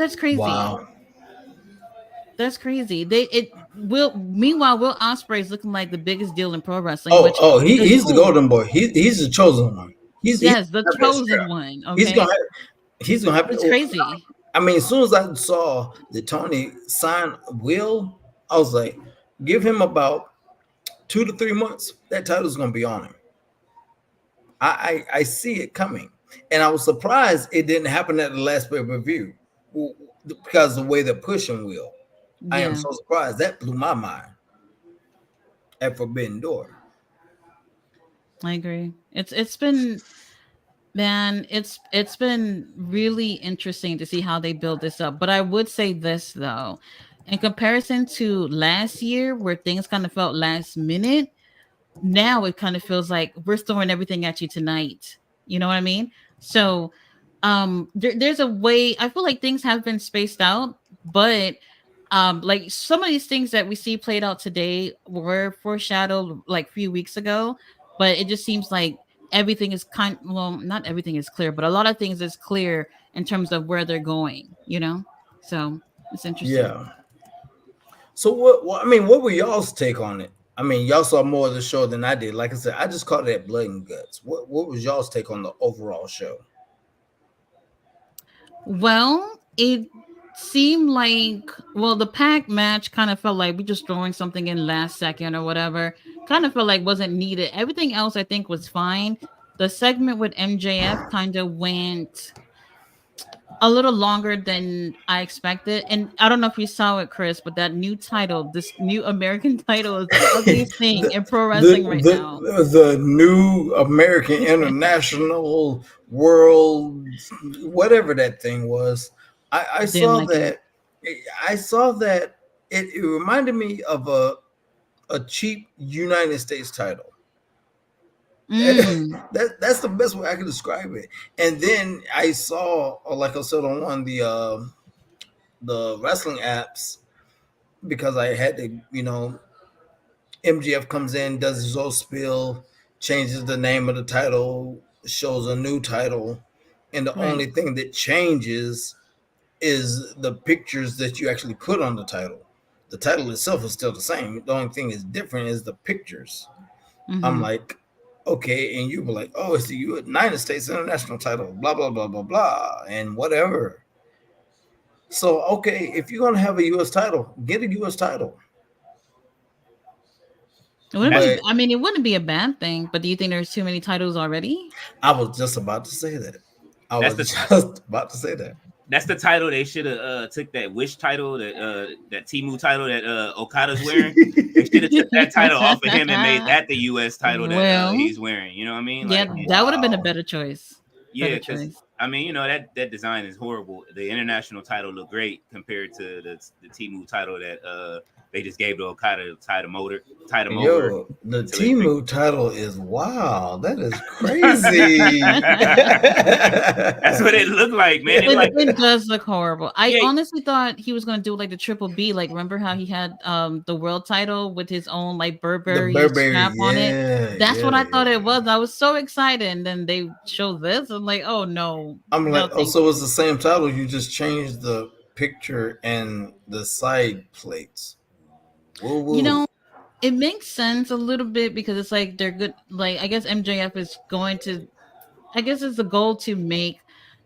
That's crazy. Wow. That's crazy. They it will. Meanwhile, Will Ospreay is looking like the biggest deal in pro wrestling, Oh, which oh, is he's the cool. golden boy. He's the chosen one. He's Yes, the gonna have that chosen strap. one. He's gonna Okay, he's gonna have. it's Oh, crazy. I mean, as soon as I saw that Tony sign Will, I was like, give him about 2 to 3 months. That title's gonna be on him. I see it coming, and I was surprised it didn't happen at the last pay per view because of the way they're pushing Will. I am Yeah, so surprised. That blew my mind at Forbidden Door. I agree. It's been man, it's been really interesting to see how they build this up. But I would say this though, in comparison to last year, where things kind of felt last minute, now it kind of feels like we're throwing everything at you tonight. You know what I mean? So there's a way. I feel like things have been spaced out, but like some of these things that we see played out today were foreshadowed like a few weeks ago, but it just seems like everything is well, not everything is clear, but a lot of things is clear in terms of where they're going, you know. So it's interesting. Yeah. So what? I mean, what were y'all's take on it? I mean, y'all saw more of the show than I did. Like I said, I just caught it at Blood and Guts. What was y'all's take on the overall show? Well, it seemed like, well, the pack match kind of felt like we just throwing something in last second or whatever. Kind of felt like wasn't needed. Everything else I think was fine. The segment with MJF kind of went a little longer than I expected. And I don't know if you saw it, Chris, but that new title, this new American title, is the ugliest thing the, in pro wrestling right now. the new American International World, whatever that thing was. I Didn't saw like it. that. I saw that. It reminded me of a cheap United States title. Mm, That's the best way I can describe it. And then I saw, or like I said on one of the wrestling apps, because I had to, MGF comes in, does his own spill, changes the name of the title, shows a new title, and the right. only thing that changes is the pictures that you actually put on the title. The title itself is still the same. The only thing is different is the pictures. I'm Mm-hmm. like, okay, and you were like, oh, it's the United States International title, blah blah blah blah blah, and whatever. So okay, if you're gonna have a U.S. title, get a U.S. title. It wouldn't be. But I mean, it wouldn't be a bad thing. But do you think there's too many titles already? I was just about to say that. I That's was the just about to say that. that's the title they should have took that Wish title, that Timu title that Okada's wearing. They should have took that title off of him and made that the U.S. title that Well, he's wearing. You know what I mean? yeah, Like, that would have been a Wow. better choice. yeah, Better because choice. I mean, that design is horrible. The international title looked great compared to the Timu title that they just gave to Okada to tie them over Yo, the until they fix. Timu title is wow. That is crazy. That's what it looked like, man. It It like it does look horrible. I yeah, honestly thought he was gonna do like the triple B. Like remember how he had the world title with his own like The Burberry Burberry, strap on it. yeah, That's what yeah, I thought it yeah. was. I was so excited, and then they showed this. I'm like, oh no, I'm like, no, oh, thank so it's you. the same title. You just changed the picture and the side plates. Woo You woo. know, it makes sense a little bit because it's like they're good. Like I guess MJF is going to. I guess it's the goal to make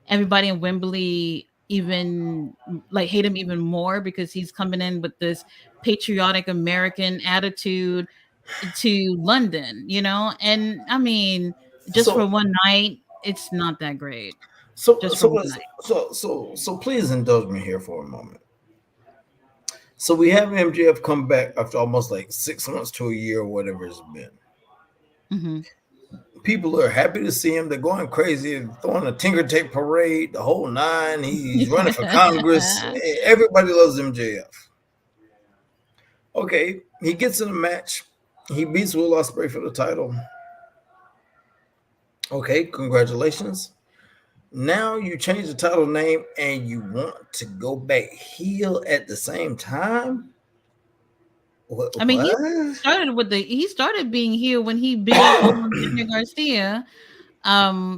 everybody in Wembley even like hate him even more because he's coming in with this patriotic American attitude to London, you know? And I mean, just for So one night, it's not that great. so Just for so one let's night. so please indulge me here for a moment. So we have MJF come back after almost like 6 months to a year or whatever it's been. Hmm. People are happy to see him. They're going crazy, throwing a Tinker Tape parade, the whole nine. He's running for Congress. Everybody loves MJF. Okay, he gets in a match. He beats Will Ospreay for the title. Okay, congratulations. Now you change the title name and you want to go back heel at the same time? What? I mean, What? he started being here when he beat up on Daniel Garcia.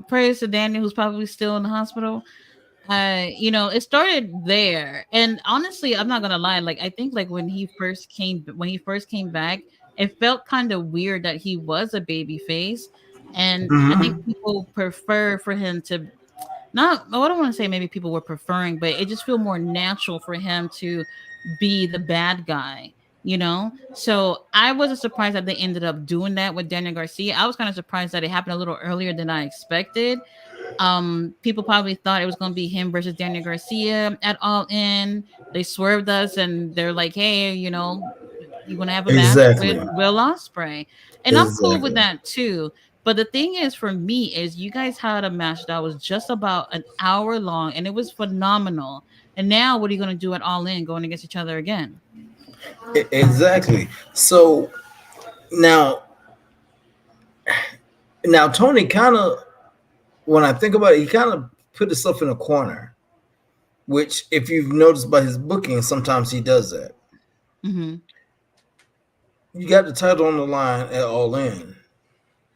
Praise to Daniel, who's probably still in the hospital. it started there. And honestly, I'm not gonna lie. Like, I think like when he first came back, it felt kind of weird that he was a baby face. And I think Mhm. people prefer for him to not, oh, I don't want to say maybe people were preferring, but it just feel more natural for him to be the bad guy, you know? So I wasn't surprised that they ended up doing that with Daniel Garcia. I was kind of surprised that it happened a little earlier than I expected. People probably thought it was going to be him versus Daniel Garcia at All In. They swerved us and they're like, hey, you want to have a match with Exactly. Will Ospreay, and I'm cool with Exactly. that too. But the thing is, for me, is you guys had a match that was just about an hour long, and it was phenomenal. And now, what are you going to do at All In, going against each other again? Exactly. So now, Tony kind of, when I think about it, he kind of put himself in a corner. Which, if you've noticed by his booking, sometimes he does that. Mm-hmm. You got the title on the line at All In.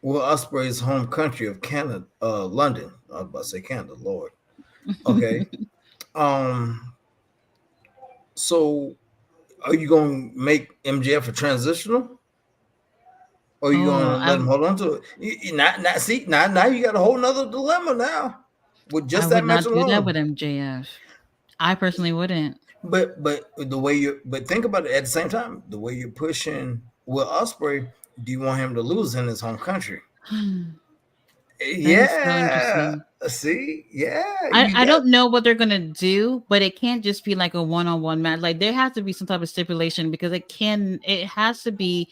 Will Ospreay's home country of Canada, London. I was about to say Canada, Lord. Okay. Um. So, are you going to make MJF a transitional, or are you going Oh, to let him hold on to it? Not see now you got a whole nother dilemma now with I just that would match not do that with alone. MJF. I personally wouldn't. But the way you think about it at the same time, the way you're pushing Will Ospreay, do you want him to lose in his home country? That is so Yeah. interesting. See, yeah, I, you I got. don't know what they're gonna do, but it can't just be like a one-on-one match. Like there has to be some type of stipulation because it has to be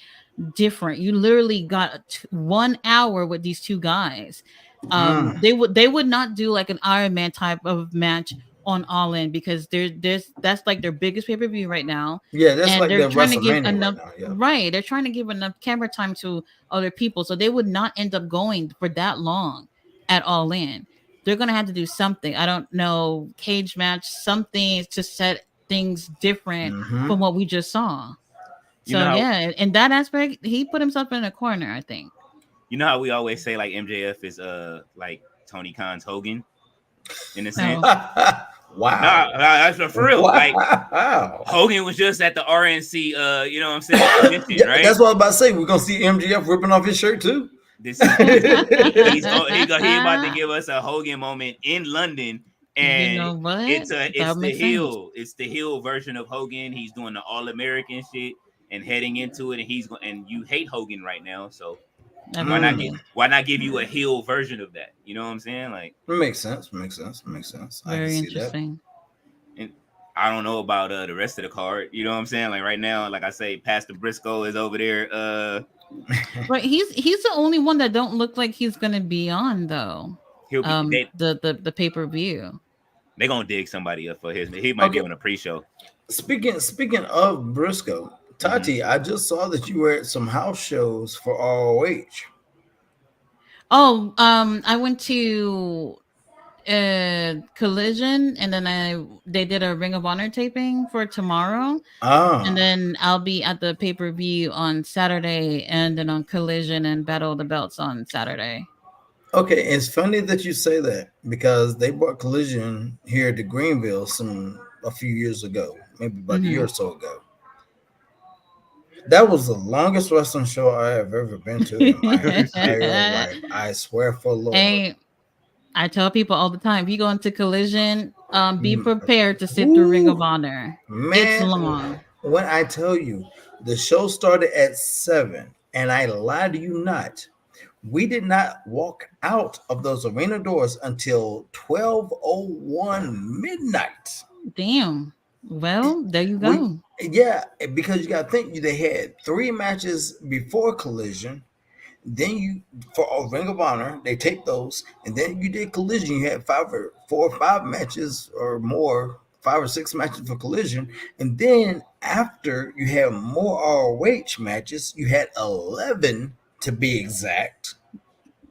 different. You literally got 1 hour with these two guys. Mm, They would not do like an Iron Man type of match on All In because there's that's like their biggest pay-per-view right now. yeah, that's And like they're their trying to give WrestleMania right enough, now. Yeah. right. They're trying to give enough camera time to other people. So they would not end up going for that long at All In. They're gonna have to do something. I don't know, cage match, something to set things different Mm-hmm. from what we just saw. You know So how yeah, in that aspect, he put himself in a corner, I think. we always say like MJF is like Tony Khan's Hogan in a Oh, sense. Wow. Nah, that's for real. Like Wow. Hogan was just at the RNC, you know what I'm saying, convention, Yeah, right? that's what I was about to say. We're gonna see MGF ripping off his shirt too. This is he about to give us a Hogan moment in London, you and know what? That would make sense. it's the heel version of Hogan. He's doing the All American shit and heading into it, and and you hate Hogan right now, so Absolutely. why not give you a heel version of that? You know what I'm saying? Like, Makes sense. Makes sense. Makes sense. I can Very see that. interesting. and I don't know about the rest of the card. You know what I'm saying? Like right now, like I say, Pastor Briscoe is over there. Right. He's the only one that don't look like he's gonna be on though. He'll be The pay-per-view. they gonna dig somebody up for his. He might be Okay. on a pre-show. Speaking of Briscoe, Tati, I just saw that you were at some house shows for ROH. Oh, I went to Collision, and then they did a Ring of Honor taping for tomorrow, and Ah, then I'll be at the pay-per-view on Saturday, and then on Collision and Battle of the Belts on Saturday. okay. It's funny that you say that because they brought Collision here to Greenville a few years ago, maybe about a year Mm-hmm. or so ago. That was the longest wrestling show I have ever been to in my entire life. I swear for Lord. Hey, I tell people all the time, if you go into Collision, be Mm, prepared to sit through Ring of Ooh, Honor. It's man, long. when I tell you the show started at 7, and I lie to you not, we did not walk out of those arena doors until 12:01 midnight. Damn. Well, there you We go. Yeah, because you got to think they had 3 matches before Collision. Then you for Ring of Honor, they take those, and then you did Collision. You had 4 or 5 matches or more, 5 or 6 matches for Collision, and then after you had more ROH matches, you had 11 to be exact.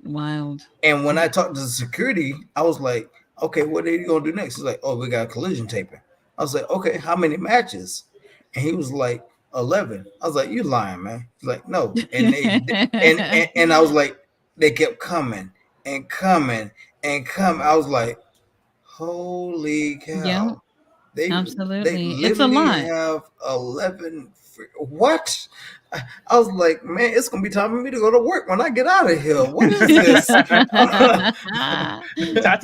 Wild. And when I talked to the security, I was like, "Okay, what are you gonna do next?" He's like, "Oh, we got a Collision taping." I was like, "Okay, how many matches?" And he was like, 11. I was like, "You lying, man?" He's like, "No." And and I was like, they kept coming and coming and coming. I was like, Holy cow! Yeah, They absolutely. It's a literally lot. have 11. What? I was like, man, it's gonna be time for me to go to work when I get out of here. What is this? Tati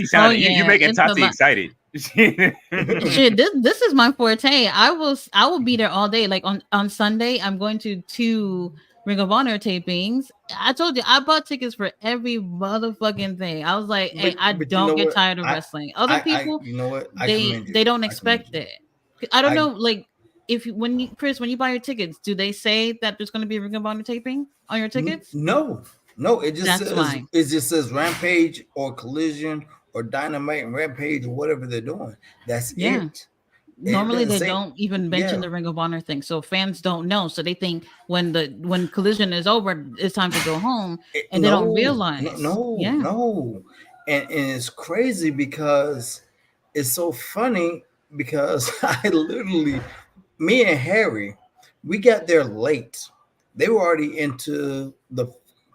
Oh sounded you yeah, making it's a Tati lot. excited. Shit, this is my forte. I will be there all day. Like on Sunday, I'm going to 2 Ring of Honor tapings. I told you I bought tickets for every motherfucking thing. I was like, hey, I but you don't know get what? tired of wrestling. Other I people, you know what? I they commend you. they don't I commend expect you. it. I don't I know, like if when you Chris, when you buy your tickets, do they say that there's going to be a Ring of Honor taping on your tickets? No, no. That's why. It just says Rampage or Collision or Dynamite and Rampage or whatever they're doing. That's Yeah. it. It Normally doesn't they say. don't even mention Yeah. the Ring of Honor thing, so fans don't know. So they think when Collision is over, it's time to go home, and they don't No, no, realize. no, Yeah. no. And it's crazy because it's so funny because I literally, me and Harry, we got there late. They were already into the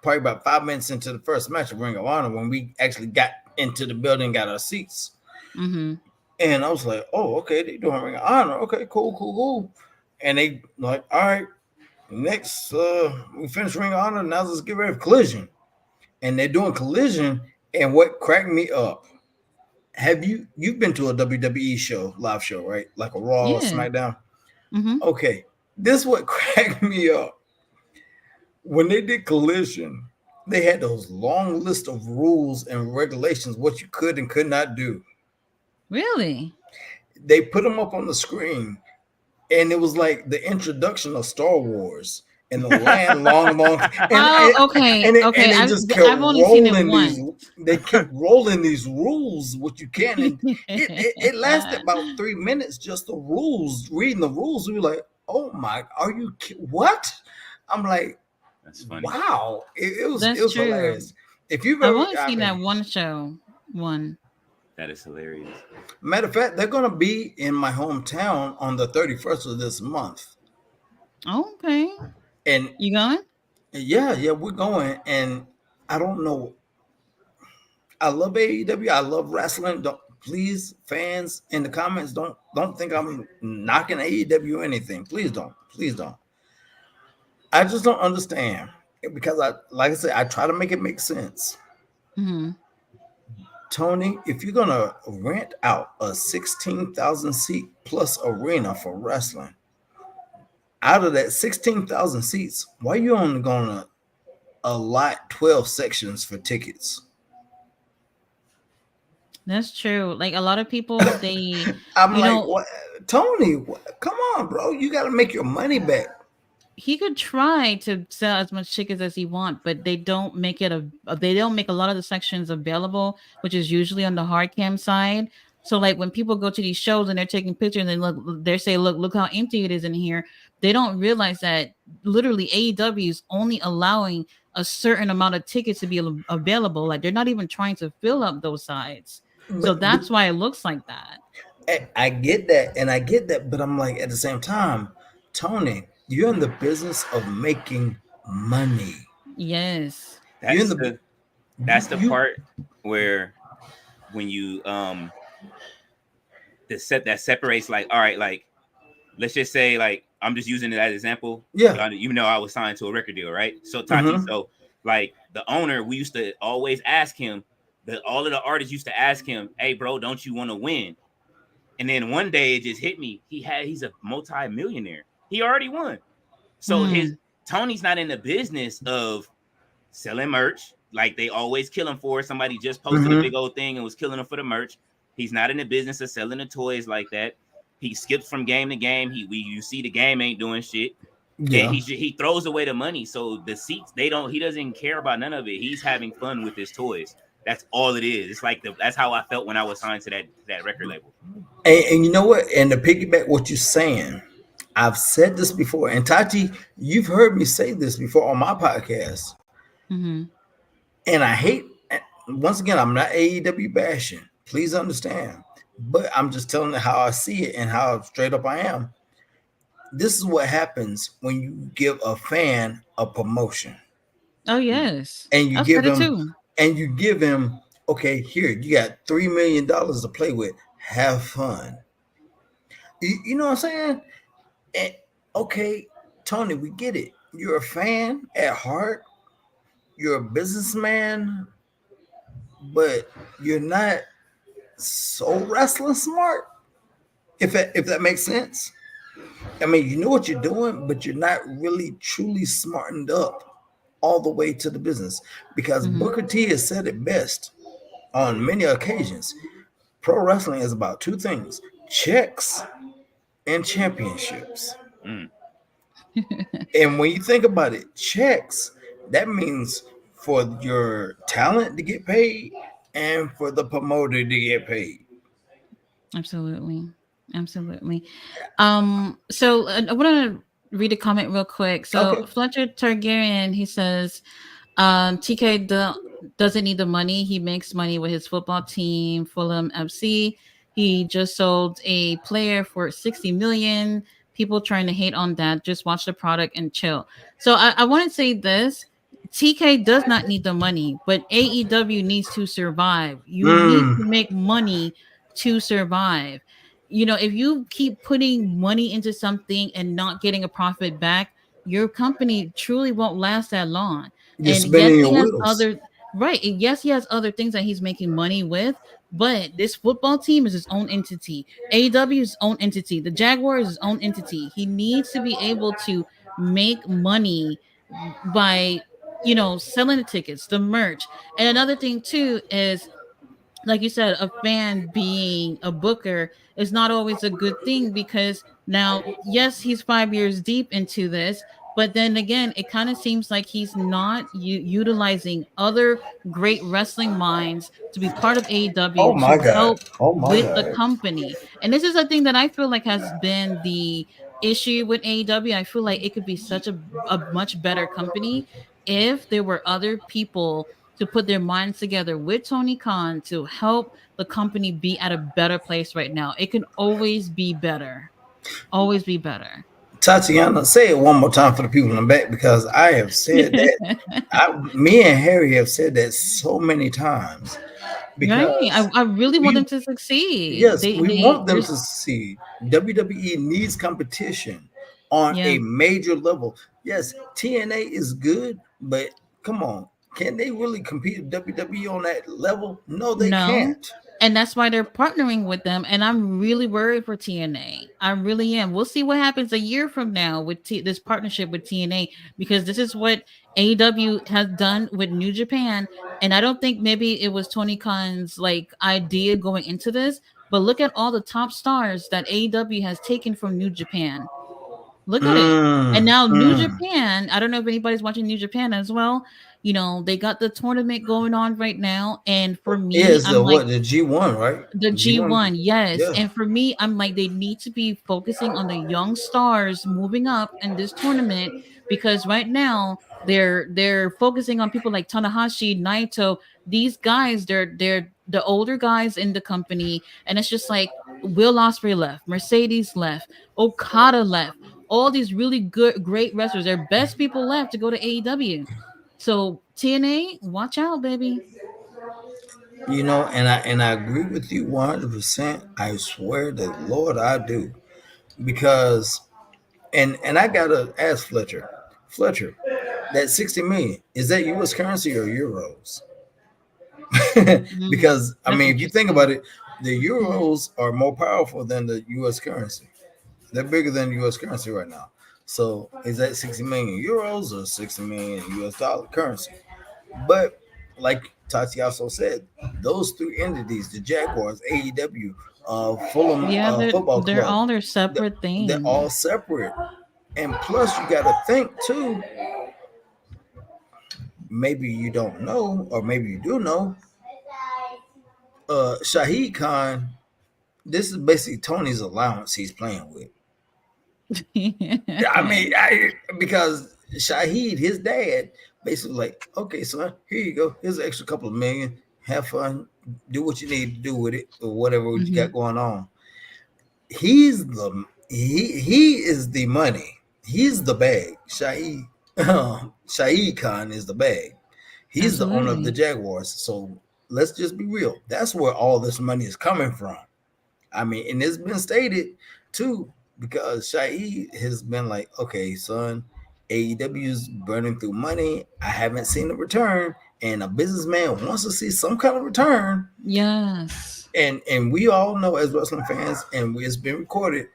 probably about 5 minutes into the first match of Ring of Honor when we actually got into the building, got our seats. Mm-hmm. And I was like, oh, okay, they doing Ring of Honor. Okay, cool, cool, cool. And they like, all right, next we finished Ring of Honor. Now let's get ready for Collision. And they're doing Collision. And what cracked me up? Have you've been to a WWE show, live show, right? Like a Raw or Yeah. SmackDown? Mm-hmm. Okay. This what cracked me up. When they did Collision, they had those long list of rules and regulations, what you could and could not do. Really? They put them up on the screen, and it was like the introduction of Star Wars and the land long, Oh, okay, and okay. they I've just kept I've only seen it rolling these. once. They kept rolling these rules, what you can, and it lasted about 3 minutes. Just the rules, reading the rules. We were like, oh my, are you what? I'm like, That's funny. wow, it That's was true. hilarious. If you've I've ever, only I seen that mean, one show. One. That is hilarious. matter of fact, they're gonna be in my hometown on the 31st of this month, Okay. and You going? yeah, we're going, and I don't know. I love AEW. I love wrestling. Don't please, fans in the comments, don't think I'm knocking AEW or anything. Please don't. Please don't. I just don't understand because like I said, I try to make it make sense. Mm-hmm. Tony, if you're gonna rent out a 16,000 seat plus arena for wrestling, out of that 16,000 seats, why you only gonna allot 12 sections for tickets? That's true. Like a lot of people, they, I'm you like, know, what, Tony? Come on, bro. You got to make your money back. he could try to sell as much tickets as he want, but they don't make it they don't make a lot of the sections available, which is usually on the hard cam side. So like when people go to these shows and they're taking pictures and they say, look how empty it is in here. They don't realize that literally AEW is only allowing a certain amount of tickets to be available. Like they're not even trying to fill up those sides. So But that's why it looks like that. I get that, and I get that, but I'm like, at the same time, Tony, you're in the business of making money. Yes. You're in That's the the you, part where when you that separates, like, all right, like let's just say, like, I'm just using it as an example. Yeah. Even though I was signed to a record deal, right? So Tati, so like the owner, we used to always ask him, all of the artists used to ask him, hey bro, don't you want to win? And then one day it just hit me. He's a multi-millionaire. He already won. So Tony's not in the business of selling merch like they always kill him for. Somebody just posted a big old thing and was killing him for the merch. He's not in the business of selling the toys like that. He skips from game to game. You see the game ain't doing shit. Yeah. And he throws away the money. So the seats, he doesn't care about none of it. He's having fun with his toys. That's all it is. It's like that's how I felt when I was signed to that record label. And you know what? And to piggyback what you're saying, I've said this before, and Tati, you've heard me say this before on my podcast. Mm-hmm. And I hate, once again, I'm not AEW bashing. Please understand. But I'm just telling you how I see it and how straight up I am. This is what happens when you give a fan a promotion. Oh yes. And you give him Okay, here you got $3 million to play with. Have fun. You know what I'm saying? And, okay, Tony, we get it. You're a fan at heart. You're a businessman, but you're not so wrestling smart. If that makes sense. I mean, you know what you're doing, but you're not really truly smartened up all the way to the business. Because Mhm. Booker T has said it best on many occasions. Pro wrestling is about two things: checks and championships. Mm. And when you think about it, checks, that means for your talent to get paid and for the promoter to get paid. Absolutely. Absolutely. So I want to read a comment real quick. So Okay. Fletcher Targaryen, he says, TK doesn't need the money. He makes money with his football team, Fulham FC. He just sold a player for 60 million. People trying to hate on that. Just watch the product and chill. So I want to say this. TK does not need the money, but AEW needs to survive. You need to Mm. make money to survive. You know, if you keep putting money into something and not getting a profit back, your company truly won't last that long. You're And yes, spinning he your has wheels. other right. And yes, he has other things that he's making money with, but this football team is his own entity. AEW is his own entity. The Jaguars is his own entity. He needs to be able to make money by, you know, selling the tickets, the merch. And another thing too is, like you said, a fan being a booker is not always a good thing, because now, yes, he's 5 years deep into this, but then again, it kind of seems like he's not utilizing other great wrestling minds to be part of Oh AEW my to God. help Oh my with the God. company. And this is a thing that I feel like has been the issue with AEW. I feel like it could be such a much better company if there were other people to put their minds together with Tony Khan to help the company be at a better place right now. It can always be better. Always be better. Tatiana, say it one more time for the people in the back because I have said that. Me and Harry have said that so many times Right. because I really want we them to succeed. yes, we They want them to there's succeed. WWE needs competition on yeah. a major level. Yes, TNA is good, but come on, can they really compete with WWE on that level? No, they No. can't. And that's why they're partnering with them. And I'm really worried for TNA. I really am. We'll see what happens a year from now with this partnership with TNA, because this is what AEW has done with New Japan. And I don't think maybe it was Tony Khan's like idea going into this, but look at all the top stars that AEW has taken from New Japan. Look at it. And Mm, now New mm. Japan, I don't know if anybody's watching New Japan as well. You know, they got the tournament going on right now. And for Yeah, me, it's I'm the like, what the G1, right? the G1. G1, yes. Yeah. And for me, I'm like, they need to be focusing on the young stars moving up in this tournament, because right now they're focusing on people like Tanahashi, Naito. These guys, they're the older guys in the company, and it's just like Will Ospreay left, Mercedes left, Okada left. All these really good, great wrestlers, their best people left to go to AEW. So TNA, watch out, baby. You know, and I agree with you 100%. I swear to Lord I do. Because and I gotta ask Fletcher. Fletcher, that 60 million, is that US currency or euros? Because I That's mean, if you think about interesting. it, the euros are more powerful than the US currency. They're bigger than US currency right now. So is that 60 million euros or 60 million US dollar currency? But like Tati also said, those three entities, the Jaguars, AEW, Fulham Yeah, Football they're Club, all their th- separate they're all things. separate. And plus, you got to think too, maybe you don't know, or maybe you do know, Shahid Khan, this is basically Tony's allowance he's playing with. I mean, because Shahid, his dad, basically like, okay, son, here you go. Here's an extra couple of million. Have fun. Do what you need to do with it, or whatever you got Mhm. going on. He is the money. He's the bag. Shahid Khan is the bag. He's the owner of the Absolutely. Jaguars. So let's just be real. That's where all this money is coming from. I mean, and it's been stated too, because Shahid has been like, okay, son, AEW is burning through money. I haven't seen a return, and a businessman wants to see some kind of return. Yes. And we all know as wrestling fans, and it's been recorded,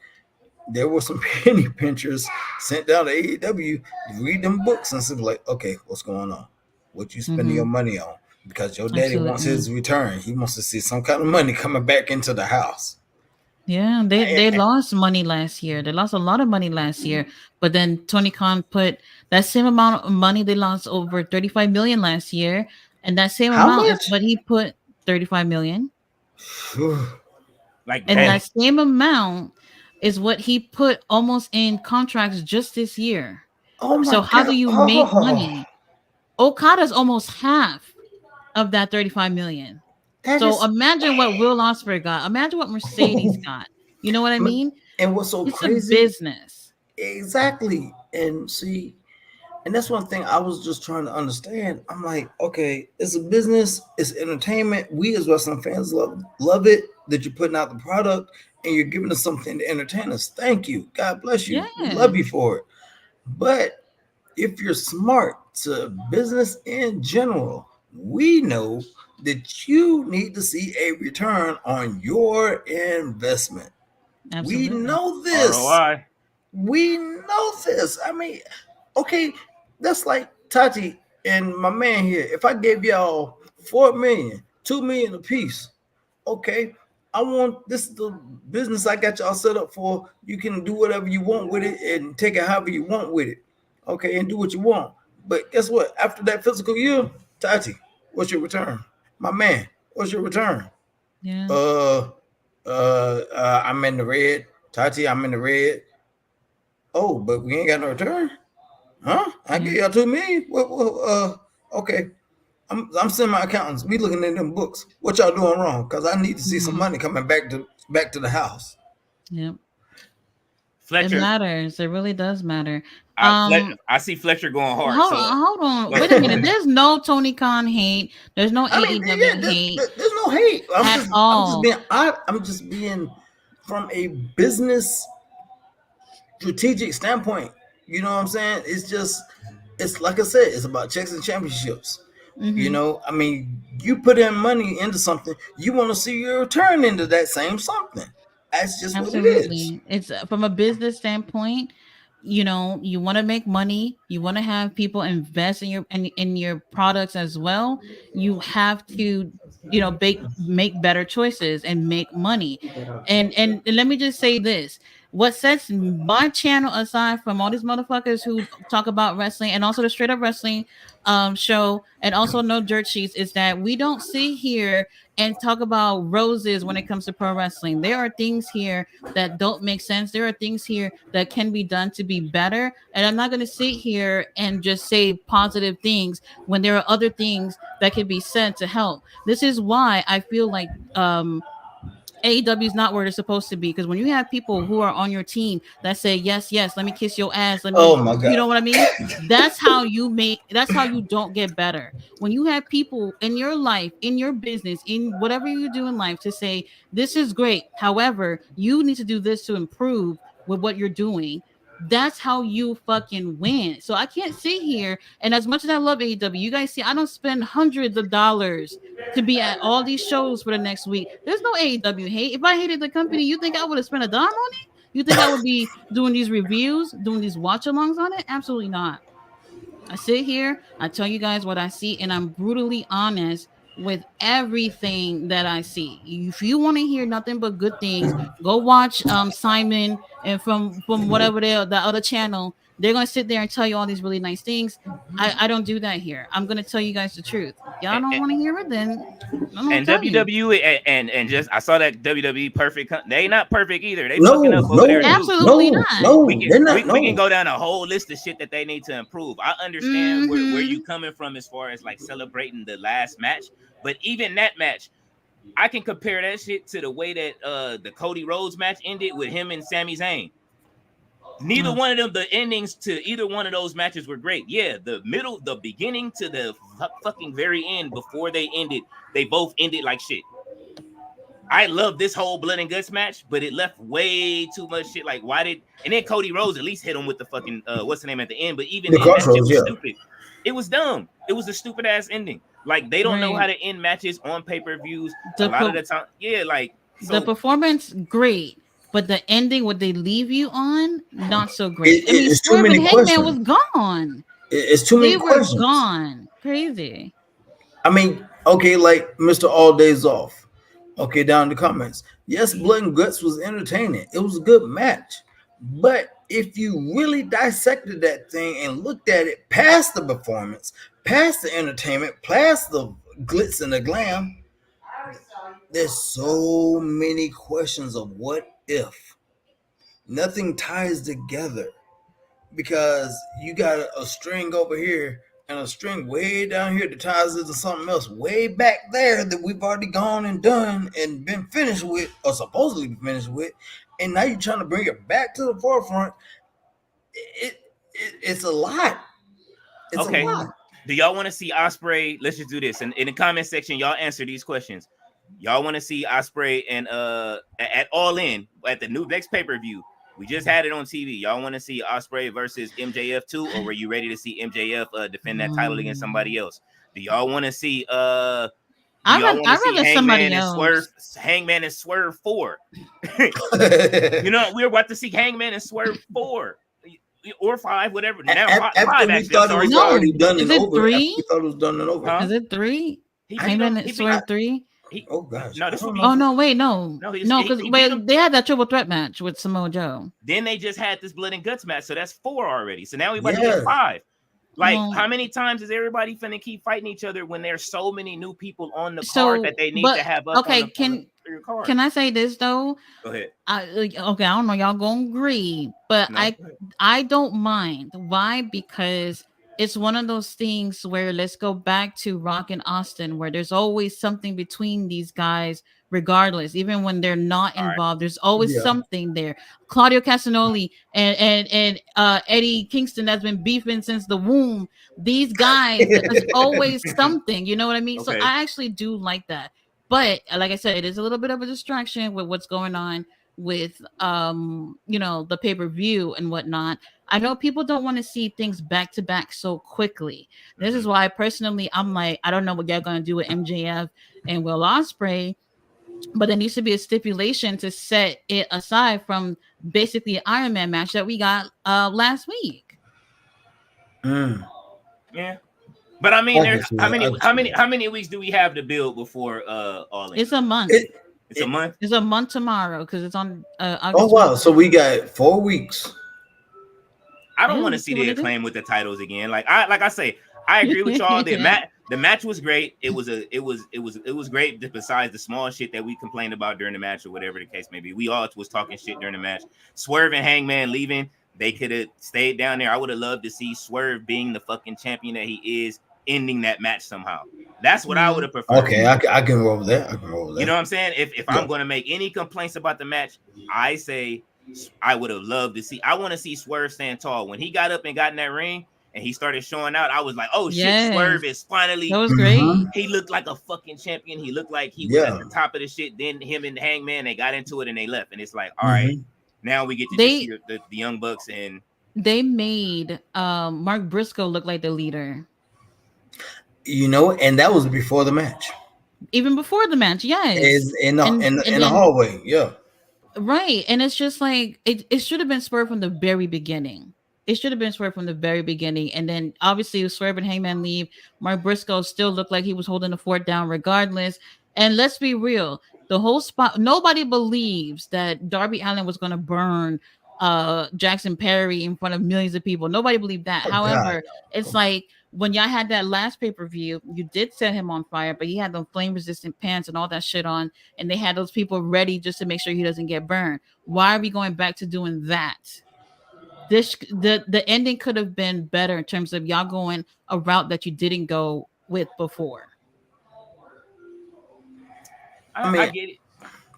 there were some penny pinchers sent down to AEW to read them books and say like, okay, what's going on? What you spending your money on? Because your daddy wants his return. He wants to see some kind of money coming back into the house. Yeah, they lost money last year. They lost a lot of money last year. But then Tony Khan put that same amount of money. They lost over 35 million last year, and that same How amount much? is what he put 35 million. Like And that same amount is what he put almost in contracts just this year. Oh my So how God. do you make money? Okada's almost half of that 35 million. So imagine what Will Ospreay got. Imagine what Mercedes got. You know what I mean? And what's so It's crazy? a business. Exactly. And see, and that's one thing I was just trying to understand. I'm like, okay, it's a business, it's entertainment. We as wrestling fans love it that you're putting out the product and you're giving us something to entertain us. Thank you. God bless you. We love you for it. But if you're smart to business in general, we know that you need to see a return on your investment. Absolutely. We know this. ROI. We know this. I mean, okay, that's like Tati and my man here. If I gave y'all 4 million, 2 million a piece, okay, I want this is the business I got y'all set up for. You can do whatever you want with it and take it however you want with it, okay, and do what you want. But guess what? After that physical year, Tati, what's your return? My man, what's your return? Yeah. I'm in the red. Tati, I'm in the red. Oh, but we ain't got no return? Huh? I gave y'all 2 million? Okay. I'm sending my accountants. We looking at them books. What y'all doing wrong? Because I need to see some money coming back to the house. Yep. Fletcher. It matters. It really does matter. I see Fletcher going hard. Hold on. Wait a minute. There's no Tony Khan hate. There's no AEW hate. There's no hate at all. I'm just being from a business strategic standpoint. You know what I'm saying? It's like I said, it's about checks and championships. You know, I mean, you put in money into something, you want to see your return into that same something. That's just what it is. It's from a business standpoint. You know, you want to make money. You want to have people invest in your products as well. You have to, you know, make better choices and make money. And let me just say this: what sets my channel aside from all these motherfuckers who talk about wrestling and also the Straight Up Wrestling show and also No Dirt Sheets is that we don't sit here and talk about roses when it comes to pro wrestling. There are things here that don't make sense. There are things here that can be done to be better. And I'm not going to sit here and just say positive things when there are other things that can be said to help. This is why I feel like AEW is not where they're supposed to be, because when you have people who are on your team that say yes, let me kiss your ass, let me, oh my God, you know what I mean? That's how you don't get better. When you have people in your life, in your business, in whatever you do in life to say this is great, however, you need to do this to improve with what you're doing. That's how you fucking win. So I can't sit here, and as much as I love AEW, you guys see I don't spend hundreds of dollars to be at all these shows for the next week. There's no AEW hate. If I hated the company, you think I would have spent a dime on it? You think I would be doing these reviews, doing these watch-alongs on it? Absolutely not. I sit here, I tell you guys what I see, and I'm brutally honest with everything that I see. If you want to hear nothing but good things, go watch Simon and from whatever the other channel. They're gonna sit there and tell you all these really nice things. I don't do that here. I'm gonna tell you guys the truth. Y'all don't want to hear it, then and WWE and just I saw that WWE perfect. They not perfect either. They no, fucking up over there. Absolutely not. No, we can go down a whole list of shit that they need to improve. I understand where you coming from as far as like celebrating the last match, but even that match, I can compare that shit to the way that the Cody Rhodes match ended with him and Sami Zayn. Neither one of them, the endings to either one of those matches were great. Yeah, the beginning to the fucking very end before they ended, they both ended like shit. I love this whole blood and guts match, but it left way too much shit. Like, why did? And then Cody Rhodes at least hit him with the fucking what's the name at the end. But even The then, that shit crossroads, was yeah. stupid. It was dumb. It was a stupid ass ending. Like they don't know Right. how to end matches on pay-per-views The a lot of per- the time. Yeah, like The so. performance great, but the ending, what they leave you on, not so great. I mean, It's too Swerve and many Hangman was questions. gone. It's too many They were questions. gone. Crazy. I mean, okay, like Mr. All Days Off. Okay, down in the comments. Yes, Blood and Guts was entertaining. It was a good match. But if you really dissected that thing and looked at it past the performance, past the entertainment, past the glitz and the glam, there's so many questions of what if. Nothing ties together because you got a string over here and a string way down here that ties into something else way back there that we've already gone and done and been finished with or supposedly been finished with, and now you're trying to bring it back to the forefront. It's a lot. It's Okay. a lot. Do y'all want to see Ospreay? Let's just do this. And in the comment section, y'all answer these questions. Y'all want to see Ospreay and at All In at the new next pay-per-view? We just had it on TV. Y'all want to see Ospreay versus MJF too, or were you ready to see MJF defend that title against somebody else? Do y'all want to see I'd rather somebody else. Hangman and Swerve 4? You know, we're about to see Hangman and Swerve 4 or 5, whatever. Now after 5 we actually. thought it was No. already done Is and it over. 3? After we thought it was done and over. Huh? Is it 3? He Hangman beat and Swerve 3? Oh gosh. No, this I would don't be. know. Oh no, wait, no, No, because he beat him. they had that triple threat match with Samoa Joe. Then they just had this blood and guts match, so that's 4 already. So now we about to Yeah. get 5. Like, Well- how many times is everybody finna keep fighting each other when there's so many new people on the So, card that they need but- to have up okay, on the card? Can I say this though? Go ahead. Okay, I don't know, y'all gonna agree, but No, go ahead. I don't mind. Why? Because it's one of those things where let's go back to Rock and Austin, where there's always something between these guys, regardless, even when they're not All right. involved. There's always Yeah. something there. Claudio Castagnoli and Eddie Kingston that's been beefing since the womb. These guys, there's always something. You know what I mean? So Okay. I actually do like that. But like I said, it is a little bit of a distraction with what's going on with the pay-per-view and whatnot. I know people don't want to see things back to back so quickly. This is why personally I'm like, I don't know what y'all gonna do with MJF and Will Ospreay, but there needs to be a stipulation to set it aside from basically an Iron Man match that we got last week. Yeah. But I mean, I there's can see how that. many how many weeks do we have to build before All In? It's a month. It's a month. It's a month tomorrow because it's on August. Oh wow! So we got 4 weeks. I don't Yeah, want to let's see see what the it is. Acclaim with the titles again. Like I say, I agree with y'all. The match was great. It was great. Besides the small shit that we complained about during the match or whatever the case may be, we all was talking shit during the match. Swerve and Hangman leaving. They could have stayed down there. I would have loved to see Swerve being the fucking champion that he is, ending that match somehow. That's what I would have preferred. Okay, I can roll with that. You know what I'm saying? If I'm going to make any complaints about the match, I say I would have loved to see. I want to see Swerve stand tall. When he got up and got in that ring and he started showing out, I was like, oh Yes. shit, Swerve is finally. That was great. Mhm. He looked like a fucking champion. He looked like he was at the top of the shit. Then him and Hangman, they got into it and they left. And it's like, all right, now we get to just see the Young Bucks and they made Mark Briscoe look like the leader. You know, and that was before the match. Even before the match, yes. Is in the hallway, yeah. Right. And it's just like it should have been Swerve from the very beginning. It should have been Swerve from the very beginning. And then obviously Swerve and Hangman leave. Mark Briscoe still looked like he was holding the fort down regardless. And let's be real, the whole spot, nobody believes that Darby Allin was gonna burn Jackson Perry in front of millions of people. Nobody believed that. However, it's like when y'all had that last pay-per-view, you did set him on fire, but he had those flame-resistant pants and all that shit on, and they had those people ready just to make sure he doesn't get burned. Why are we going back to doing that? The ending could have been better in terms of y'all going a route that you didn't go with before. I get it.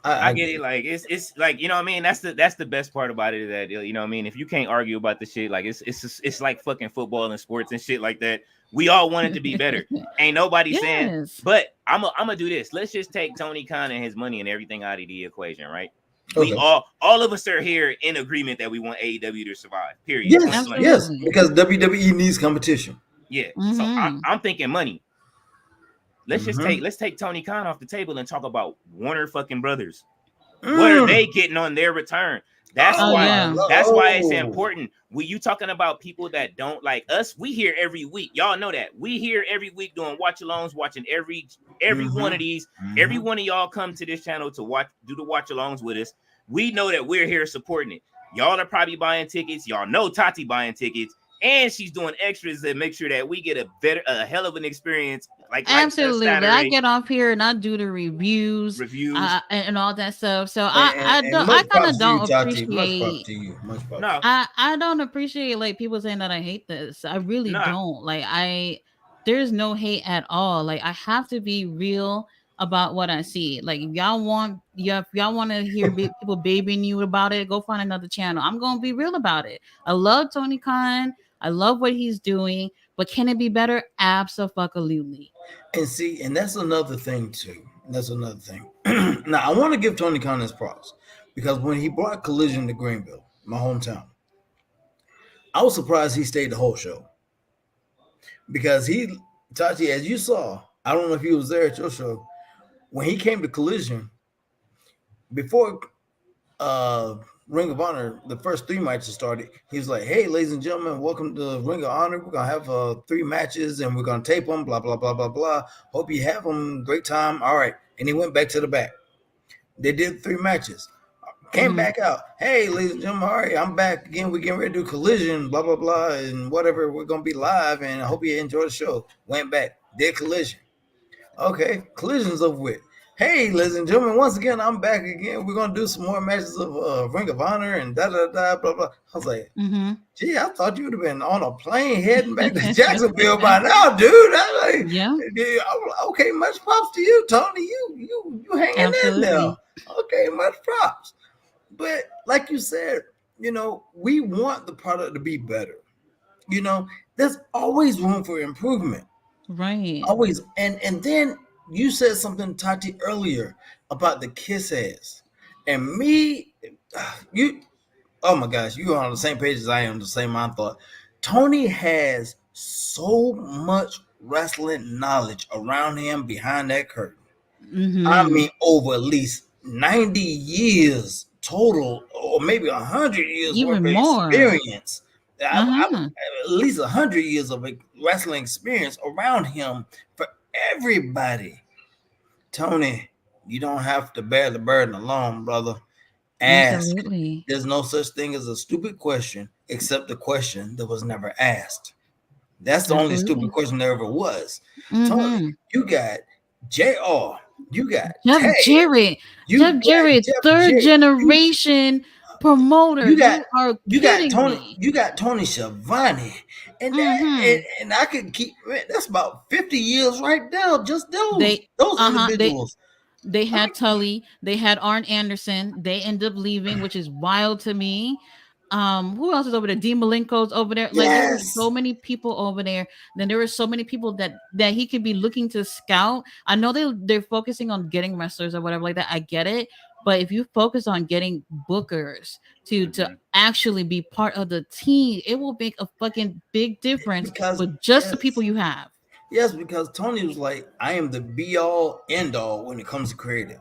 I get it. Like it's like, you know what I mean. That's the best part about it, that, you know what I mean. If you can't argue about the shit, like it's like fucking football and sports and shit like that. We all want it to be better. Ain't nobody saying. Yes. But I'm gonna do this. Let's just take Tony Khan and his money and everything out of the equation, right? Okay. We all of us are here in agreement that we want AEW to survive. Period. Yes, Absolutely. yes, because WWE needs competition. Yeah. So I'm thinking money. Let's just Mhm. take Tony Khan off the table and talk about Warner fucking Brothers. What are they getting on their return? That's Oh, why. yeah. That's why it's Oh. important. When you talking about people that don't like us, we here every week. Y'all know that we here every week doing watch alongs, watching every one of these. Every one of y'all come to this channel to do the watch alongs with us. We know that we're here supporting it. Y'all are probably buying tickets. Y'all know Tati buying tickets, and she's doing extras to make sure that we get a hell of an experience. Like Absolutely. Saturday, I get off here and I do the reviews and all that stuff. So I kind of don't appreciate. Much props to you. Much props. No, I don't appreciate like people saying that I hate this. I really don't. Like there's no hate at all. Like I have to be real about what I see. Like if y'all want to hear people babying you about it, go find another channel. I'm gonna be real about it. I love Tony Khan. I love what he's doing, but can it be better? Absolutely. And see, and that's another thing too. That's another thing. Now I want to give Tony Khan his props, because when he brought Collision to Greenville, my hometown, I was surprised he stayed the whole show. Because Tati, as you saw, I don't know if he was there at your show, when he came to Collision, before Ring of Honor, the first 3 matches started, he was like, "Hey, ladies and gentlemen, welcome to Ring of Honor. We're gonna have 3 matches, and we're gonna tape them. Blah blah blah blah blah. Hope you have them. Great time. All right." And he went back to the back. They did 3 matches. Came back out. "Hey, ladies and gentlemen, all right, I'm back again. We're getting ready to do Collision. Blah blah blah, and whatever. We're gonna be live, and I hope you enjoy the show." Went back. Did Collision. Okay, Collision's over with. "Hey, ladies and gentlemen, once again, I'm back again. We're gonna do some more matches of Ring of Honor and da da da blah blah." I was like, "Gee, I thought you would have been on a plane heading back to Jacksonville by now, dude." I like, Yeah. Okay, much props to you, Tony. You hanging in there. Okay, much props. But like you said, we want the product to be better. There's always room for improvement. Right. Always. And then you said something, Tati, earlier about the kiss ass. And me, oh my gosh, you're on the same page as I am, the same mind thought. Tony has so much wrestling knowledge around him behind that curtain. I mean, over at least 90 years total, or maybe 100 years Even worth more. of experience. At least 100 years of wrestling experience around him for everybody. Tony, you don't have to bear the burden alone, brother. Ask. Absolutely. There's no such thing as a stupid question except the question that was never asked. That's the only stupid question there ever was. Tony, you got JR. You got Jeff Jarrett. Jeff Jarrett, third generation promoter. You got Tony. You got Tony Schiavone, and and I could keep. That's about 50 years right there. Just those individuals. They had Tully. They had Arn Anderson. They ended up leaving, which is wild to me. Who else is over there? Dean Malenko's over there. Like there were so many people over there. Then there were so many people that he could be looking to scout. I know they're focusing on getting wrestlers or whatever like that. I get it. But if you focus on getting bookers to actually be part of the team, it will make a fucking big difference with just the people you have. Yes, because Tony was like, "I am the be all end all when it comes to creative."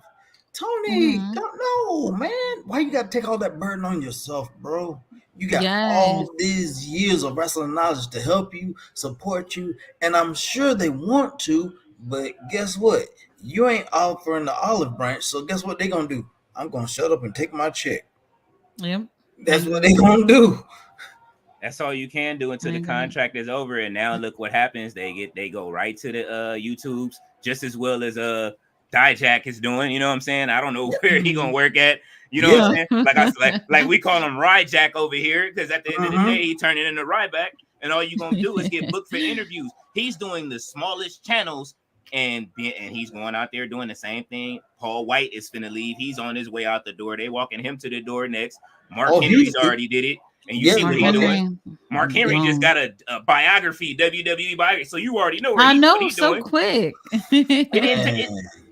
Tony, don't know, man. Why you gotta take all that burden on yourself, bro? You got all these years of wrestling knowledge to help you, support you, and I'm sure they want to, but guess what? You ain't offering the olive branch, so guess what they gonna do? I'm gonna shut up and take my check. Yep. That's what they gonna do. That's all you can do until the contract is over. And now look what happens. They go right to the YouTubes just as well as Dijak is doing. You know what I'm saying? I don't know where he gonna work at. You know what I'm saying? Like we call him Ryjack over here, because at the end of the day, he turned it into Ryback, and all you gonna do is get booked for interviews. He's doing the smallest channels and he's going out there doing the same thing. Paul White is finna leave. He's on his way out the door. They walking him to the door next. Mark Henry's already did it, and you see what he's doing. Mark Henry just got a biography, WWE biography, so you already know what he's doing. Quick.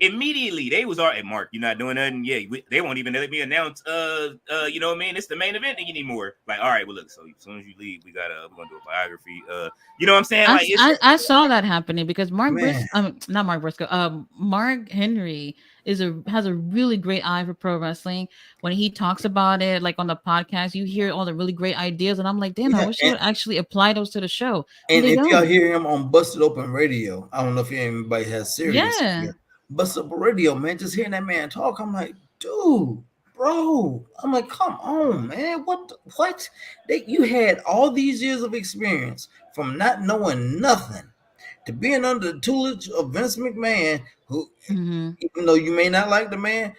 Immediately they was all, hey, Mark, you're not doing nothing. Yeah, they won't even let me announce. You know what I mean? It's the main event anymore. Like, all right, well, look. So as soon as you leave, we're gonna do a biography. You know what I'm saying? Like, I saw that happening because Mark Henry has a really great eye for pro wrestling. When he talks about it, like on the podcast, you hear all the really great ideas, and I'm like, damn, I wish he would actually apply those to the show. And if y'all hear him on Busted Open Radio, I don't know if anybody has Sirius. Yeah. Busted Open Radio, man, just hearing that man talk, I'm like, dude, bro. I'm like, come on, man. What? You had all these years of experience from not knowing nothing to being under the tutelage of Vince McMahon, who, even though you may not like the man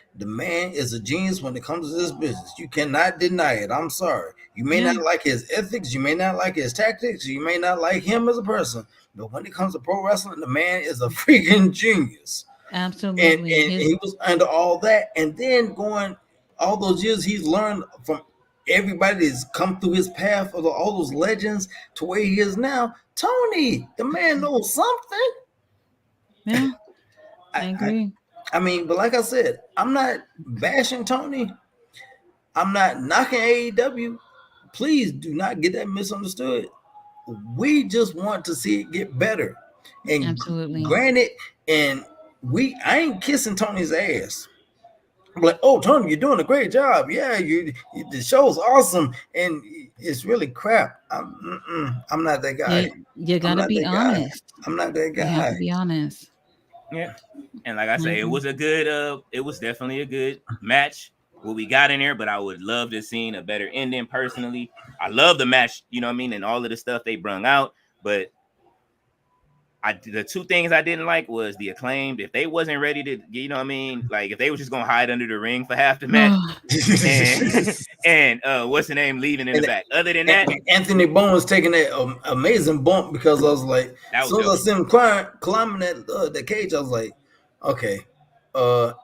is a genius when it comes to this business. You cannot deny it. I'm sorry. You may not like his ethics. You may not like his tactics. You may not like him as a person. But when it comes to pro wrestling, the man is a freaking genius. Absolutely. And he was under all that. And then going all those years, he's learned from everybody that's come through his path of all those legends to where he is now. Tony, the man knows something. Yeah, I agree. I mean, but like I said, I'm not bashing Tony. I'm not knocking AEW. Please do not get that misunderstood. We just want to see it get better. And absolutely. Granted, and I ain't kissing Tony's ass. I'm like, oh, Tony, you're doing a great job. Yeah, the show's awesome, and it's really crap. I'm not that guy. You gotta be honest. I'm not that guy. You have to be honest. Yeah, and like I say, it was a good. It was definitely a good match. What we got in there, but I would love to see a better ending. Personally, I love the match. You know what I mean, and all of the stuff they brung out, but. The two things I didn't like was the Acclaimed. If they wasn't ready to, you know what I mean? Like if they were just going to hide under the ring for half the match and what's the name leaving in the back. Other than that, Anthony Bones taking that amazing bump because I was like, as soon as I see him climbing that cage, I was like, okay,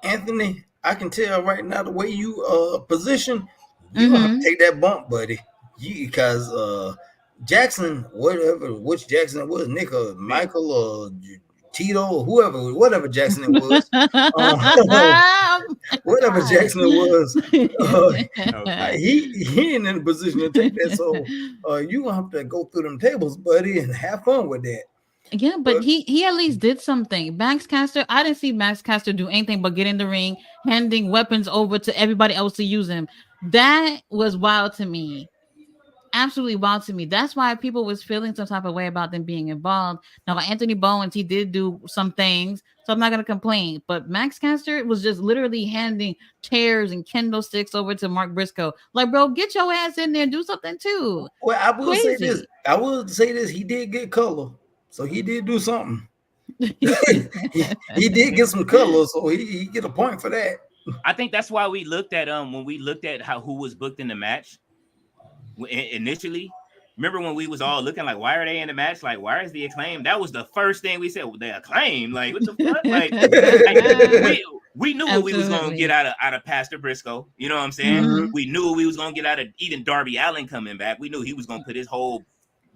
Anthony, I can tell right now the way you position, you gonna have to take that bump, buddy. Because Jackson, which Jackson it was, Nick or Michael or Tito or whatever Jackson it was, whatever Jackson it was, he ain't in a position to take that. So you gonna have to go through them tables, buddy, and have fun with that. Yeah, but he at least did something. Max Caster, I didn't see Max Caster do anything but get in the ring, handing weapons over to everybody else to use them. That was wild to me. Absolutely wild to me. That's why people was feeling some type of way about them being involved. Now, Anthony Bowens, he did do some things, so I'm not gonna complain. But Max Caster was just literally handing chairs and kendo sticks over to Mark Briscoe. Like, bro, get your ass in there and do something too. Well, I will say this. He did get color, so he did do something. he did get some color, so he get a point for that. I think that's why we looked at when we looked at who was booked in the match. Initially, remember when we was all looking like, why are they in the match? Like, why is the Acclaim? That was the first thing we said. Well, the Acclaim, like, what the fuck? Like we knew what we was gonna get out of Pastor Briscoe. You know what I'm saying? Mm-hmm. We knew what we was gonna get out of even Darby Allin coming back. We knew he was gonna put his whole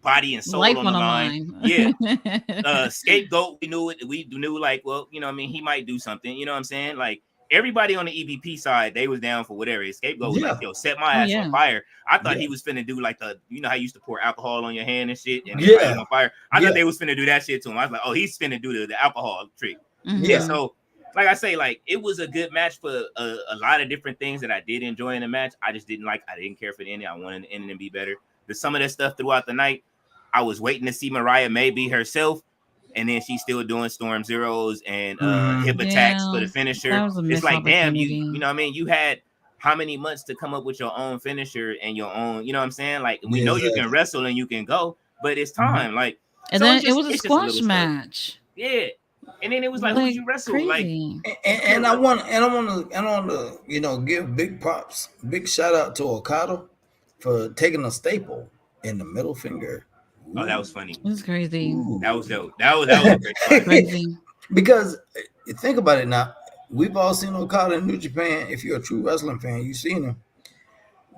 body and soul on the line. Yeah. Scapegoat. We knew it. We knew like, well, you know what I mean? He might do something. You know what I'm saying? Like. Everybody on the EVP side, they was down for whatever. Scapegoat was like, yo, set my ass on fire. I thought he was finna do like you know how you used to pour alcohol on your hand and shit and on fire. I thought they was finna do that shit to him. I was like, oh, he's finna do the alcohol trick. Mm-hmm. Yeah. So, like I say, like it was a good match for a lot of different things that I did enjoy in the match. I just didn't care for the ending. I wanted the ending to be better. There's some of that stuff throughout the night. I was waiting to see Mariah May be herself. And then she's still doing Storm Zeros and hip attacks for the finisher. It's like, damn, you know what I mean? You had how many months to come up with your own finisher and your own, you know what I'm saying? Like, we know you can wrestle and you can go, but it's time. Like, and so then it was a squash match. Yeah. And then it was like who you wrestle? Crazy. Like, and I want to, you know, give big props, big shout out to Okada for taking a staple in the middle finger. Oh, that was funny. It was crazy. That was dope. That was great. Crazy. Because think about it now. We've all seen Okada in New Japan. If you're a true wrestling fan, you've seen him.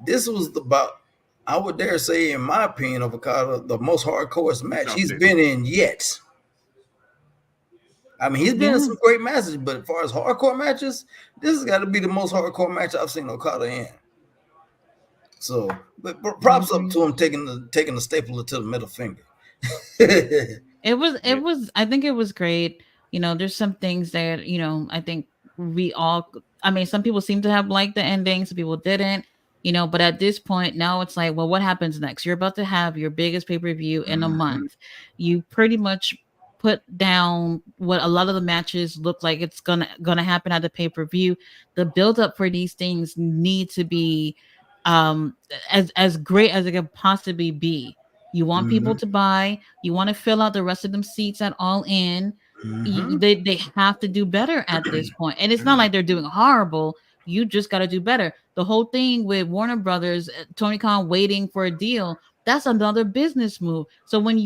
This was about, I would dare say, in my opinion, of Okada, the most hardcore match he's been in yet. I mean, he's been in some great matches, but as far as hardcore matches, this has got to be the most hardcore match I've seen Okada in. So, but props up to him taking the stapler to the middle finger. It was I think it was great. You know, there's some things that, you know, I think we all, I mean, some people seem to have liked the ending, some people didn't, you know, but at this point now it's like, well, what happens next? You're about to have your biggest pay-per-view in a month. You pretty much put down what a lot of the matches look like it's gonna happen at the pay-per-view. The build up for these things need to be as great as it can possibly be. You want people to buy, you want to fill out the rest of them seats at All In. They have to do better at this point. And it's not like they're doing horrible. You just got to do better. The whole thing with Warner Brothers, Tony Khan waiting for a deal, that's another business move. So when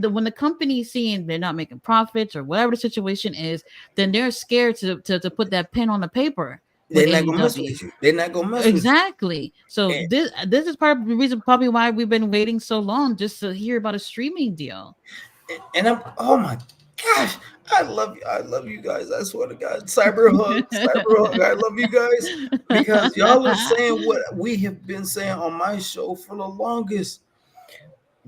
the company's seeing they're not making profits or whatever the situation is, then they're scared to put that pen on the paper. They're not gonna mess with you. They're not gonna mess with you. Exactly. So this is part of the reason probably why we've been waiting so long just to hear about a streaming deal. And I'm, oh my gosh, I love you guys. I swear to God, cyber hug. I love you guys because y'all are saying what we have been saying on my show for the longest.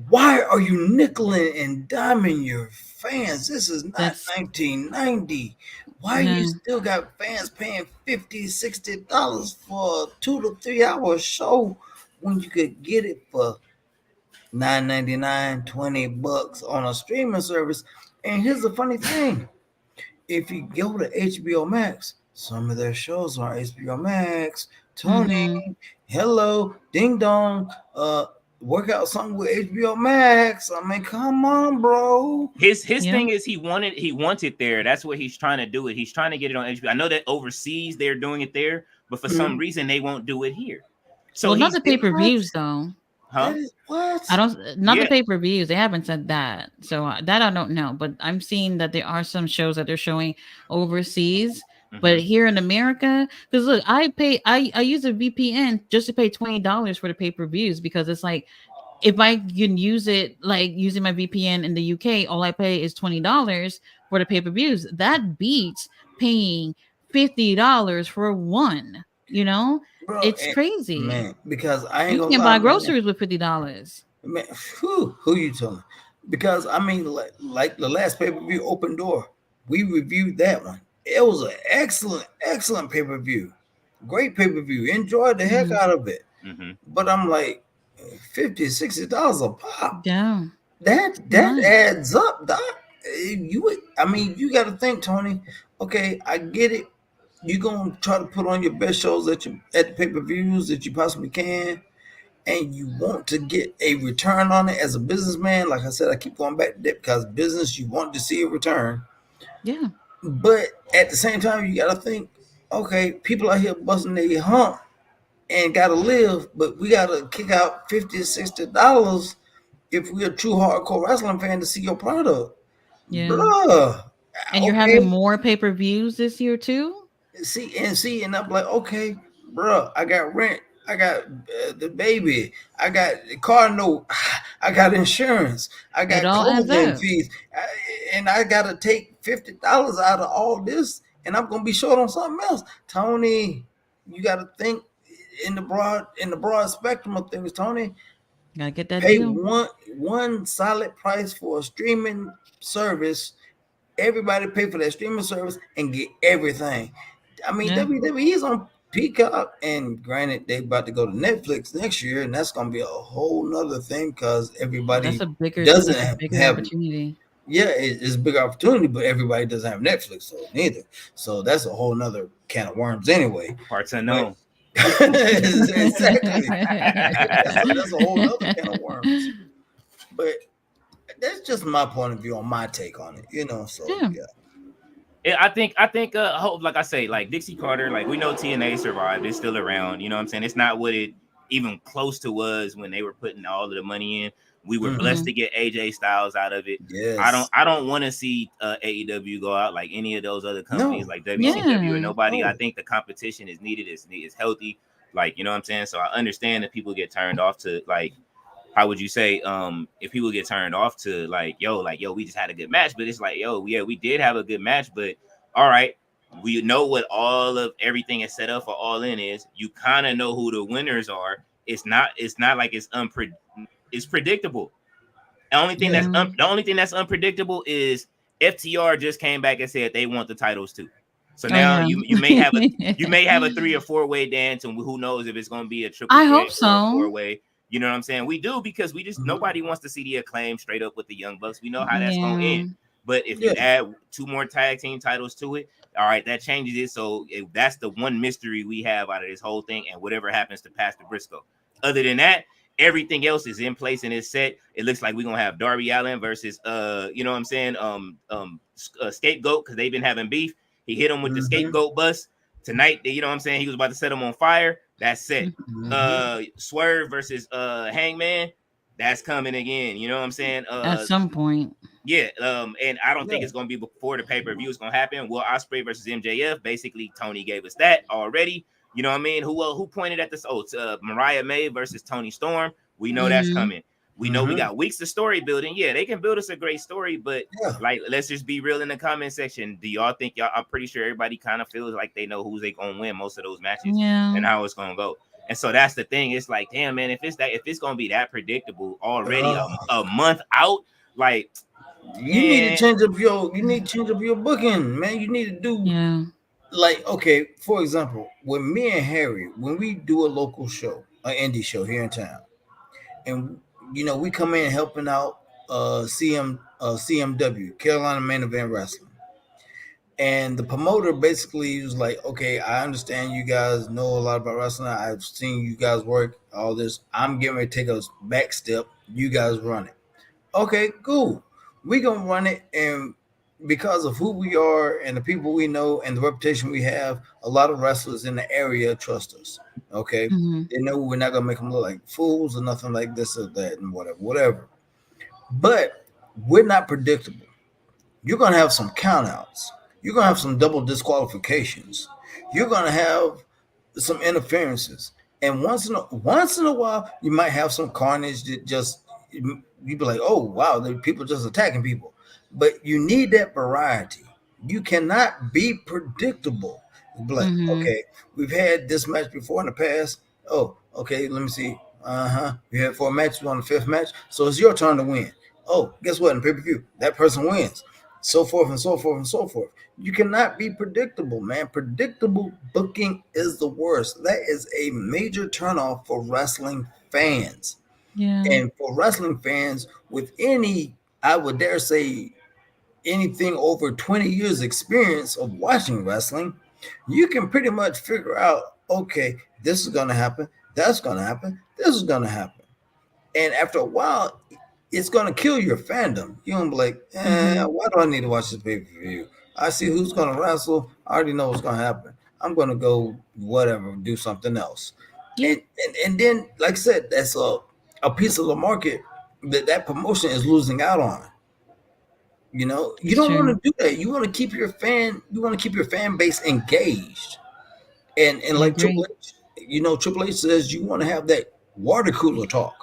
Why are you nickeling and diming your fans? This is not 1990. Why you still got fans paying $50, $60 for a 2 to 3 hour show when you could get it for $9.99, $20 on a streaming service? And here's the funny thing. If you go to HBO Max, some of their shows are on HBO Max. Tony, hello, ding dong, work out something with HBO Max. I mean, come on, bro. His thing is he wanted there. That's what he's trying to do it. He's trying to get it on HBO. I know that overseas they're doing it there, but for some reason they won't do it here. So well, not the pay-per-views though. Huh? What? I don't. Not the pay-per-views. They haven't said that, so that I don't know. But I'm seeing that there are some shows that they're showing overseas. But here in America, because look, I use a VPN just to pay $20 for the pay-per-views because it's like if I can use it like using my VPN in the UK, all I pay is $20 for the pay-per-views. That beats paying $50 for one. You know, bro, it's crazy, man. Because I ain't you gonna can't buy groceries with $50. Man, who you telling? Because I mean, like the last pay-per-view, Open Door, we reviewed that one. It was an excellent pay-per-view. Great pay-per-view. Enjoyed the heck out of it. But I'm like, $50, $60 a pop. Yeah. That adds up, Doc. You got to think, Tony. Okay, I get it. You're gonna try to put on your best shows at the pay-per-views that you possibly can, and you want to get a return on it as a businessman. Like I said, I keep going back to that because business, you want to see a return. Yeah. But at the same time, you got to think, okay, people out here busting their hump and got to live, but we got to kick out $50, $60 if we're a true hardcore wrestling fan to see your product. Yeah. Bruh. And you're having more pay-per-views this year too? See, and I'm like, okay, bro, I got rent. I got the baby. I got the car note. I got insurance. I got clothing fees. And I got to take $50 out of all this, and I'm going to be short on something else. Tony, you got to think in the broad spectrum of things, Tony. Gotta get that pay deal. one solid price for a streaming service. Everybody pay for that streaming service and get everything. I mean, WWE is on Peacock, and granted, they about to go to Netflix next year, and that's going to be a whole nother thing because everybody doesn't have opportunity. Yeah, it's a big opportunity, but everybody doesn't have Netflix, so neither. So that's a whole nother can of worms anyway. Parts unknown. Exactly. That's a whole other can of worms. But that's just my point of view on my take on it, you know. So yeah. I think like I say, like Dixie Carter, like we know TNA survived, it's still around, you know what I'm saying? It's not what it even close to was when they were putting all of the money in, We were blessed to get AJ Styles out of it. Yes. I don't want to see AEW go out like any of those other companies like WCW Yeah. or nobody. No. I think the competition is needed. It's healthy. Like, you know what I'm saying? So I understand that people get turned off to, like, how would you say, if people get turned off to like, yo, we just had a good match, but it's like, yo, yeah, we did have a good match, but all right, we know what all of everything is set up for All In is. You kind of know who the winners are. It's not like it's predictable. The only thing that's unpredictable is FTR just came back and said they want the titles too. So now you may have a 3 or 4 way dance, and who knows if it's going to be a triple I threat hope so. or a 4-way. You know what I'm saying? We do, because we just nobody wants to see the Acclaim straight up with the Young Bucks. We know how that's going to end. But if you add 2 more tag team titles to it, all right, that changes it. So that's the one mystery we have out of this whole thing, and whatever happens to Pastor Briscoe. Other than that, everything else is in place and it's set. It looks like we're gonna have Darby Allin versus you know what I'm saying, Scapegoat, because they've been having beef. He hit him with the Scapegoat bus tonight. You know what I'm saying? He was about to set him on fire. That's set. Swerve versus Hangman. That's coming again. You know what I'm saying? At some point. Yeah. And I don't think it's gonna be before the pay-per-view is gonna happen. Will Ospreay versus MJF. Basically, Tony gave us that already. You know what I mean? Who pointed at this? Oh, Mariah May versus Tony Storm. We know that's coming. We know we got weeks of story building. Yeah, they can build us a great story, but like, let's just be real in the comment section. Do y'all think I'm pretty sure everybody kind of feels like they know who's they gonna win most of those matches and how it's gonna go. And so that's the thing. It's like, damn, man, if it's gonna be that predictable already a month out, like, you need to change up your booking, man. You need to do like, okay, for example, with me and Harry, when we do a local show, an indie show here in town, and you know, we come in helping out CMW, Carolina Main Event Wrestling. And the promoter basically was like, okay, I understand you guys know a lot about wrestling. I've seen you guys work, all this. I'm getting ready to take a back step. You guys run it. Okay, cool. We're going to run it. And because of who we are and the people we know and the reputation we have, a lot of wrestlers in the area trust us. Okay. They know we're not going to make them look like fools or nothing like this or that and whatever. But we're not predictable. You're going to have some countouts. You're going to have some double disqualifications. You're going to have some interferences. And once in a while, you might have some carnage that just, you'd be like, oh, wow, people just attacking people. But you need that variety. You cannot be predictable. Be like, okay, we've had this match before in the past. Oh, okay, let me see. You had 4 matches on the 5th match, so it's your turn to win. Oh, guess what? In pay-per-view, that person wins. So forth and so forth and so forth. You cannot be predictable, man. Predictable booking is the worst. That is a major turnoff for wrestling fans. Yeah. And for wrestling fans with any, I would dare say, anything over 20 years experience of watching wrestling, you can pretty much figure out, okay, this is going to happen, that's going to happen, this is going to happen. And after a while, it's going to kill your fandom. You're going to be like, why do I need to watch this pay-per-view? I see who's going to wrestle. I already know what's going to happen. I'm going to go whatever, do something else. Yeah. And then, like I said, that's a piece of the market that promotion is losing out on. You know, you don't want to do that. You want to keep your fan base engaged. And like Triple H, Triple H says you want to have that water cooler talk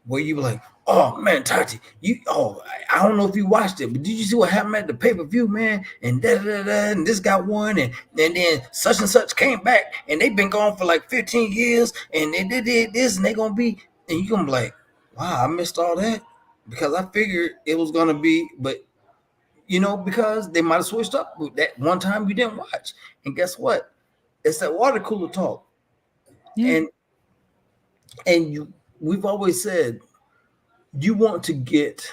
where you be like, oh man, Tati, I don't know if you watched it, but did you see what happened at the pay-per-view, man? And and this guy won, and then such and such came back, and they've been gone for like 15 years, and they did this, and they're gonna be, and you're gonna be like, wow, I missed all that. Because I figured it was going to be, but, because they might have switched up with that one time you didn't watch. And guess what? It's that water cooler talk. Yeah. And we've always said, you want to get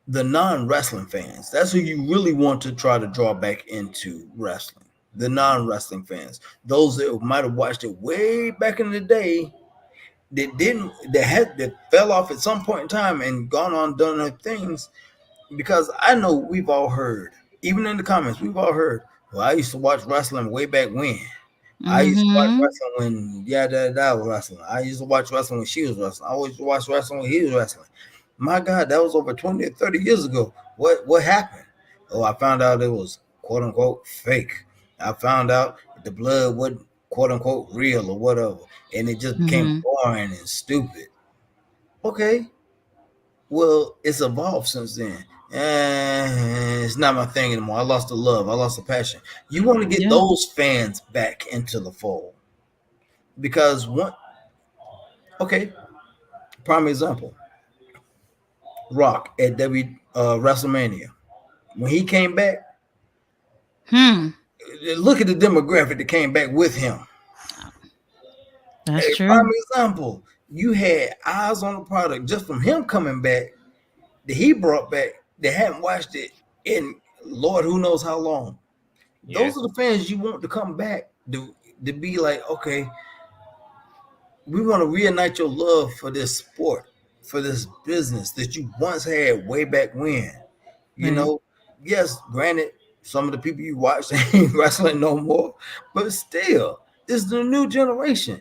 the non-wrestling fans. That's who you really want to try to draw back into wrestling. The non-wrestling fans. Those that might have watched it way back in the day, that fell off at some point in time and gone on done their things, because I know we've all heard, even in the comments, we've all heard, well, I used to watch wrestling way back when. I used to watch Mm-hmm. wrestling when that was wrestling. I used to watch wrestling when she was wrestling. I always watch wrestling when he was wrestling. My God, that was over 20 or 30 years ago. What happened? Oh, I found out it was quote unquote fake. I found out the blood wasn't quote unquote real or whatever. And it just became Mm-hmm. boring and stupid. Okay. Well, it's evolved since then. It's not my thing anymore. I lost the love. I lost the passion. You want to get Yeah. those fans back into the fold because one. Okay, prime example: Rock at WrestleMania when he came back. Hmm. Look at the demographic that came back with him. That's A prime true. example: you had eyes on the product just from him coming back that he brought back. They hadn't watched it in Lord who knows how long. Yeah. Those are the fans you want to come back to be like, okay, we want to reignite your love for this sport, for this business that you once had way back when. You Right. know, yes, granted, some of the people you watch ain't wrestling no more, but still, it's the new generation.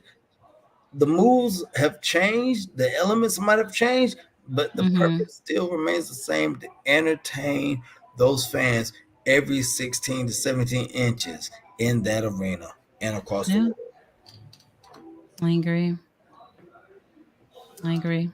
The moves have changed, the elements might have changed, but the Mm-hmm. purpose still remains the same to entertain those fans every 16 to 17 inches in that arena and across the Yeah, world. I agree. I agree.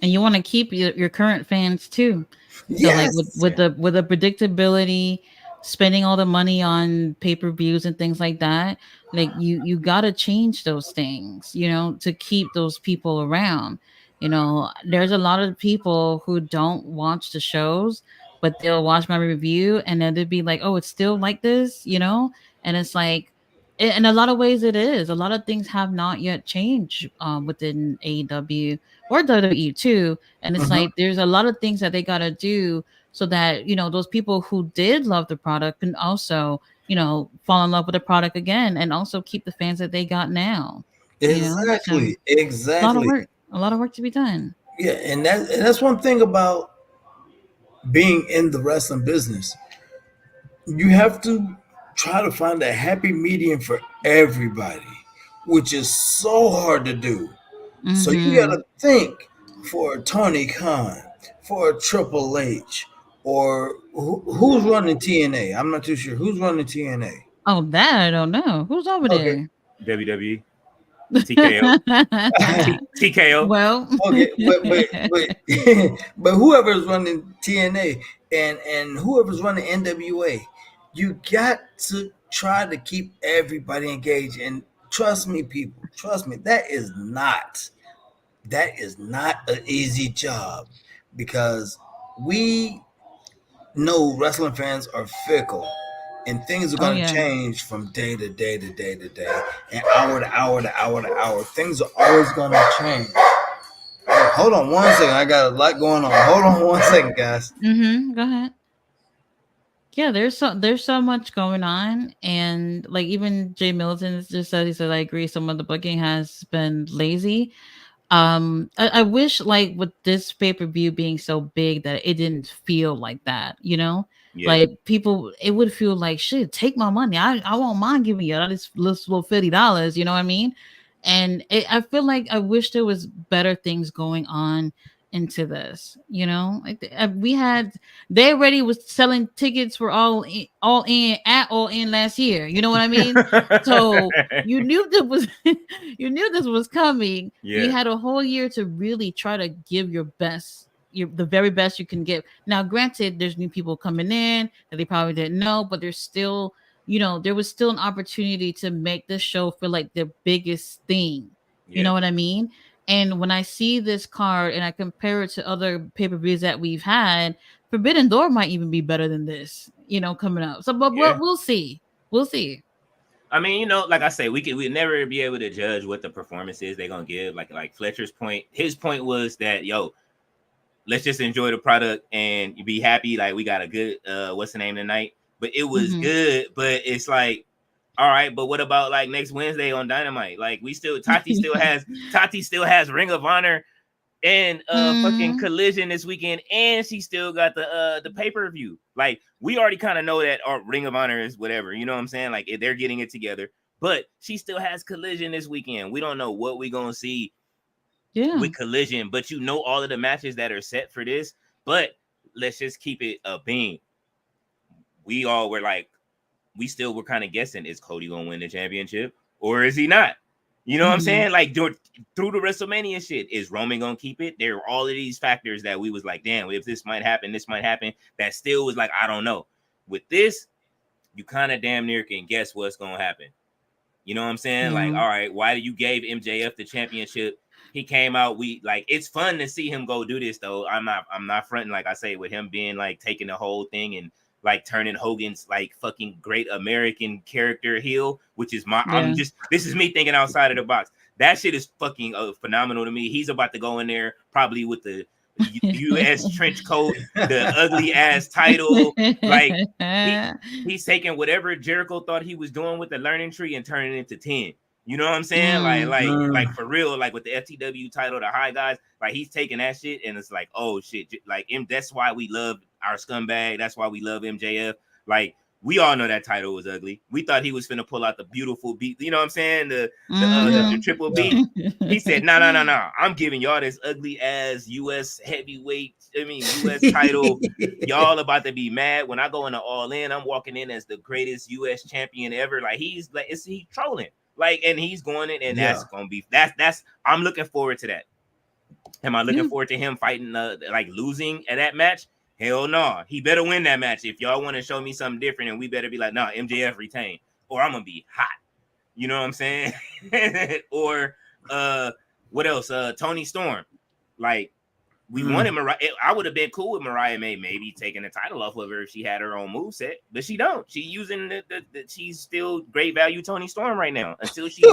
And you want to keep your current fans too. So like Yes. Yeah. with the predictability, spending all the money on pay-per-views and things like that, like you got to change those things, you know, to keep those people around. You know, there's a lot of people who don't watch the shows, but they'll watch my review and then they'd be like, "Oh, it's still like this," you know? And it's like in a lot of ways it is. A lot of things have not yet changed within AEW or WWE too. And it's Mhm. like there's a lot of things that they gotta do so that you know those people who did love the product can also fall in love with the product again and also keep the fans that they got now. You know, so Exactly. a lot of Exactly. work, a lot of work to be done. Yeah, and that's one thing about being in the wrestling business. You have to try to find a happy medium for everybody, which is so hard to do. So you got Mm-hmm. to think for a Tony Khan, for a Triple H, or who's running TNA. I'm not too sure who's running TNA. Oh, that I don't know. Who's over Okay, there? WWE, TKO, TKO. Well, okay, but but whoever's running TNA and whoever's running NWA, you got to try to keep everybody engaged. And trust me, people, trust me, that is not an easy job because we know wrestling fans are fickle and things are oh going to yeah. change from day to day to day to day and hour to hour to hour to hour. Things are always going to change. Hold on one second. I got a lot going on. Hold on one second, guys. Mm-hmm. Go ahead. Yeah, there's so much going on, and like even Jay Milton just said, he said I agree. Some of the booking has been lazy. I wish like with this pay-per-view being so big that it didn't feel like that, you know? Yeah. Like people it would feel like shit, take my money. I won't mind giving you all this little $50, you know what I mean? And I feel like I wish there was better things going on into this, you know? Like we had they already was selling tickets for all in last year. You know what I mean? So you knew that was you knew this was coming. You Yeah. had a whole year to really try to give your best, the very best you can give. Now, granted, there's new people coming in that they probably didn't know, but there's still, there was still an opportunity to make this show feel like the biggest thing. You Yeah. know what I mean? And when I see this card and I compare it to other pay per views that we've had, Forbidden Door might even be better than this, coming up. So, but Yeah. we'll see. We'll see. I mean, like I say, we never be able to judge what the performance is they're gonna give. Like Fletcher's point, his point was that let's just enjoy the product and be happy. Like we got a good what's the name tonight? But it was Mm-hmm. good. But it's like, all right, but what about like next Wednesday on Dynamite? Like Tati still has Ring of Honor and fucking Mm-hmm. Collision this weekend, and she still got the pay-per-view. Like we already kind of know that our Ring of Honor is whatever, you know what I'm saying? Like they're getting it together. But she still has Collision this weekend. We don't know what we're gonna see Yeah. with Collision, but you know all of the matches that are set for this. But let's just keep it a beam. We all were like, we still were kind of guessing, is Cody gonna win the championship or is he not? You know what I'm saying? Like through the WrestleMania shit, is Roman gonna keep it? There are all of these factors that we was like, damn, if this might happen, that still was like, I don't know. With this, you kind of damn near can guess what's gonna happen. You know what I'm saying? Like, all right, why do you gave MJF the championship? He came out. We like, it's fun to see him go do this though. I'm not fronting, like I say, with him being like taking the whole thing and like turning Hogan's like fucking great American character heel, which is this is me thinking outside of the box. That shit is fucking phenomenal to me. He's about to go in there probably with the U.S. trench coat, the ugly ass title. Like he's taking whatever Jericho thought he was doing with the learning tree and turning it into 10. You know what I'm saying? Like for real, like with the FTW title, the high guys, like he's taking that shit and it's like, oh shit, like that's why we love our scumbag. That's why we love MJF. Like we all know that title was ugly. We thought he was finna pull out the beautiful beat. You know what I'm saying? The triple beat. He said, no. I'm giving y'all this ugly ass U.S. heavyweight. U.S. title. Y'all about to be mad when I go into All In. I'm walking in as the greatest U.S. champion ever. Like he's trolling. Like, and he's going in, and that's gonna be that's. I'm looking forward to that. Am I looking forward to him fighting like losing at that match? Hell no. He better win that match. If y'all want to show me something different, and we better be like, nah, MJF retain, or I'm gonna be hot. You know what I'm saying? Or what else? Toni Storm. Like we wanted Mariah. I would have been cool with Mariah May maybe taking the title off of her if she had her own moveset, but she don't. She using the she's still great value Toni Storm right now until she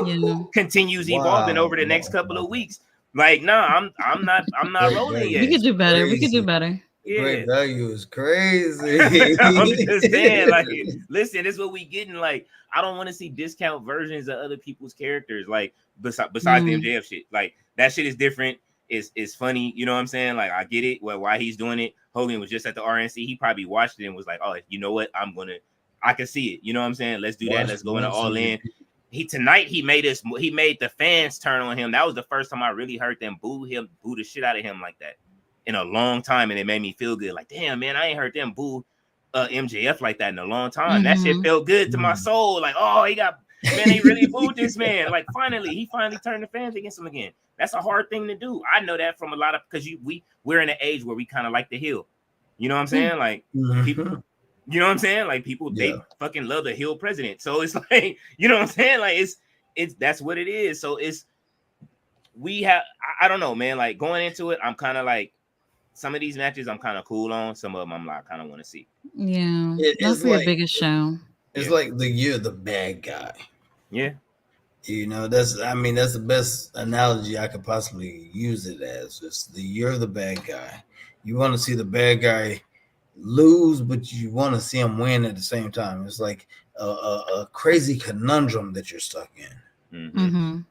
continues evolving over the next couple of weeks. Like, no, I'm not rolling yet. We could do better. We could do better. Yeah. Great value is crazy. I'm just saying, like, listen, this is what we getting. Like, I don't want to see discount versions of other people's characters. Like, besides the MJF shit, like that shit is different. It's funny, you know what I'm saying? Like, I get it. Well, why he's doing it. Hogan was just at the RNC. He probably watched it and was like, oh, you know what? I can see it. You know what I'm saying? Let's do that. Let's go into All In. He made the fans turn on him. That was the first time I really heard them boo the shit out of him like that in a long time, and it made me feel good. Like, damn, man, I ain't heard them boo MJF like that in a long time. That shit felt good to my soul. Like, oh, they really booed this man. Like, he finally turned the fans against him again. That's a hard thing to do. I know that from a lot of, because we're in an age where we kind of like the heel. You know what I'm saying? Like people, you know what I'm saying? Like people, they fucking love the heel president. So it's like, you know what I'm saying? Like it's that's what it is. So I don't know, man. Like going into it, I'm kind of like, some of these matches I'm kind of cool on. Some of them I'm like kind of want to see. Yeah, that's like, the biggest show. It's like the year the bad guy. Yeah. You know, that's the best analogy I could possibly use it as. Just you're the bad guy. You want to see the bad guy lose, but you want to see him win at the same time. It's like a crazy conundrum that you're stuck in.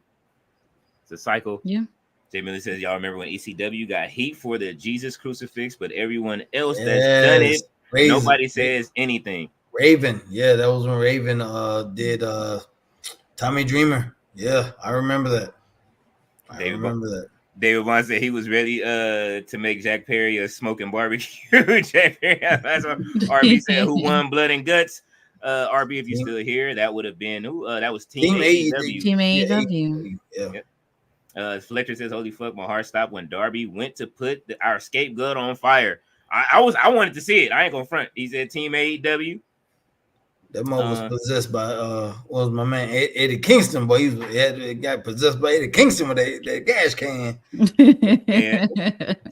It's a cycle. Yeah. Jay Miller says, y'all remember when ECW got heat for the Jesus crucifix, but everyone else that's done it, nobody says anything. Raven. Yeah, that was when Raven did Tommy Dreamer. Yeah, I remember that. David Bond said he was ready to make Jack Perry a smoking barbecue. Jack Perry, that's what RB said. Who won Blood and Guts? RB, if you're still here, that would have been that was Team AEW. Team AEW. Yeah. Fletcher says, "Holy fuck, my heart stopped when Darby went to put our scapegoat on fire." I wanted to see it. I ain't gonna front. He said Team AEW. That mother was possessed by what was my man Eddie Kingston, boy. He got possessed by Eddie Kingston with that gas can. Yeah.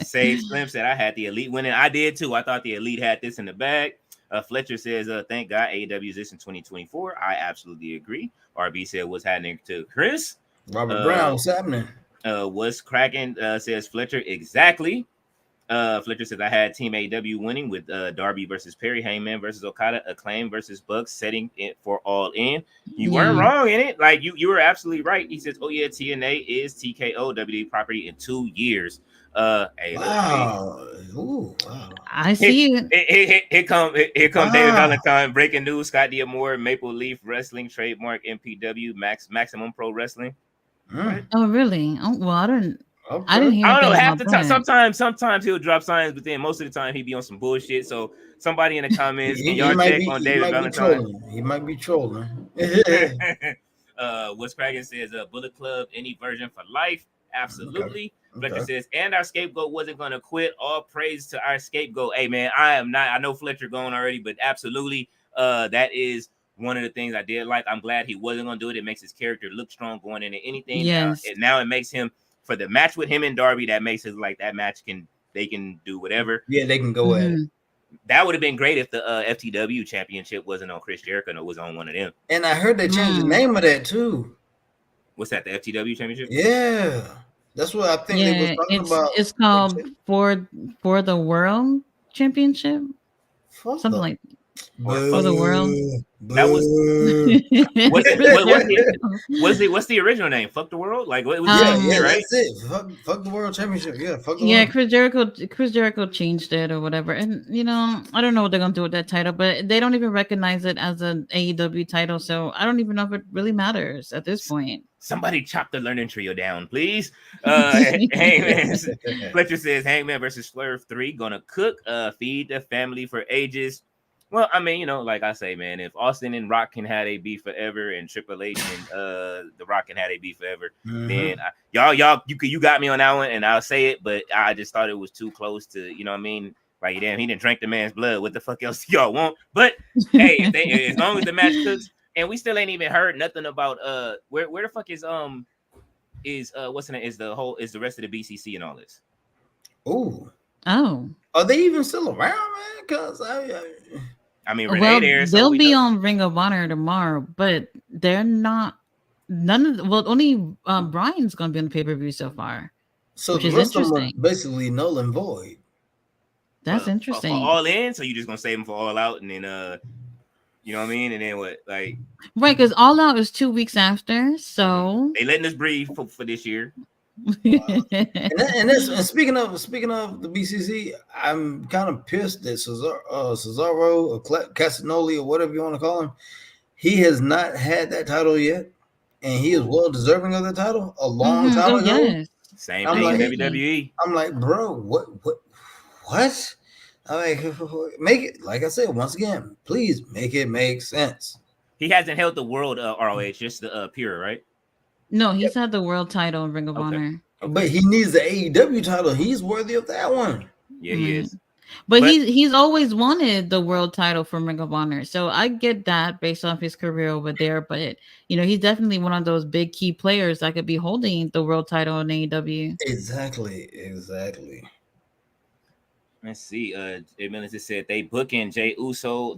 Sage Slim said I had the Elite winning. I did too. I thought the Elite had this in the bag. Fletcher says, thank God AEW is this in 2024. I absolutely agree. RB said, what's happening to Chris? Robert Brown, what's happening? What's cracking? Says Fletcher. Exactly. Fletcher says I had Team AW winning with Darby versus Perry, Hangman versus Okada, Acclaim versus Bucks, setting it for All In. You weren't wrong in it. Like you were absolutely right. He says, "Oh yeah, TNA is TKO WWE property in 2 years." Hey, wow. Ooh, wow. I see it. Here come David Valentine. Breaking news: Scott D'Amore, Maple Leaf Wrestling trademark, MPW, Maximum Pro Wrestling. Mm. Oh, really? Oh, well, I didn't hear I don't know. anything Half the about time, that. sometimes he'll drop signs, but then most of the time he be on some bullshit. So somebody in the comments, can y'all might check be, on he David might be Valentine? trolling. He might be trolling. What's cracking says Bullet Club, any version for life. Absolutely. Okay. Fletcher says, and our scapegoat wasn't going to quit. All praise to our scapegoat. Hey, man, I am not. I know Fletcher gone already, but absolutely. That is one of the things I did like. I'm glad he wasn't going to do it. It makes his character look strong going into anything. Yes. Now it makes him, for the match with him and Darby, that makes it like that match they can do whatever. Yeah, they can go at it. That would have been great if the FTW championship wasn't on Chris Jericho and it was on one of them. And I heard they changed the name of that too. What's that? The FTW championship? Yeah, that's what I think they was talking about. It's called for the World Championship. Something like for the world. That was what's the original name? Fuck the world? Like what was right? That's it. Fuck the World Championship. Yeah, fuck the world. Chris Jericho changed it or whatever. And I don't know what they're gonna do with that title, but they don't even recognize it as an AEW title, so I don't even know if it really matters at this point. Somebody chop the learning trio down, please. Hangman Fletcher says Hangman versus Swerve 3 gonna cook, feed the family for ages. Well, I mean, like I say, man, if Austin and Rock can have a beef forever, and Triple H and The Rock can have a beef forever, then y'all, you got me on that one, and I'll say it. But I just thought it was too close to, what I mean? Like, damn, he didn't drink the man's blood. What the fuck else y'all want? But hey, as long as the match cooks, and we still ain't even heard nothing about where the fuck is what's the name? Is the rest of the BCC and all this? Oh, are they even still around, man? Because I mean, Renee there. So they'll be on Ring of Honor tomorrow, but they're not. Only Brian's gonna be on the pay-per-view so far. So the rest of them are basically null and void. That's interesting. For All In, so you just gonna save them for All Out, and then you know what I mean, and then what, like right? Because All Out is 2 weeks after, so they letting us breathe for this year. and speaking of the BCC, I'm kind of pissed that Cesaro or Castagnoli or whatever you want to call him, he has not had that title yet, and he is well deserving of the title a long time ago. Yes. Same thing in WWE. I'm like, bro, what? I'm like, make it, like I said once again, please make it make sense. He hasn't held the world ROH, just the Pure, right? No, he's had the world title in Ring of Honor. But he needs the AEW title. He's worthy of that one. Yeah, he is. But he's always wanted the world title from Ring of Honor. So I get that based off his career over there. But, he's definitely one of those big key players that could be holding the world title in AEW. Exactly. Let's see. Melissa said they booking Jey Uso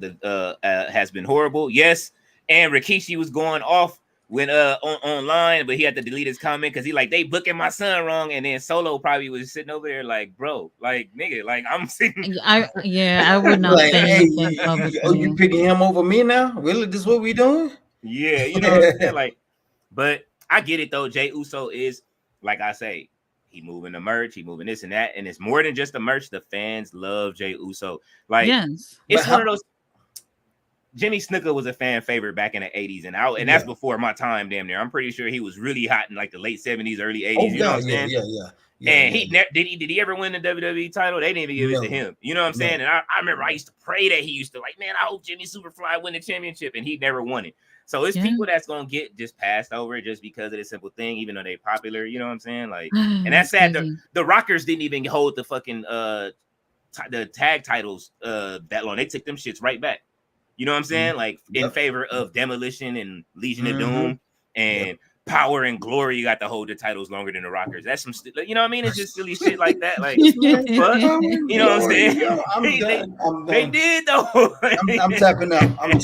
has been horrible. Yes. And Rikishi was going off when online, but he had to delete his comment because they booking my son wrong, and then Solo probably was sitting over there like, bro, like nigga, like I'm sitting. I would not say anything. You picking him over me now? Really, this is what we doing? Yeah, you know what I'm saying? Like, but I get it though. Jey Uso is, like I say, he moving the merch, he moving this and that, and it's more than just the merch. The fans love Jey Uso. Like, yes, it's one of those. Jimmy Snuka was a fan favorite back in the 80s, and that's before my time, damn near. I'm pretty sure he was really hot in like the late 70s, early 80s. You know what I'm saying? Yeah. And did he ever win the WWE title? They didn't even give it to him. You know what I'm saying? And I remember I used to pray that he used to man, I hope Jimmy Superfly win the championship, and he never won it. So it's people that's gonna get just passed over just because of the simple thing, even though they're popular. You know what I'm saying? Like, and that's sad. The Rockers didn't even hold the fucking the tag titles that long. They took them shits right back. You know what I'm saying? Like in favor of Demolition and Legion of Doom and Power and Glory. You got to hold the titles longer than the Rockers. That's some, you know what I mean? It's just silly shit like that. Like, but, you know what I'm saying? They did though. I'm tapping out. I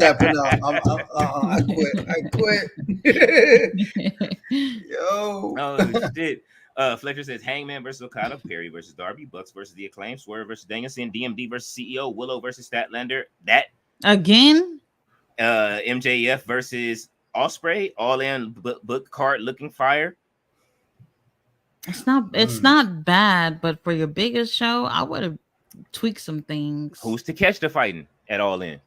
quit. Yo. Oh shit. Fletcher says Hangman versus Okada, Perry versus Darby, Bucks versus the Acclaim, Swerve versus Danielson, DMD versus CEO, Willow versus Statlander. That Again? MJF versus Osprey, all in book card looking fire. It's not bad, but for your biggest show, I would have tweaked some things. Who's Takeshita fighting at All In?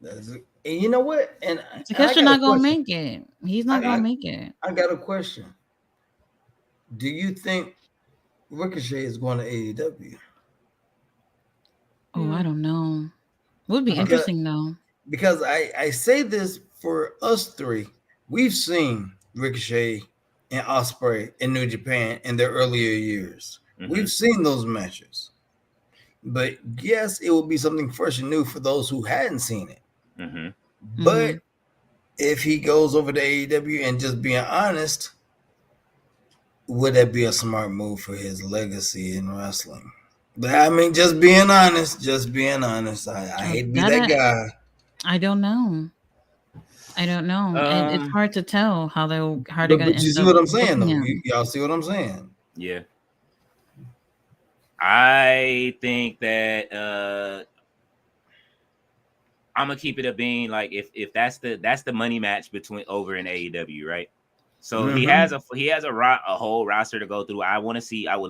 And you know what? And Takeshita not gonna make it. He's not gonna make it. I got a question. Do you think Ricochet is going to AEW? Oh, I don't know. Would be interesting though. Because I say this for us three. We've seen Ricochet and Ospreay in New Japan in their earlier years. Mm-hmm. We've seen those matches. But yes, it will be something fresh and new for those who hadn't seen it. Mm-hmm. But if he goes over to AEW and just being honest, would that be a smart move for his legacy in wrestling? But I mean, just being honest. I hate to be that guy. I don't know. And it's hard to tell how they're going to end up. You see what I'm saying, though? Y'all see what I'm saying? Yeah. I think that I'm gonna keep it a being like if that's the money match between over in AEW, right? So he has a whole roster to go through. I would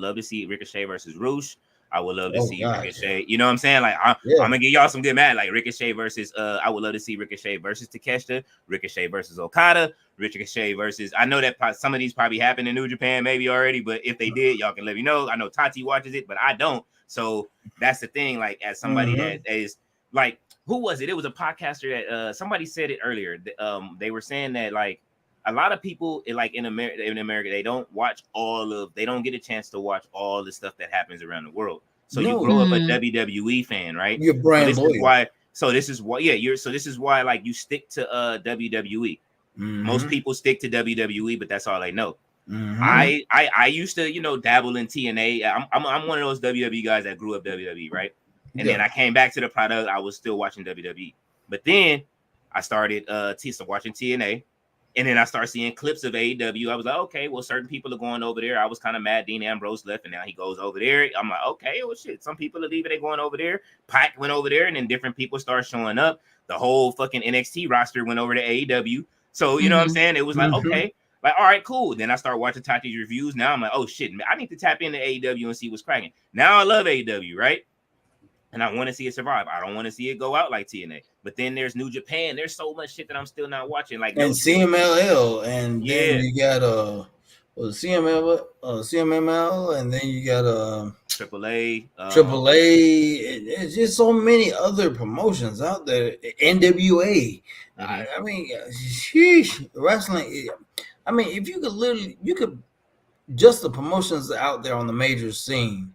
love to see Ricochet versus Roosh. I would love to see Ricochet. You know what I'm saying? Like I'm gonna give y'all some good match, like Ricochet versus I would love to see Ricochet versus Takeshita, Ricochet versus Okada, Ricochet versus, I know that some of these probably happened in New Japan maybe already, but if they did, y'all can let me know. I know Tati watches it, but I don't. So that's the thing. Like as somebody that is like, who was it? It was a podcaster that somebody said it earlier. They were saying that like a lot of people like in America, they don't get a chance to watch all the stuff that happens around the world. So you grow up a WWE fan, right? You're brand loyal. This is why like you stick to WWE. Most people stick to WWE, but that's all they know. I used to, dabble in TNA. I'm one of those WWE guys that grew up WWE, right? And then I came back to the product. I was still watching WWE, but then I started watching TNA. And then I started seeing clips of AEW. I was like, okay, well, certain people are going over there. I was kind of mad Dean Ambrose left, and now he goes over there. I'm like, okay, well, shit. Some people are leaving, they're going over there. Pac went over there, and then different people start showing up. The whole fucking NXT roster went over to AEW. So, you know what I'm saying? It was like, okay, like, all right, cool. Then I start watching Tati's reviews. Now I'm like, oh, shit, man, I need to tap into AEW and see what's cracking. Now I love AEW, right? And I want to see it survive. I don't want to see it go out like TNA. But then there's New Japan. There's so much shit that I'm still not watching. Like and CMLL, and then you got CMML, and then you got AAA. It's just so many other promotions out there. NWA. I mean, sheesh, wrestling. I mean, if you could just the promotions out there on the major scene,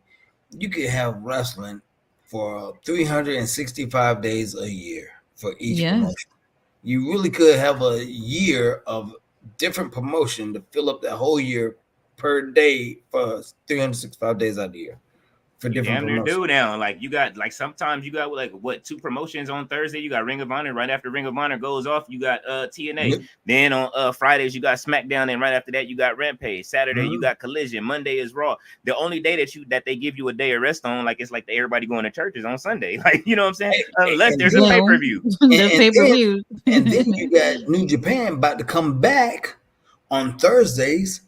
you could have wrestling for 365 days a year for each promotion. You really could have a year of different promotion to fill up that whole year per day for 365 days out of the year for different promotions. Do now. Like you got sometimes you got like what 2 promotions on Thursday. You got Ring of Honor. Right after Ring of Honor goes off, you got TNA. Yep. Then on Fridays you got SmackDown, and right after that you got Rampage. Saturday you got Collision. Monday is Raw. The only day that they give you a day of rest on, like it's like everybody going to church, is on Sunday. Like, you know what I'm saying? Unless there's a pay-per-view. And then you got New Japan about to come back on Thursdays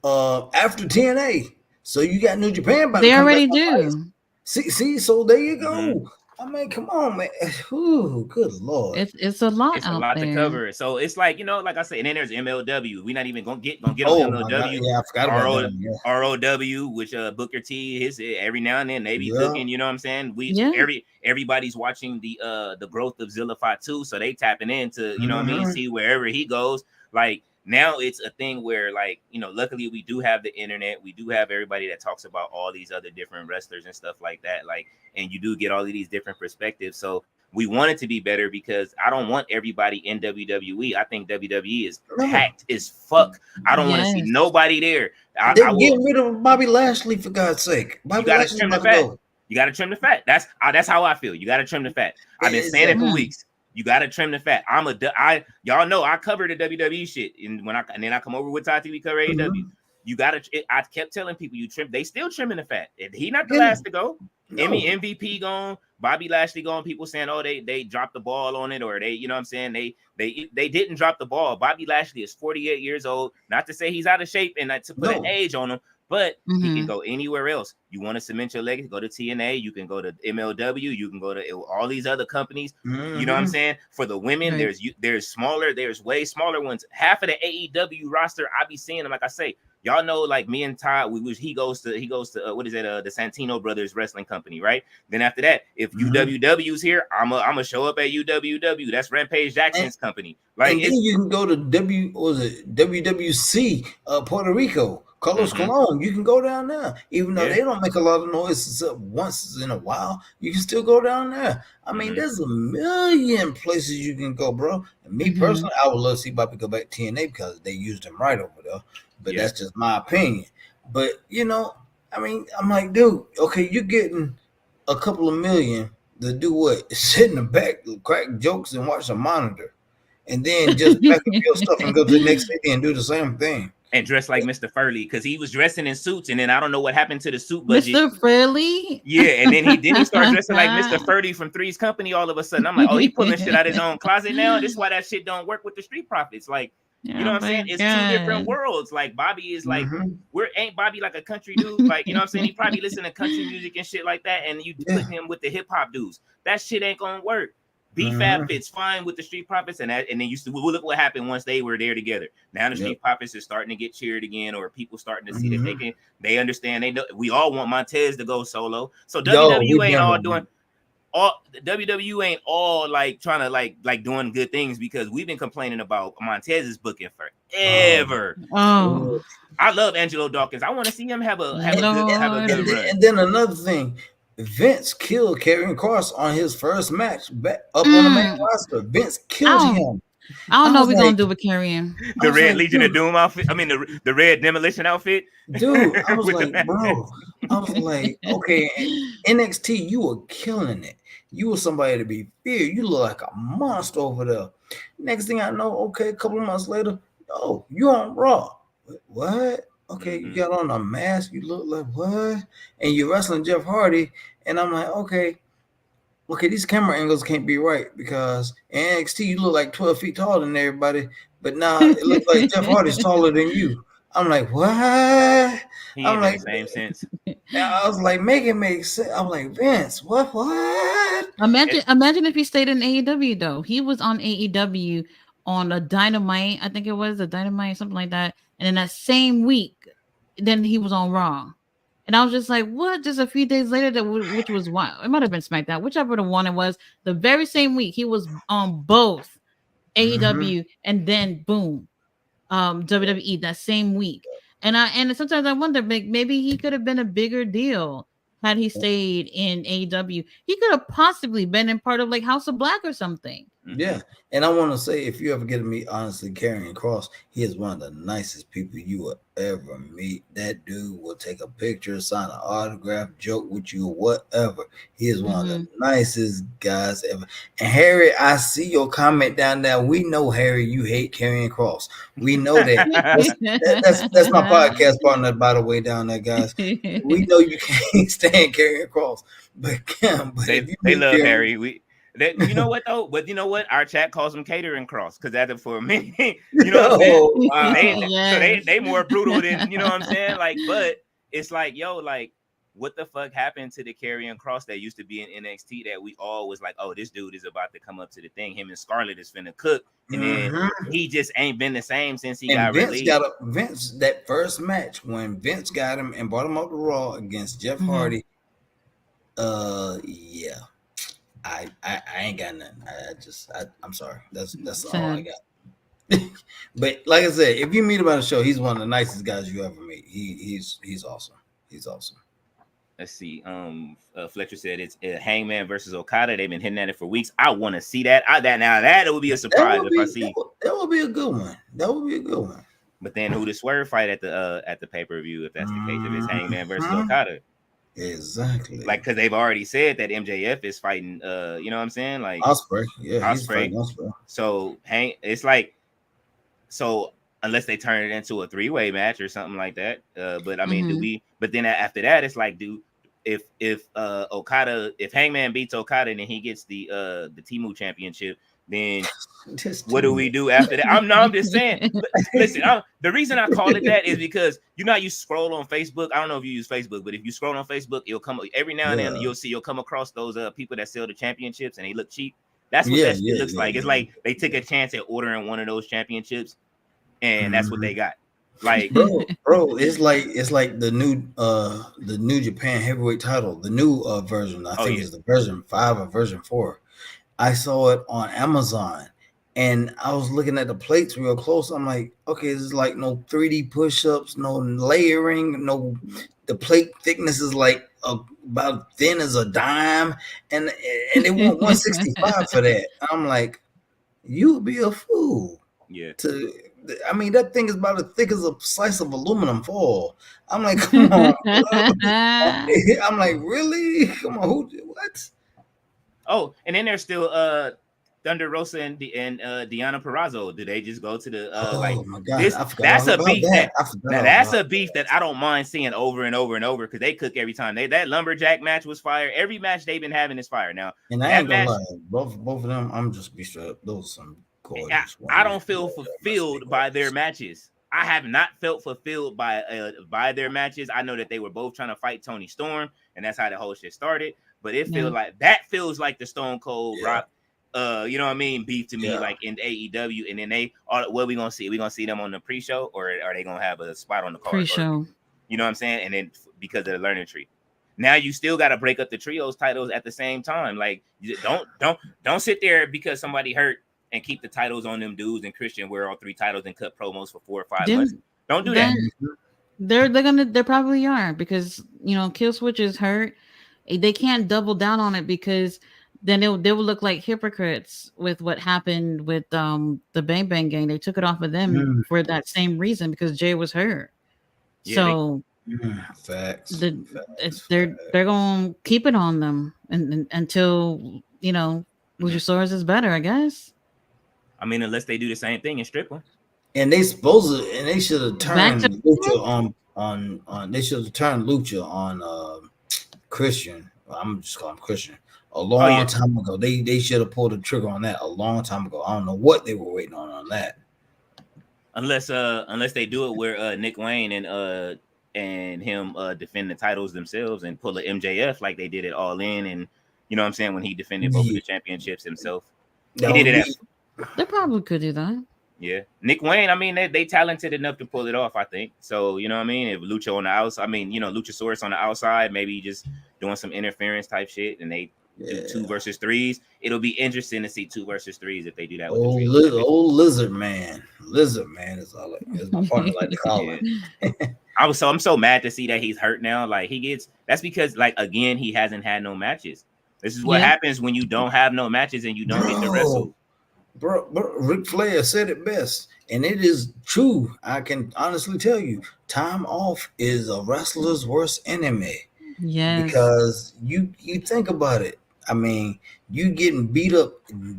after TNA. So you got New Japan, they already do. See, so there you go. I mean, come on, man. Ooh, good Lord. It's a lot. It's a lot there to cover. So it's like, like I said, and then there's MLW. We're not even gonna get on MLW. Yeah, I forgot about that. Yeah. ROW, which Booker T is every now and then they be cooking. You know what I'm saying? Everybody's watching the growth of Zillify too, so they tapping into what I mean, see wherever he goes. Like now it's a thing where, like, luckily we do have the internet. We do have everybody that talks about all these other different wrestlers and stuff like that. Like, and you do get all of these different perspectives. So we want it to be better because I don't want everybody in WWE. I think WWE is packed as fuck. I don't want to see nobody there. They're getting rid of Bobby Lashley, for God's sake. You got to trim the fat. You got to trim the fat. That's how I feel. You got to trim the fat. I've been saying it for weeks. You gotta trim the fat. Y'all know I cover the WWE shit, and then I come over with Tati, we cover AEW. You gotta. I kept telling people you trim. They still trimming the fat. He not the Yeah. last to go. No. Emmy MVP gone. Bobby Lashley gone. People saying, oh, they dropped the ball on it, or they, you know what I'm saying, they didn't drop the ball. Bobby Lashley is 48 years old. Not to say he's out of shape and not to put an age on him, but he can go anywhere else. You want to cement your legacy, go to TNA. You can go to MLW. You can go to all these other companies. You know what I'm saying? For the women, there's smaller, there's way smaller ones. Half of the AEW roster, I be seeing them. Like I say, y'all know, like me and Todd, he goes to what is it? The Santino Brothers Wrestling Company, right? Then after that, if UWW's here, I'm gonna show up at UWW. That's Rampage Jackson's company. Like, and then you can go to WWC Puerto Rico. Carlos Colon, you can go down there, even though they don't make a lot of noise except once in a while. You can still go down there. I mean, there's a million places you can go, bro. And me personally, I would love to see Bobby go back to TNA because they used him right over there. But that's just my opinion. But you know, I mean, I'm like, dude, okay, you're getting a couple of million to do what? Sit in the back, crack jokes, and watch a monitor, and then just pack up your stuff and go to the next city and do the same thing. And dress like Mr. Furley, because he was dressing in suits, and then I don't know what happened to the suit budget. Mr. Furley? Yeah, and then he started dressing like Mr. Furley from Three's Company all of a sudden. I'm like, oh, he pulling shit out of his own closet now? This is why that shit don't work with the Street Profits. Like, you know what I'm saying? It's two different worlds. Like, Bobby is like, ain't Bobby like a country dude? Like, you know what I'm saying? He probably listen to country music and shit like that, and you put him with the hip-hop dudes. That shit ain't gonna work. B-Fab fits fine with the Street Profits, and then look what happened once they were there together. Now the Street Profits is starting to get cheered again, or people starting to see that they understand. They know we all want Montez to go solo. So WWE ain't all doing WWE ain't all like trying to like doing good things, because we've been complaining about Montez's booking forever. I love Angelo Dawkins. I want to see him have a good run. And then another thing. Vince killed Karrion Kross on his first match up on the main roster. Vince killed him. I don't know what we're gonna do with Karrion. The Red Legion of Doom outfit. I mean, the Red Demolition outfit. Dude, I was like, bro. I was like, okay, NXT, you were killing it. You were somebody to be feared. You look like a monster over there. Next thing I know, okay, a couple of months later, oh, you on Raw. What? Okay, you got on a mask. You look like what? And you're wrestling Jeff Hardy. And I'm like, okay, these camera angles can't be right, because in NXT you look like 12 feet taller than everybody, but now it looks like Jeff Hardy's taller than you. I'm like, what? I'm like, same sense. I was like, make it make sense. I'm like, Vince, what? Imagine if he stayed in AEW though. He was on AEW on a Dynamite, I think it was a Dynamite, something like that. And in that same week, then he was on Raw. And I was just like, what? Just a few days later, which was wild. It might have been SmackDown, whichever the one it was. The very same week, he was on both AEW and then boom, WWE that same week. And sometimes I wonder, maybe he could have been a bigger deal had he stayed in AEW. He could have possibly been in part of like House of Black or something. Yeah, and I want to say, if you ever get to meet, honestly, Karrion Kross, he is one of the nicest people you will ever meet. That dude will take a picture, sign an autograph, joke with you, whatever. He is one of the nicest guys ever. And Harry, I see your comment down there. We know, Harry, you hate Karrion Kross. We know that. That's my podcast partner, by the way, down there, guys. We know you can't stand Karrion Kross, but they love Harry. You know what though? But you know what? Our chat calls him Catering Cross, because that's for a minute. You know what I'm saying? So they more brutal than, you know what I'm saying? Like, but it's like, yo, like, what the fuck happened to the Karrion Kross that used to be in NXT that we all was like, oh, this dude is about to come up to the thing. Him and Scarlett is finna cook, and then he just ain't been the same since he got released. Vince, that first match when Vince got him and brought him up to Raw against Jeff Hardy. Yeah. I ain't got nothing. I'm sorry. That's all I got. But like I said, if you meet him on the show, he's one of the nicest guys you ever meet. He's awesome. He's awesome. Let's see. Fletcher said it's Hangman versus Okada. They've been hitting at it for weeks. I want to see that. That would be a surprise if I see. That would be a good one. That would be a good one. But then who the Swerve fight at the pay-per-view, if that's the case, if it's Hangman versus Okada? Exactly. Like, because they've already said that MJF is fighting, you know what I'm saying? Like Ospreay. Yeah, Ospreay. So it's like, so unless they turn it into a 3-way match or something like that. But I mean, do Mhm. we? But then after that, it's like, if Okada, if Hangman beats Okada and then he gets the Temu championship, then Just what do we do after that? I'm just saying. Listen, the reason I call it that is because you know how you scroll on Facebook. I don't know if you use Facebook, but if you scroll on Facebook, you'll come every now and then Yeah. you'll come across those people that sell the championships and they look cheap. That's what Yeah, that shit yeah, looks yeah, like. It's yeah. like they took a chance at ordering one of those championships, and that's what they Mhm. got. Like, Bro, it's like the New Japan heavyweight title, the new version. I oh think yeah, it's the version 5 or version 4. I saw it on Amazon and I was looking at the plates real close. I'm like, okay, this is like no 3D push-ups, no layering, no, the plate thickness is like about thin as a dime, and they want 165 for that. I'm like, you'd be a fool yeah. to. I mean, that thing is about as thick as a slice of aluminum foil. I'm like, come on, bro. I'm like, really? Come on, what? Oh, and then there's still Thunder Rosa and Deanna Purrazzo. Do they just go to the like Oh my god, this? I forgot That's all a about beef that. that I forgot now all that's about a beef that I don't mind seeing over and over and over because they cook every time. That lumberjack match was fire. Every match they've been having is fire. Now And I that ain't gonna match, lie, both of them, I'm just be straight up. Those are some gorgeous I women. don't feel Must be fulfilled by their gorgeous. matches. I have not felt fulfilled by their matches. I know that they were both trying to fight Tony Storm, and that's how the whole shit started. But it Yeah. feels like the Stone Cold Yeah. Rock, you know what I mean, beef to me, Yeah. like in AEW. And then what we gonna see? We gonna see them on the pre-show, or are they gonna have a spot on the card? Or, Pre-show. you know what I'm saying? And then because of the learning tree. Now you still got to break up the trios titles at the same time. Like, don't sit there because somebody hurt and keep the titles on them dudes and Christian wear all 3 titles and cut promos for 4 or 5 months. Didn't Don't do that. then they probably are because Kill Switch is hurt. They can't double down on it because then they will look like hypocrites with what happened with the Bang Bang Gang. They took it off of them for that same reason because Jay was hurt. Yeah, So Facts. they're gonna keep it on them and until Luchasaurus is better, I guess. I mean, unless they do the same thing and strip them. And they supposed to, and they should have Back turned to- Lucha on. They should have turned Lucha on Christian. I'm just calling him Christian. A long time ago, they should have pulled the trigger on that a long time ago. I don't know what they were waiting on that. Unless they do it where Nick Wayne and him defend the titles themselves and pull a MJF like they did it All In, and you know what I'm saying, when he defended both of the championships himself. He did it. They probably could do that. Yeah, Nick Wayne. I mean, they talented enough to pull it off. I think so. You know what I mean? If Lucha on the outside, I mean, Luchasaurus on the outside, maybe just doing some interference type shit, and they do 2 versus 3s. It'll be interesting to see 2 versus 3s if they do that. With Old Lizard Man is all is my partner like to call him. I'm so mad to see that he's hurt now. Like that's because like again he hasn't had no matches. This is what happens when you don't have no matches and you don't get to wrestle. Bro, Ric Flair said it best, and it is true. I can honestly tell you, time off is a wrestler's worst enemy. Yes. Because you think about it. I mean, you getting beat up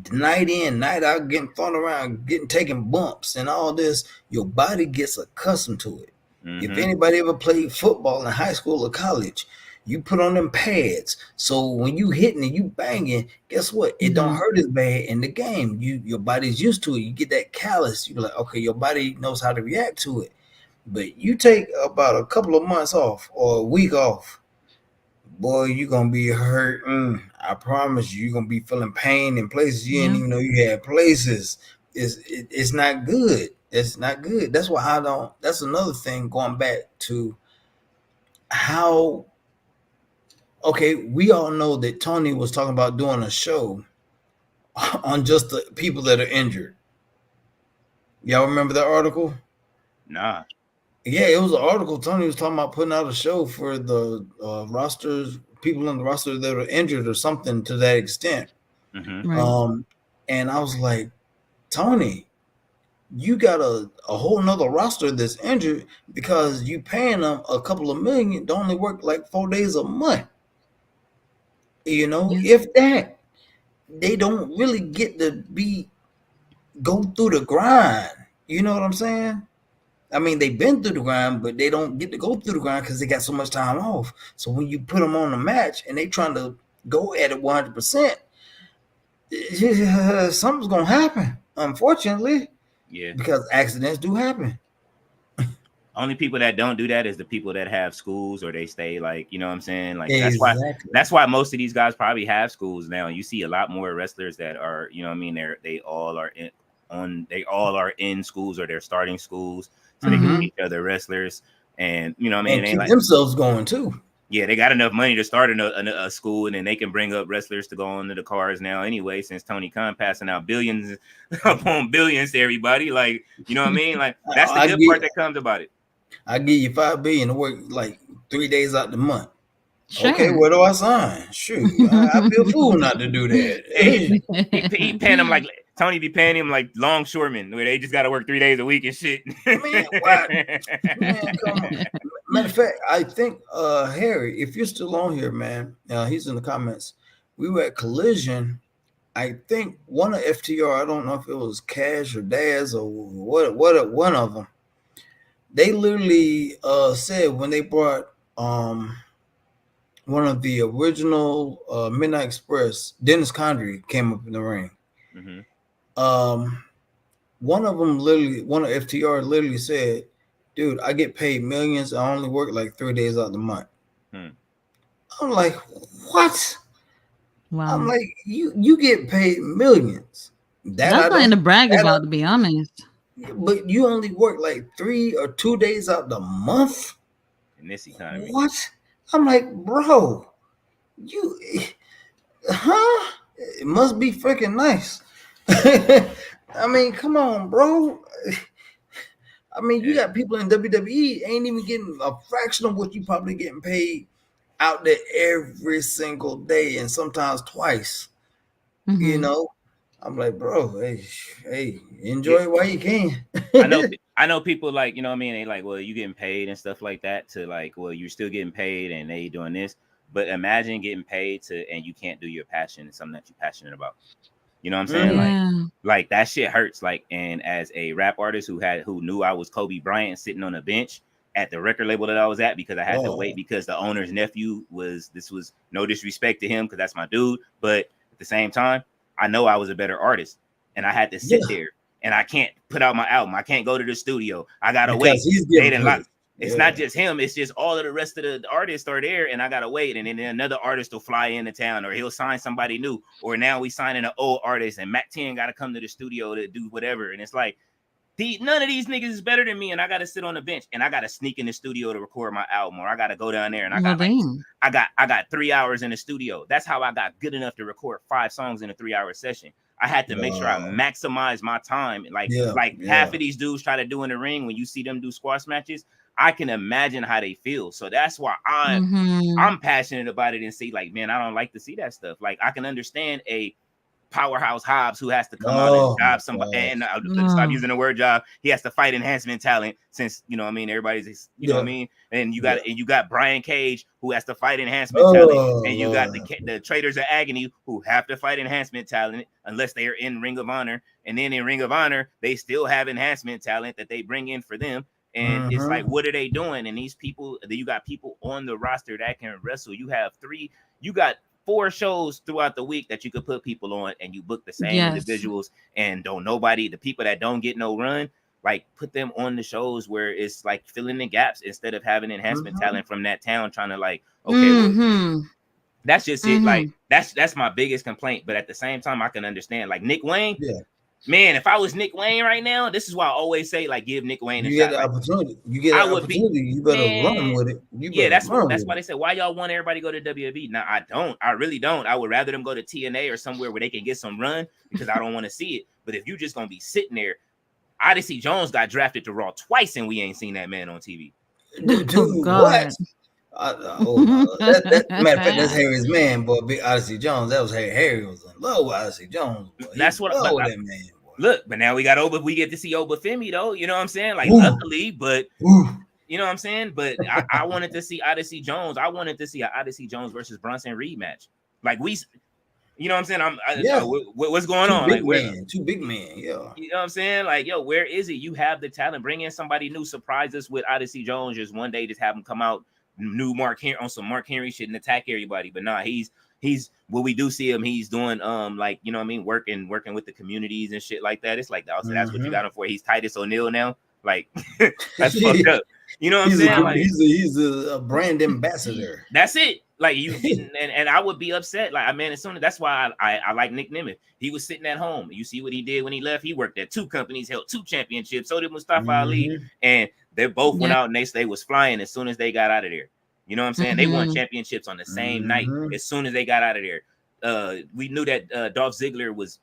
night in, night out, getting thrown around, taking bumps and all this, your body gets accustomed to it. Mm-hmm. If anybody ever played football in high school or college, you put on them pads. So when you hitting and you banging, guess what? It don't hurt as bad in the game. Your body's used to it. You get that callus. You be like, okay, your body knows how to react to it. But you take about a couple of months off or a week off, boy, you're going to be hurt. I promise you're going to be feeling pain in places you didn't even know you had places. It's not good. It's not good. That's why that's another thing going back to how, okay, we all know that Tony was talking about doing a show on just the people that are injured. Y'all remember that article? Nah. Yeah, it was an article. Tony was talking about putting out a show for the rosters, people in the roster that are injured or something to that extent. Mm-hmm. Right. And I was like, Tony, you got a whole nother roster that's injured because you paying them a couple of million to only work like 4 days a month. If that, they don't really get to go through the grind. You know what I'm saying? I mean, they've been through the grind, but they don't get to go through the grind because they got so much time off. So when you put them on a match and they trying to go at it 100%, something's gonna happen. Unfortunately, Yeah. because accidents do happen. Only people that don't do that is the people that have schools or they stay like, you know what I'm saying? Like Exactly. that's why most of these guys probably have schools now. You see a lot more wrestlers that are, you know what I mean, they all are in schools or they're starting schools so they can teach other wrestlers. And you know what I mean? And It ain't keep like themselves going too. yeah, they got enough money to start a school, and then they can bring up wrestlers to go onto the cars now anyway, since Tony Khan passing out billions upon billions to everybody. Like, you know what I mean? Like, that's the good part that comes about it. I give you $5 billion to work like 3 days out the month. Sure. Okay, where do I sign? Shoot, I'd be a fool not to do that. Hey, he paying him like Tony be paying him like longshoremen where they just got to work 3 days a week and shit. Man, what? Man, come on. Matter of fact, I think Harry, if you're still on here, man, he's in the comments. We were at Collision. I think one of FTR, I don't know if it was Cash or Daz or what one of them. They literally said when they brought one of the original Midnight Express, Dennis Condrey came up in the ring. One of FTR literally said, dude, I get paid millions. I only work like 3 days out the month. I'm like, what? Wow. I'm like, you get paid millions. That's nothing to brag about, to be honest. But you only work like 3 or 2 days out the month in this economy. What? I'm like, bro, it must be freaking nice. I mean, come on, bro. I mean, you got people in WWE ain't even getting a fraction of what you probably getting paid out there every single day and sometimes twice. You know, I'm like, bro, hey, enjoy it while you can. I know people like, you know what I mean? They like, well, you getting paid and stuff like that to like, well, you're still getting paid and they doing this. But imagine getting paid and you can't do your passion, something that you're passionate about. You know what I'm saying? Yeah. Like that shit hurts. Like, and as a rap artist who knew I was Kobe Bryant sitting on a bench at the record label that I was at because I had to wait because the owner's nephew was no disrespect to him because that's my dude. But at the same time, I know I was a better artist and I had to sit there and I can't put out my album. I can't go to the studio. I gotta wait. It's not just him. It's just all of the rest of the artists are there and I gotta wait. And then another artist will fly into town or he'll sign somebody new. Or now we signing an old artist and Mac 10 got to come to the studio to do whatever. And it's like, none of these niggas is better than me, and I gotta sit on the bench and I gotta sneak in the studio to record my album, or I gotta go down there and I got 3 hours in the studio. That's how I got good enough to record 5 songs in a 3-hour session. I had to make sure I maximize my time. Half of these dudes try to do in the ring when you see them do squash matches. I can imagine how they feel. So that's why I'm passionate about it and see like, man, I don't like to see that stuff. Like I can understand a Powerhouse Hobbs who has to come out and job somebody and stop using the word job. He has to fight enhancement talent since, you know what I mean, everybody's, you know what I mean? And you got Brian Cage who has to fight enhancement talent. And you got the Traders of Agony who have to fight enhancement talent unless they are in Ring of Honor. And then in Ring of Honor, they still have enhancement talent that they bring in for them. And it's like, what are they doing? And these people, you got people on the roster that can wrestle. You got 4 shows throughout the week that you could put people on and you book the same individuals and the people that don't get no run, like put them on the shows where it's like filling the gaps instead of having enhancement talent from that town trying to like, okay, that's just it. Like that's my biggest complaint. But at the same time, I can understand like Nick Wayne. Man, if I was Nick Wayne right now, this is why I always say, like, give Nick Wayne a shot. You get the opportunity. You better run with it. That's why they said, why y'all want everybody to go to WWE? Now, I don't. I really don't. I would rather them go to TNA or somewhere where they can get some run because I don't want to see it. But if you're just going to be sitting there, Odyssey Jones got drafted to Raw twice and we ain't seen that man on TV. Dude, what? Matter of fact, that's Harry's man, boy. Big Odyssey Jones. That was Harry was in love with Odyssey Jones. Boy. That's what that man. Look, but now we get to see Obafemi though. You know what I'm saying? Like luckily, but you know what I'm saying? But I wanted to see Odyssey Jones. I wanted to see an Odyssey Jones versus Bronson Reed match. Like You know what I'm saying? Yeah. What's going on? Like, where? Two big men. Yeah. You know what I'm saying? Like, yo, where is it? You have the talent. Bring in somebody new. Surprise us with Odyssey Jones. Just one day, just have him come out new Mark Henry on some Mark Henry shit and attack everybody. But nah, he's what we do see him. He's doing like, you know what I mean, working with the communities and shit like that. It's like also that's what you got him for. He's Titus O'Neil now. Like that's fucked up. You know what I'm saying? Like, he's a brand ambassador. That's it. Like you and I would be upset. Like, I mean, as soon as that's why I like Nick Nemeth. He was sitting at home. You see what he did when he left. He worked at 2 companies, held 2 championships. So did Mustafa Ali, and they both went out and they was flying as soon as they got out of there. You know what I'm saying? They won championships on the same night as soon as they got out of there. We knew that Dolph Ziggler was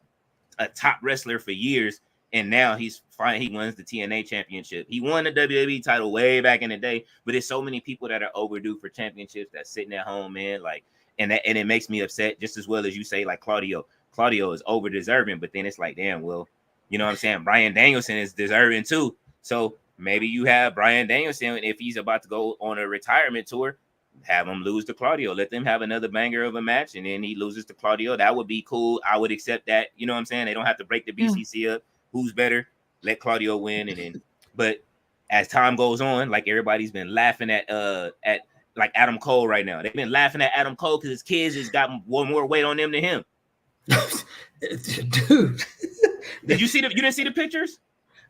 a top wrestler for years, and now he's fine. He wins the TNA championship. He won the WWE title way back in the day, but there's so many people that are overdue for championships that's sitting at home, man. Like, and it makes me upset just as well as you say, like Claudio. Claudio is over deserving, but then it's like, damn, well, you know what I'm saying? Bryan Danielson is deserving too. So maybe you have Bryan Danielson, if he's about to go on a retirement tour, have him lose to Claudio. Let them have another banger of a match, and then he loses to Claudio. That would be cool. I would accept that. You know what I'm saying? They don't have to break the BCC up. Who's better? Let Claudio win, and then. But as time goes on, like everybody's been laughing at like Adam Cole right now. They've been laughing at Adam Cole because his kids has got one more weight on them than him. Dude, did you see the? You didn't see the pictures?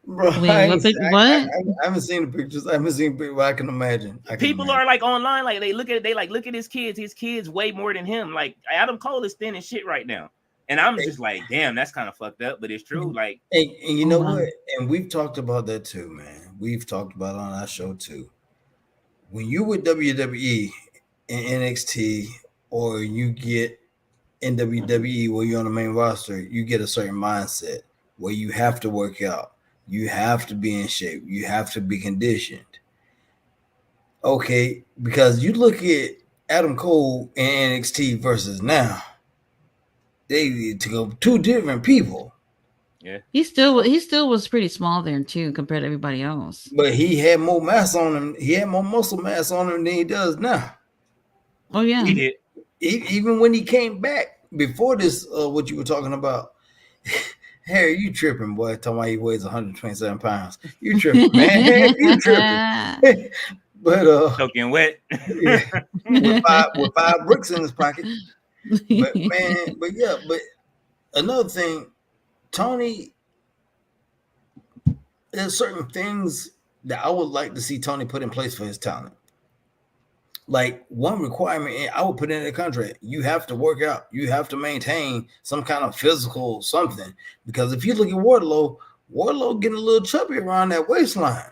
Bro, Wait, I haven't seen the pictures. I haven't seen people. I can imagine. People are like online, like they look at his kids. His kids weigh more than him. Like Adam Cole is thin as shit right now, and I'm just like, damn, that's kind of fucked up, but it's true. Like, and you know what? And we've talked about that too, man. We've talked about it on our show too. When you with WWE and NXT, or you get in WWE where you're on the main roster, you get a certain mindset where you have to work out. You have to be in shape. You have to be conditioned. Okay, because you look at Adam Cole and NXT versus now, they go 2 different people. Yeah, he still was pretty small there too compared to everybody else. But he had more mass on him. He had more muscle mass on him than he does now. Oh yeah, he did. Even when he came back before this, what you were talking about. Harry, you tripping, boy. Talking about he weighs 127 pounds. You tripping, man. You tripping. But soaking wet. Yeah, with 5 bricks in his pocket. But man, but another thing, Tony, there's certain things that I would like to see Tony put in place for his talent. Like, one requirement, I would put in a contract: you have to work out, you have to maintain some kind of physical something. Because if you look at Wardlow getting a little chubby around that waistline.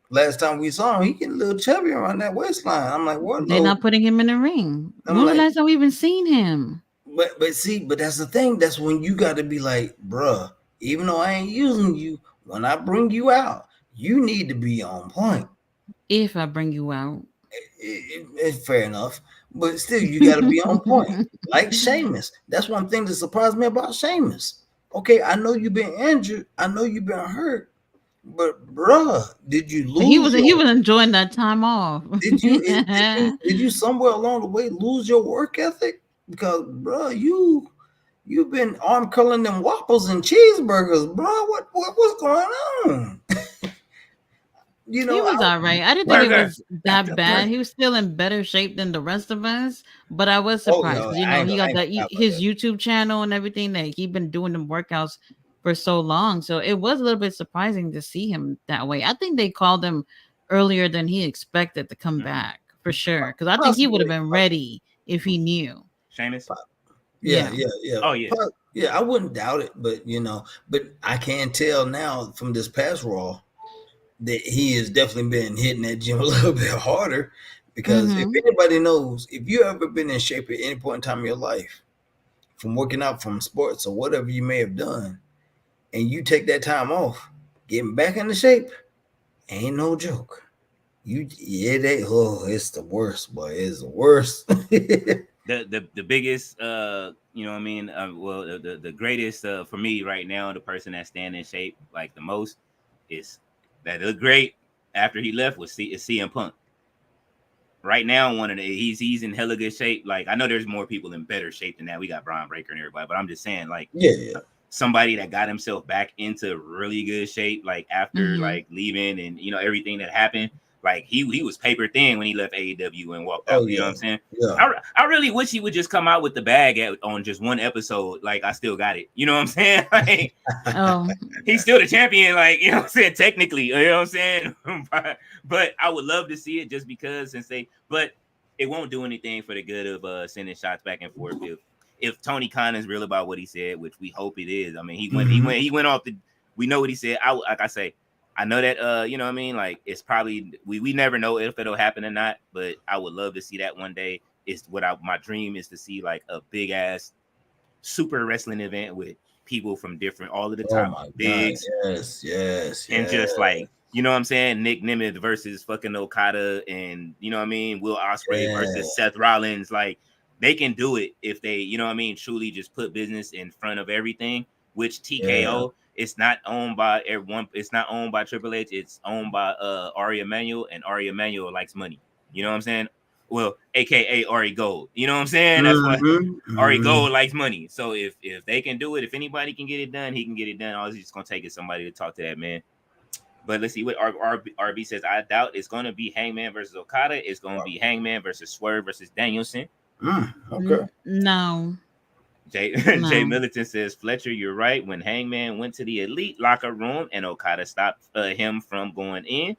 Last time we saw him, he getting a little chubby around that waistline. I'm like, Wardlow. They're not putting him in the ring. When was the last time we even seen him? But that's the thing. That's when you got to be like, bruh, even though I ain't using you, when I bring you out, you need to be on point. If I bring you out. It's fair enough, but still, you got to be on point. Like Sheamus. That's one thing that surprised me about Sheamus. Okay, I know you've been injured. I know you've been hurt. But bruh, did you lose? He was enjoying that time off. Did you somewhere along the way lose your work ethic? Because bruh, you've been arm curling them waffles and cheeseburgers, bruh. What's going on? You know, he was all right. I didn't think it was that bad. He was still in better shape than the rest of us, but I was surprised. He got his YouTube channel and everything that he'd been doing them workouts for so long. So it was a little bit surprising to see him that way. I think they called him earlier than he expected to come back for sure. Because I think he would have been ready if he knew. Sheamus? Yeah. Oh yeah. Yeah, I wouldn't doubt it, but but I can tell now from this past Raw that he has definitely been hitting that gym a little bit harder. Because if anybody knows, if you ever been in shape at any point in time in your life, from working out, from sports or whatever you may have done, and you take that time off, getting back into shape ain't no joke. It's the worst, boy. It's the worst. the biggest, you know what I mean? Well, the greatest for me right now, the person that's staying in shape like the most is that looked great after he left was CM Punk. right now, one of the he's in hella good shape. Like I know there's more people in better shape than that. We got Brian Breaker and everybody, but I'm just saying, like, Yeah. somebody that got himself back into really good shape, like after Mhm. like leaving and everything that happened. Like he was paper thin when he left AEW and walked Oh out. You know what yeah. I'm saying? Yeah. I really wish he would just come out with the bag on just one episode. Like I still got it. You know what I'm saying? Like Oh, he's still the champion. Like you know what I'm saying? Technically, you know what I'm saying? but I would love to see it just because but it won't do anything for the good of sending shots back and forth if Tony Khan is real about what he said, which we hope it is. I mean, he went off the. We know what he said. Like I say, I know that you know what I mean. Like it's probably we never know if it'll happen or not, but I would love to see that one day. It's my dream is to see like a big ass super wrestling event with people from different all of the Oh top my God. bigs Yes. and just like you know what I'm saying, Nick Nemeth versus fucking Okada, and you know what I mean, Will Ospreay Yeah. versus Seth Rollins. Like they can do it if they, you know what I mean, truly just put business in front of everything. Which TKO, it's not owned by everyone. It's not owned by Triple H. It's owned by Ari Emanuel, and Ari Emanuel likes money. You know what I'm saying? Well, AKA Ari Gold. You know what I'm saying? That's why Ari Gold likes money. So if they can do it, if anybody can get it done, he can get it done. All he's just gonna take is somebody to talk to that man. But let's see what RB says. I doubt it's going to be Hangman versus Okada. It's going to be Hangman versus Swerve versus Danielson. Okay. No. Jay No. Militant says, Fletcher, you're right. When Hangman went to the elite locker room and Okada stopped him from going in,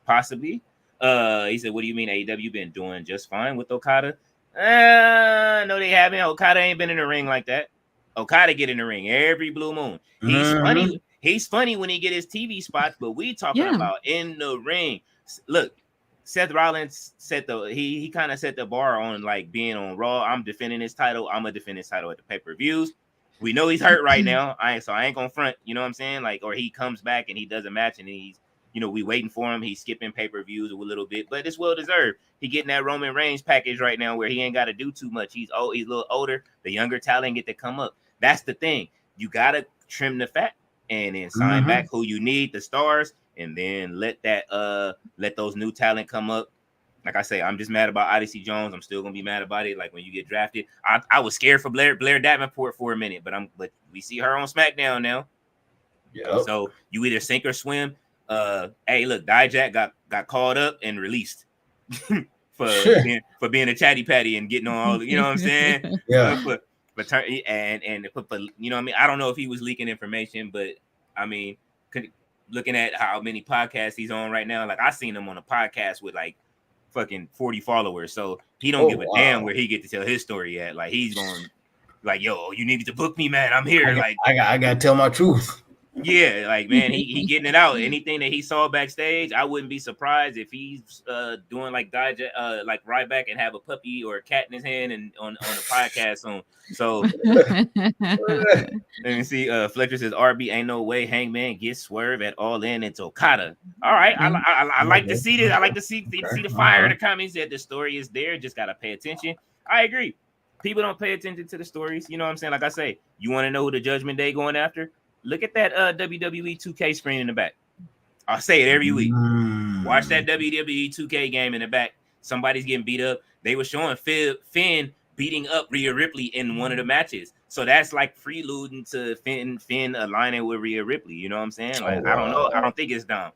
possibly. He said, what do you mean AEW been doing just fine with Okada? No, they haven't. Okada ain't been in the ring like that. Okada get in the ring every blue moon. He's funny. He's funny when he get his TV spots, but we talking about in the ring. Look, Seth Rollins set he kind of set the bar on like being on Raw. I'm defending his title. I'm gonna defend his title at the pay-per-views. We know he's hurt right now. I ain't gonna front, you know what I'm saying? Like, or he comes back and he does a match and he's, we waiting for him. He's skipping pay-per-views a little bit, but it's well deserved. He getting that Roman Reigns package right now where he ain't got to do too much. He's a little older. The younger talent get to come up. That's the thing. You gotta trim the fat and then sign back who you need, the stars, and then let those new talent come up. Like I say, I'm just mad about Odyssey Jones. I'm still gonna be mad about it. Like when you get drafted, I was scared for Blair Davenport for a minute, but we see her on SmackDown now. Yeah. So you either sink or swim. Hey, look, Dijak got called up and released for being a chatty patty and getting on all. You know what I'm saying? Yeah. But you know what I mean. I don't know if he was leaking information, but I mean, looking at how many podcasts he's on right now, like I seen him on a podcast with like fucking 40 followers, so he don't give a damn where he get to tell his story at. Like he's going, like, yo, you needed to book me, man. I'm here. I gotta tell my truth. Yeah, like man, he getting it out. Anything that he saw backstage, I wouldn't be surprised if he's doing like like Ryback and have a puppy or a cat in his hand and on a podcast soon. So let me see. Fletcher says RB ain't no way Hangman gets Swerve at All In into Okada. All right, I like to see this. I like to see the fire in the comments. That the story is there. Just gotta pay attention. I agree. People don't pay attention to the stories. You know what I'm saying? Like I say, you want to know who the Judgment Day going after? Look at that WWE 2K screen in the back. I'll say it every week. Watch that WWE 2K game in the back. Somebody's getting beat up. They were showing Finn beating up Rhea Ripley in one of the matches. So that's like preluding to Finn aligning with Rhea Ripley. You know what I'm saying? Like, I don't know. I don't think it's dumb.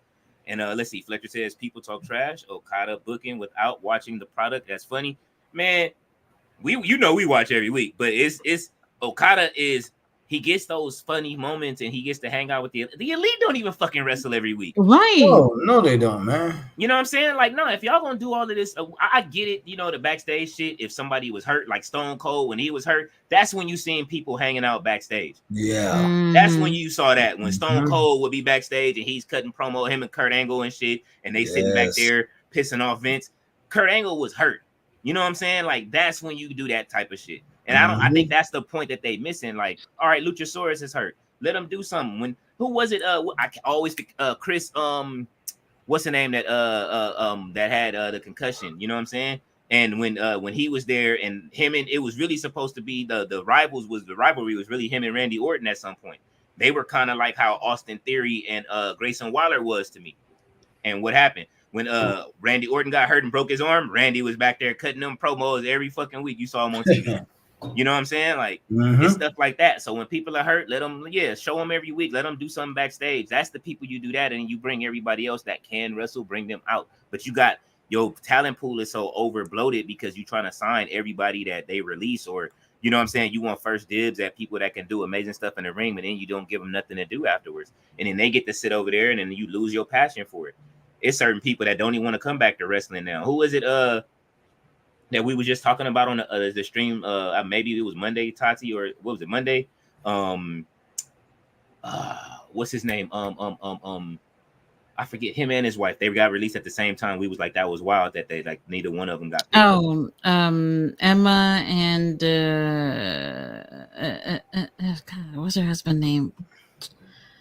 And let's see. Fletcher says people talk trash. Okada booking without watching the product. That's funny. Man, we watch every week, but it's Okada is. He gets those funny moments and he gets to hang out with the elite. Don't even fucking wrestle every week. Right. Oh, no, they don't, man. You know what I'm saying? Like, no, if y'all gonna do all of this, I get it. You know, the backstage shit. If somebody was hurt, like Stone Cold, when he was hurt, that's when you seen people hanging out backstage. Yeah. That's when you saw that. When Stone Cold would be backstage and he's cutting promo, him and Kurt Angle and shit, and they sitting back there pissing off Vince. Kurt Angle was hurt. You know what I'm saying? Like, that's when you do that type of shit. And I think that's the point that they missing. Like, all right, Luchasaurus is hurt. Let him do something. Who was it? I always Chris. What's the name that had the concussion? You know what I'm saying? And when he was there, and him and it was really supposed to be the rivalry was really him and Randy Orton at some point. They were kind of like how Austin Theory and Grayson Waller was to me. And what happened? when Randy Orton got hurt and broke his arm, Randy was back there cutting them promos every fucking week. You saw him on TV. You know what I'm saying? Like it's stuff like that. So when people are hurt, let them, show them every week. Let them do something backstage. That's the people you do that, and you bring everybody else that can wrestle, bring them out. But you got your talent pool is so over bloated because you're trying to sign everybody that they release, or you know what I'm saying? You want first dibs at people that can do amazing stuff in the ring, but then you don't give them nothing to do afterwards. And then they get to sit over there and then you lose your passion for it. It's certain people that don't even want to come back to wrestling now. Who is it that we were just talking about on the stream? Maybe it was Monday, Tati, or what was it, Monday? What's his name? I forget, him and his wife. They got released at the same time. We was like, that was wild that they like neither one of them got. Oh, Emma and God, what's her husband's name?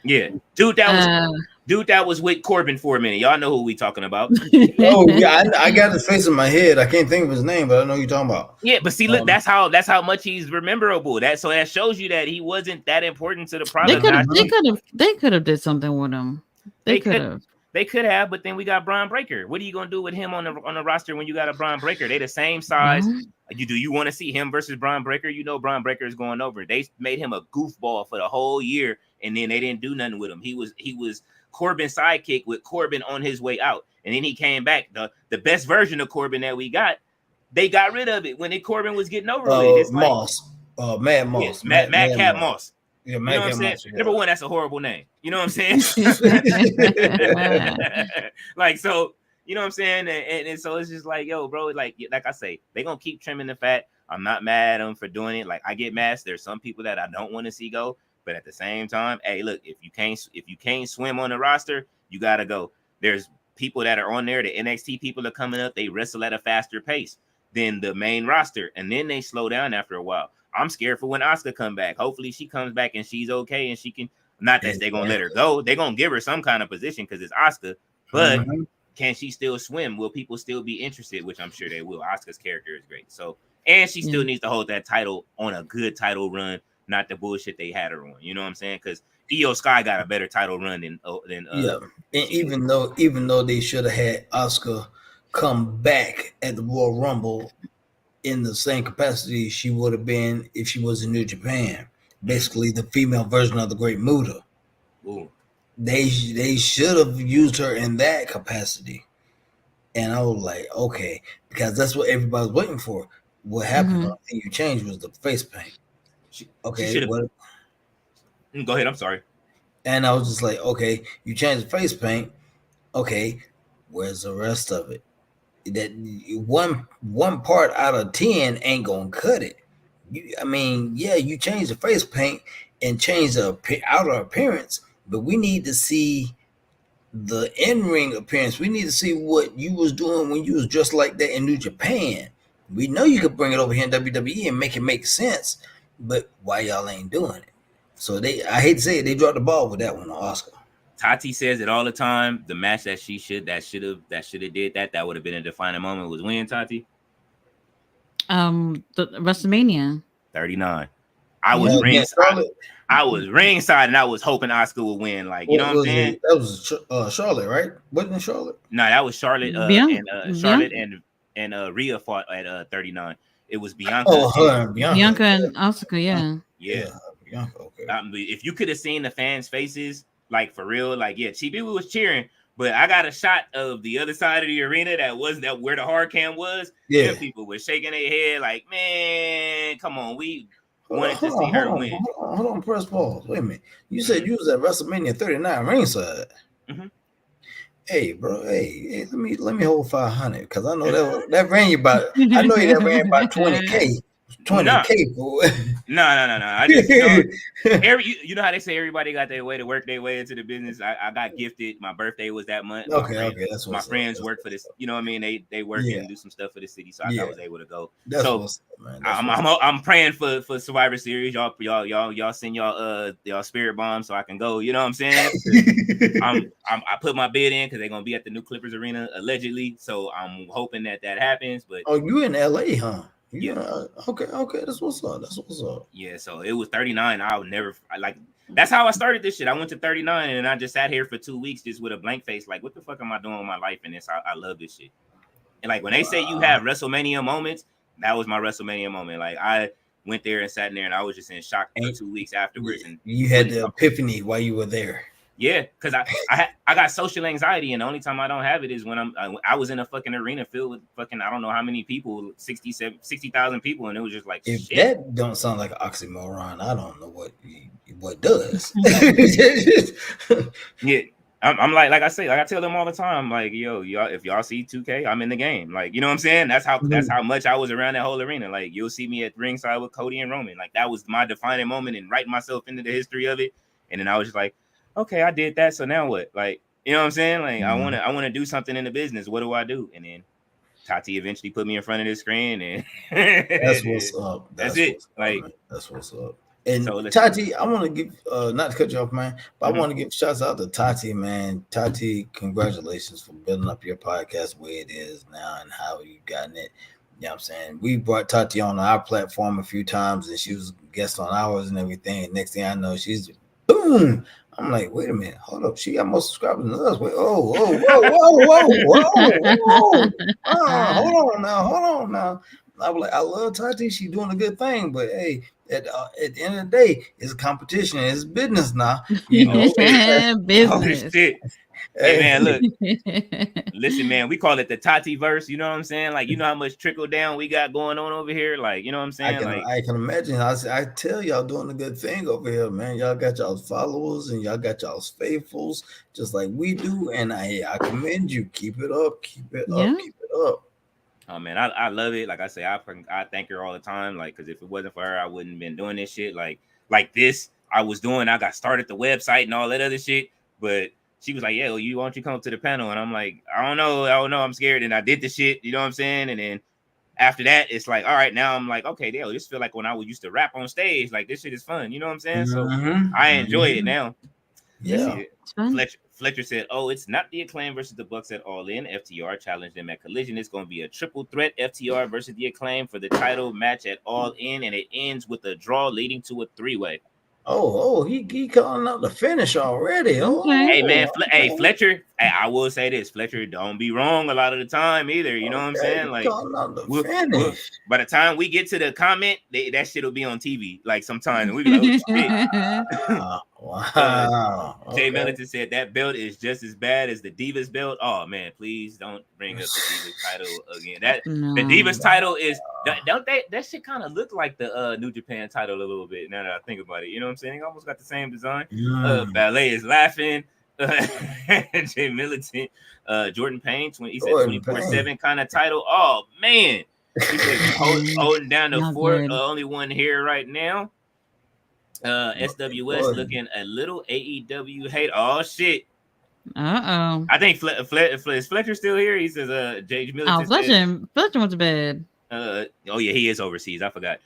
Yeah, dude, that was with Corbin for a minute. Y'all know who we talking about. Oh yeah, I got his face in my head. I can't think of his name, but I know who you're talking about. Yeah, but see, look, that's how much he's rememberable. So that shows you that he wasn't that important to the product. They could have did something with him. They could have, but then we got Braun Breaker. What are you gonna do with him on the roster when you got a Braun Breaker? They the same size. Mm-hmm. Do you want to see him versus Braun Breaker? You know Braun Breaker is going over. They made him a goofball for the whole year, and then they didn't do nothing with him. He was Corbin's sidekick with Corbin on his way out, and then he came back. The best version of Corbin that we got, they got rid of it when Corbin was getting over with. Moss, Mad Moss, yes, Madcap Moss. Yeah, you know what I'm saying? Number one, that's a horrible name. You know what I'm saying? Like, so, you know what I'm saying? And so it's just like, yo, bro, like I say, they're going to keep trimming the fat. I'm not mad at them for doing it. Like, I get mad. There's some people that I don't want to see go. But at the same time, hey, look, if you can't swim on the roster, you got to go. There's people that are on there. The NXT people are coming up. They wrestle at a faster pace than the main roster. And then they slow down after a while. I'm scared for when Asuka come back. Hopefully she comes back and she's okay and she can, not that they're going to let her go. They're going to give her some kind of position because it's Asuka, but can she still swim? Will people still be interested? Which I'm sure they will. Asuka's character is great. So, and she still needs to hold that title on a good title run, not the bullshit they had her on. You know what I'm saying? Because Io Sky got a better title run than and even though they should have had Asuka come back at the Royal Rumble in the same capacity she would have been if she was in New Japan, basically the female version of the Great Muta. Ooh. They should have used her in that capacity, and I was like, okay, because that's what everybody was waiting for. What happened? The thing you changed was the face paint. Okay, go ahead. I'm sorry. And I was just like, okay, you changed the face paint. Okay, where's the rest of it? That one part out of 10 ain't gonna cut it. You change the face paint and change the outer appearance, but we need to see the in-ring appearance. We need to see what you was doing when you was just like that in New Japan. We know you could bring it over here in WWE and make it make sense, but why y'all ain't doing it? So I hate to say it, they dropped the ball with that one on Asuka. Tati says it all the time. The match that should have did that would have been a defining moment was when, Tati? The WrestleMania 39. I was ringside and I was hoping Asuka would win. Like, you know what I'm saying? That was Charlotte, right? Wasn't it Charlotte? No, that was Charlotte. Charlotte and Rhea fought at 39. It was Bianca. Bianca and Asuka, yeah. Bianca, okay. If you could have seen the fans' faces, like for real, like people was cheering, but I got a shot of the other side of the arena that where the hard cam was. Yeah, people were shaking their head like, man, come on, we wanted to see her win. Hold on, press pause. Wait a minute. You said you was at WrestleMania 39 ringside. Mm-hmm. Hey, bro. Hey, let me hold 500 because I know that ran you about. I know that ran about 20K. 20K, boy. No. I just, you know how they say everybody got their way to work their way into the business. I got gifted. My birthday was that month. Okay, that's what my friends work for this. You know what I mean? They work and do some stuff for the city, so I was able to go. I'm praying for Survivor Series. Y'all send y'all spirit bombs so I can go. You know what I'm saying? I put my bid in because they're gonna be at the new Clippers Arena allegedly. So I'm hoping that happens. But you in LA, huh? Yeah. Okay. That's what's up. Yeah. So it was 39. I would never That's how I started this shit. I went to 39 and I just sat here for 2 weeks just with a blank face, like, what the fuck am I doing with my life? And this, I love this shit. And like when they say you have WrestleMania moments, that was my WrestleMania moment. Like I went there and sat in there, and I was just in shock for 2 weeks afterwards. And you had the epiphany while you were there. Yeah, because I got social anxiety, and the only time I don't have it is when I was in a fucking arena filled with fucking I don't know how many people, 60,000 people, and it was just like, if shit. That don't sound like an oxymoron, I don't know what does. Yeah, I'm like I say, like I tell them all the time, like, yo, y'all, if y'all see 2K, I'm in the game. Like, you know what I'm saying? That's how much I was around that whole arena. Like, you'll see me at ringside with Cody and Roman. Like, that was my defining moment and writing myself into the history of it. And then I was just like, okay, I did that. So now what? Like, you know what I'm saying? Like, I want to do something in the business. What do I do? And then Tati eventually put me in front of this screen, and that's what's up. That's it. Like, that's what's up. And so, Tati, I want to give not to cut you off, man, but I want to give shouts out to Tati, man. Tati, congratulations for building up your podcast the way it is now and how you've gotten it. You know what I'm saying? We brought Tati on our platform a few times, and she was a guest on ours and everything. And next thing I know, she's boom. I'm like, wait a minute, hold up. She got more subscribers than us. Wait, whoa. Hold on now. I was like, I love Tati. She's doing a good thing, but hey, at the end of the day, it's a competition. It's business now. You know, business. Oh, shit. Hey man, look, listen, man. We call it the Tati verse. You know what I'm saying? Like, you know how much trickle down we got going on over here. Like, you know what I'm saying? I can imagine. I tell y'all doing a good thing over here, man. Y'all got y'all's followers and y'all got y'all's faithfuls, just like we do. And I commend you. Keep it up. Keep it up. Oh man, I love it. Like I say, I thank her all the time. Like, because if it wasn't for her, I wouldn't have been doing this shit. Like this, I was doing. I got started the website and all that other shit. But she was like, "Yeah, well, why don't you come to the panel?" And I'm like, I don't know. I'm scared. And I did the shit. You know what I'm saying? And then after that, it's like, all right, now I'm like, okay, damn, this feel like when I used to rap on stage. Like, this shit is fun. You know what I'm saying? So I enjoy it now. Yeah. Fletcher said, "Oh, it's not the Acclaim versus the Bucks at All In. FTR challenged them at Collision. It's going to be a triple threat, FTR versus the Acclaim for the title match at All In, and it ends with a draw leading to a 3-way." Oh, he calling out the finish already. Oh, hey man, hey Fletcher. Hey, I will say this, Fletcher, don't be wrong a lot of the time either. You know what I'm saying? Like, by the time we get to the comment, that shit will be on TV. Like sometimes we be like, oh, shit. Wow. Jay Middleton said that belt is just as bad as the Divas belt. Oh man, please don't bring up the Divas title again. The Divas title is don't they? That shit kind of look like the New Japan title a little bit. Now that I think about it, you know what I'm saying? It almost got the same design. Ballet is laughing. Jay Middleton, Jordan Payne, he said 24/7 kind of title. Oh man, he said holding down the fort. Only one here right now. SWS looking a little AEW hate. Oh shit. I think is Fletcher still here? He says Jay Middleton. Fletcher went to bed. Oh yeah, he is overseas. I forgot.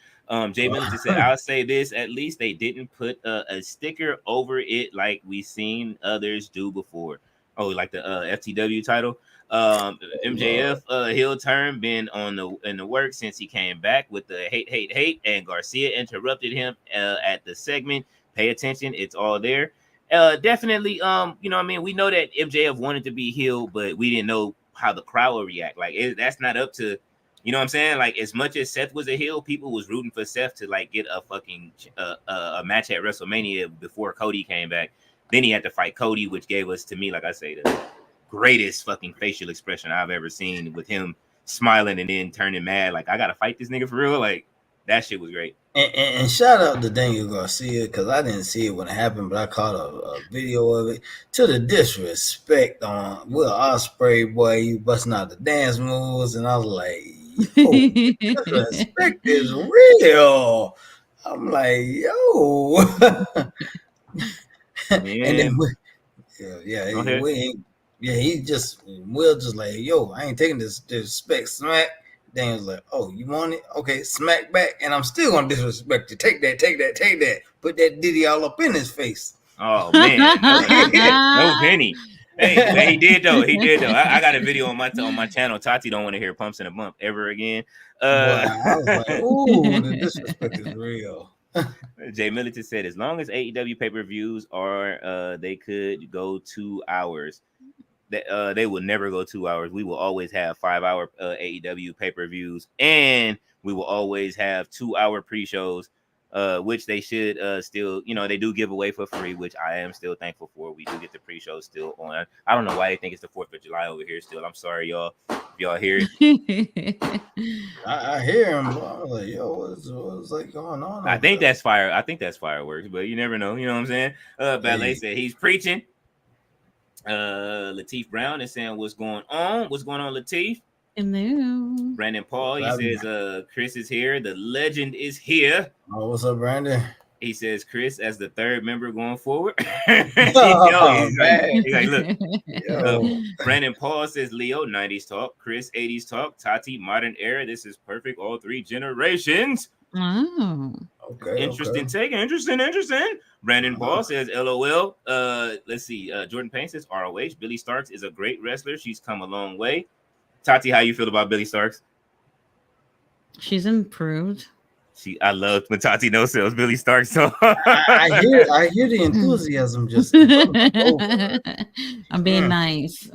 Jay Middleton said, "I'll say this: at least they didn't put a sticker over it like we seen others do before. Oh, like the FTW title. MJF heel turn been in the work since he came back with the hate, and Garcia interrupted him at the segment. Pay attention, it's all there. Definitely. You know what I mean? We know that MJF wanted to be heel, but we didn't know how the crowd would react. Like that's not up to." You know what I'm saying? Like, as much as Seth was a heel, people was rooting for Seth to like get a fucking a match at WrestleMania before Cody came back. Then he had to fight Cody, which gave us, to me, like I say, the greatest fucking facial expression I've ever seen, with him smiling and then turning mad. Like, I gotta fight this nigga for real. Like, that shit was great. And shout out to Daniel Garcia, because I didn't see it when it happened, but I caught a video of it. To the disrespect on Will Ospreay, boy, you busting out the dance moves, and I was like, disrespect is real. I'm like, yo. And then he just Will just like, yo, I ain't taking this disrespect smack. Dan was like, oh, you want it? Okay, smack back, and I'm still gonna disrespect you. Take that. Put that Diddy all up in his face. Oh man, no Penny. Hey, he did though. I got a video on my channel. Tati don't want to hear Pumps in a Bump ever again. I was like, ooh, the disrespect is real. Jay Militant said, as long as AEW pay-per-views are they could go 2 hours. They will never go 2 hours. We will always have 5-hour AEW pay-per-views, and we will always have 2-hour pre-shows, which they should still, they do give away for free, which I am still thankful for. We do get the pre-shows still on. I don't know why they think it's the 4th of July over here still. I'm sorry, y'all, if y'all hear it. I hear him. I was like, yo, what's like going on? I think that's fire. I think that's fireworks, but you never know. You know what I'm saying? Ballet said he's preaching. Lateef Brown is saying, what's going on? What's going on, Lateef? Hello. Brandon Paul, he says, Chris is here. The legend is here. Oh, what's up, Brandon? He says Chris as the 3rd member going forward. Oh, he's like, look. Brandon Paul says, Leo, 90s talk. Chris, 80s talk. Tati, modern era. This is perfect. All 3 generations. Oh. Okay. Interesting take. Interesting. Brandon Paul says, LOL. Let's see. Jordan Payne says, ROH. Billy Starks is a great wrestler. She's come a long way. Tati, how you feel about Billy Starks? She's improved. I love when Tati no sells Billy Starks. So I hear the enthusiasm. Just I'm being nice.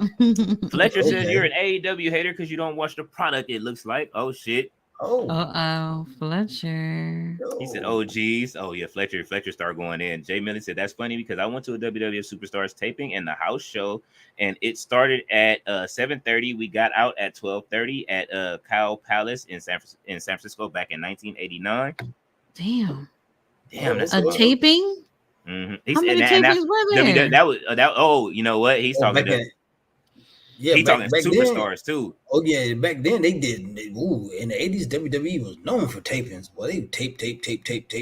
Fletcher says you're an AEW hater because you don't watch the product. It looks like. Oh shit. Oh, Fletcher. He said, "Oh geez, oh yeah, Fletcher started going in." Jay Millen said, "That's funny because I went to a WWF Superstars taping and the house show, and it started at 7:30. We got out at 12:30 at Cow Palace in San Francisco back in 1989. Damn, that's a taping. Mm-hmm. How many tapings were there? That was. Oh, you know what? He's talking to. Yeah, he's talking superstars then, too. Oh yeah, back then they did. In the 80s, WWE was known for tapings. Boy, they tape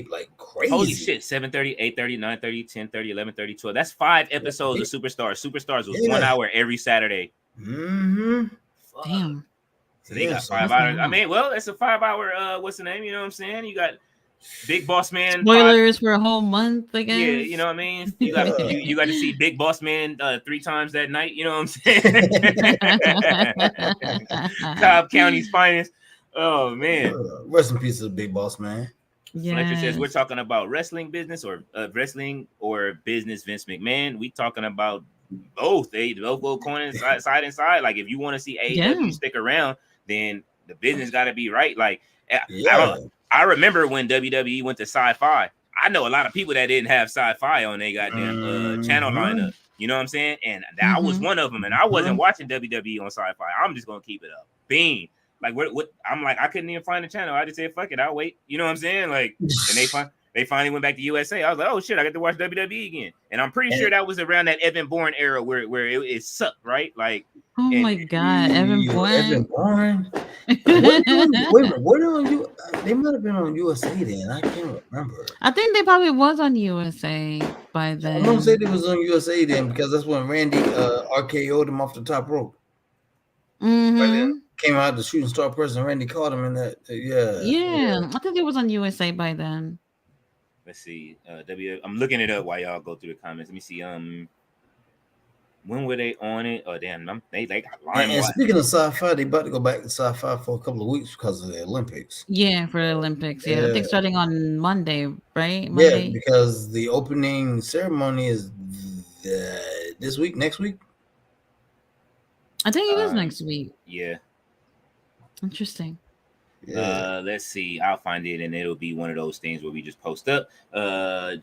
like crazy. Holy shit! 7:30, 8:30, 9:30, 10:30, 11:30, 12. That's 5 episodes of Superstars. Superstars was 1 hour every Saturday. Damn. So they got 5 hours. I mean, well, it's a 5-hour. What's the name? You know what I'm saying? You got Big Boss Man. Spoilers for a whole month, I guess. Yeah, you know what I mean? You got you got to see Big Boss Man 3 times that night, you know what I'm saying? Cobb County's finest. Oh man. Rest in peace to Big Boss Man. Fletcher says we're talking about wrestling business or business Vince McMahon. We talking about both. They both go corner side and side. Like if you want to see AEW stick around, then the business got to be right. Like I remember when WWE went to Sci-Fi. I know a lot of people that didn't have Sci-Fi on their goddamn channel lineup. You know what I'm saying? And I was one of them. And I wasn't watching WWE on Sci-Fi. I'm just gonna keep it up. Bean. Like what? I'm like I couldn't even find the channel. I just said fuck it. I'll wait. You know what I'm saying? Like, and they finally went back to USA. I was like, oh shit, I got to watch WWE again. And I'm pretty sure that was around that Evan Bourne era where it sucked, right? Like, oh my god, Evan Bourne. Evan Bourne. What on you? They might have been on USA then. I can't remember. I think they probably was on USA by then. I'm gonna say they was on USA then because that's when Randy RKO'd him off the top rope. Mm-hmm. Came out the shooting star person. Randy caught him in that. Yeah. I think it was on USA by then. Let's see. I'm looking it up while y'all go through the comments. Let me see. When were they on it? Oh damn, they got line. And speaking of Sci-Fi, they about to go back to Sci-Fi for a couple of weeks because of the Olympics. Yeah, for the Olympics. Yeah, I think starting on Monday, right? Monday? Yeah, because the opening ceremony is this week, next week. I think it is next week. Yeah. Interesting. Yeah. Let's see. I'll find it, and it'll be one of those things where we just post up.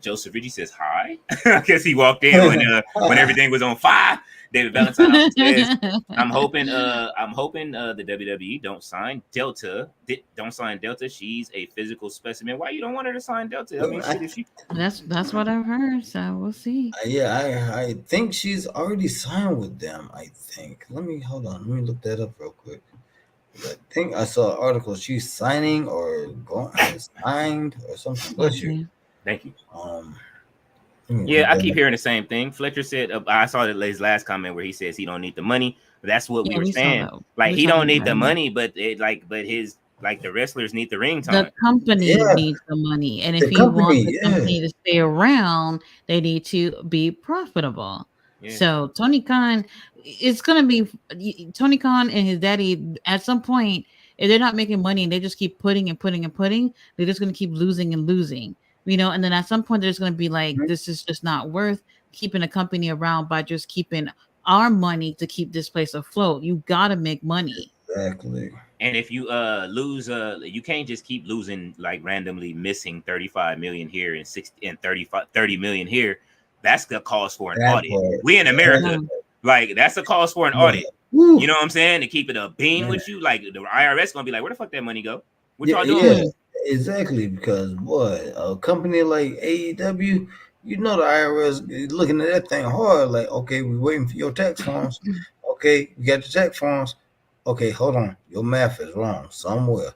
Joseph Ritchie says hi. I guess he walked in when everything was on fire. David Valentine says, "I'm hoping the WWE don't sign Delta. Don't sign Delta. She's a physical specimen. Why you don't want her to sign Delta? I mean, that's what I've heard. So we'll see. I think she's already signed with them. I think. Let me look that up real quick. I think I saw an article. She's signing or going signed or something. Bless you. Thank you. I keep hearing the same thing. Fletcher said, I saw his last comment where he says he don't need the money. That's what we were saying. Like he don't need the money, but his the wrestlers need the ring time. The company needs the money, and if you want the company to stay around, they need to be profitable. Yeah. So Tony Khan, it's gonna be Tony Khan and his daddy. At some point, if they're not making money and they just keep putting, they're just gonna keep losing and losing. And then at some point there's going to be like, this is just not worth keeping a company around by just keeping our money to keep this place afloat. You got to make money. Exactly. And if you lose, you can't just keep losing, like randomly missing 35 million here and 60 and 30 million here. That's the cause for an audit. We in America, like that's a cause for an audit. Woo. You know what I'm saying? To keep it a beam with you, like the IRS gonna be like, where the fuck that money go? What Yeah, y'all doing? exactly. Because what a company like AEW, the IRS is looking at that thing hard. Like, okay, we waiting for your tax forms. Okay, we got the tax forms. Okay, hold on, your math is wrong somewhere.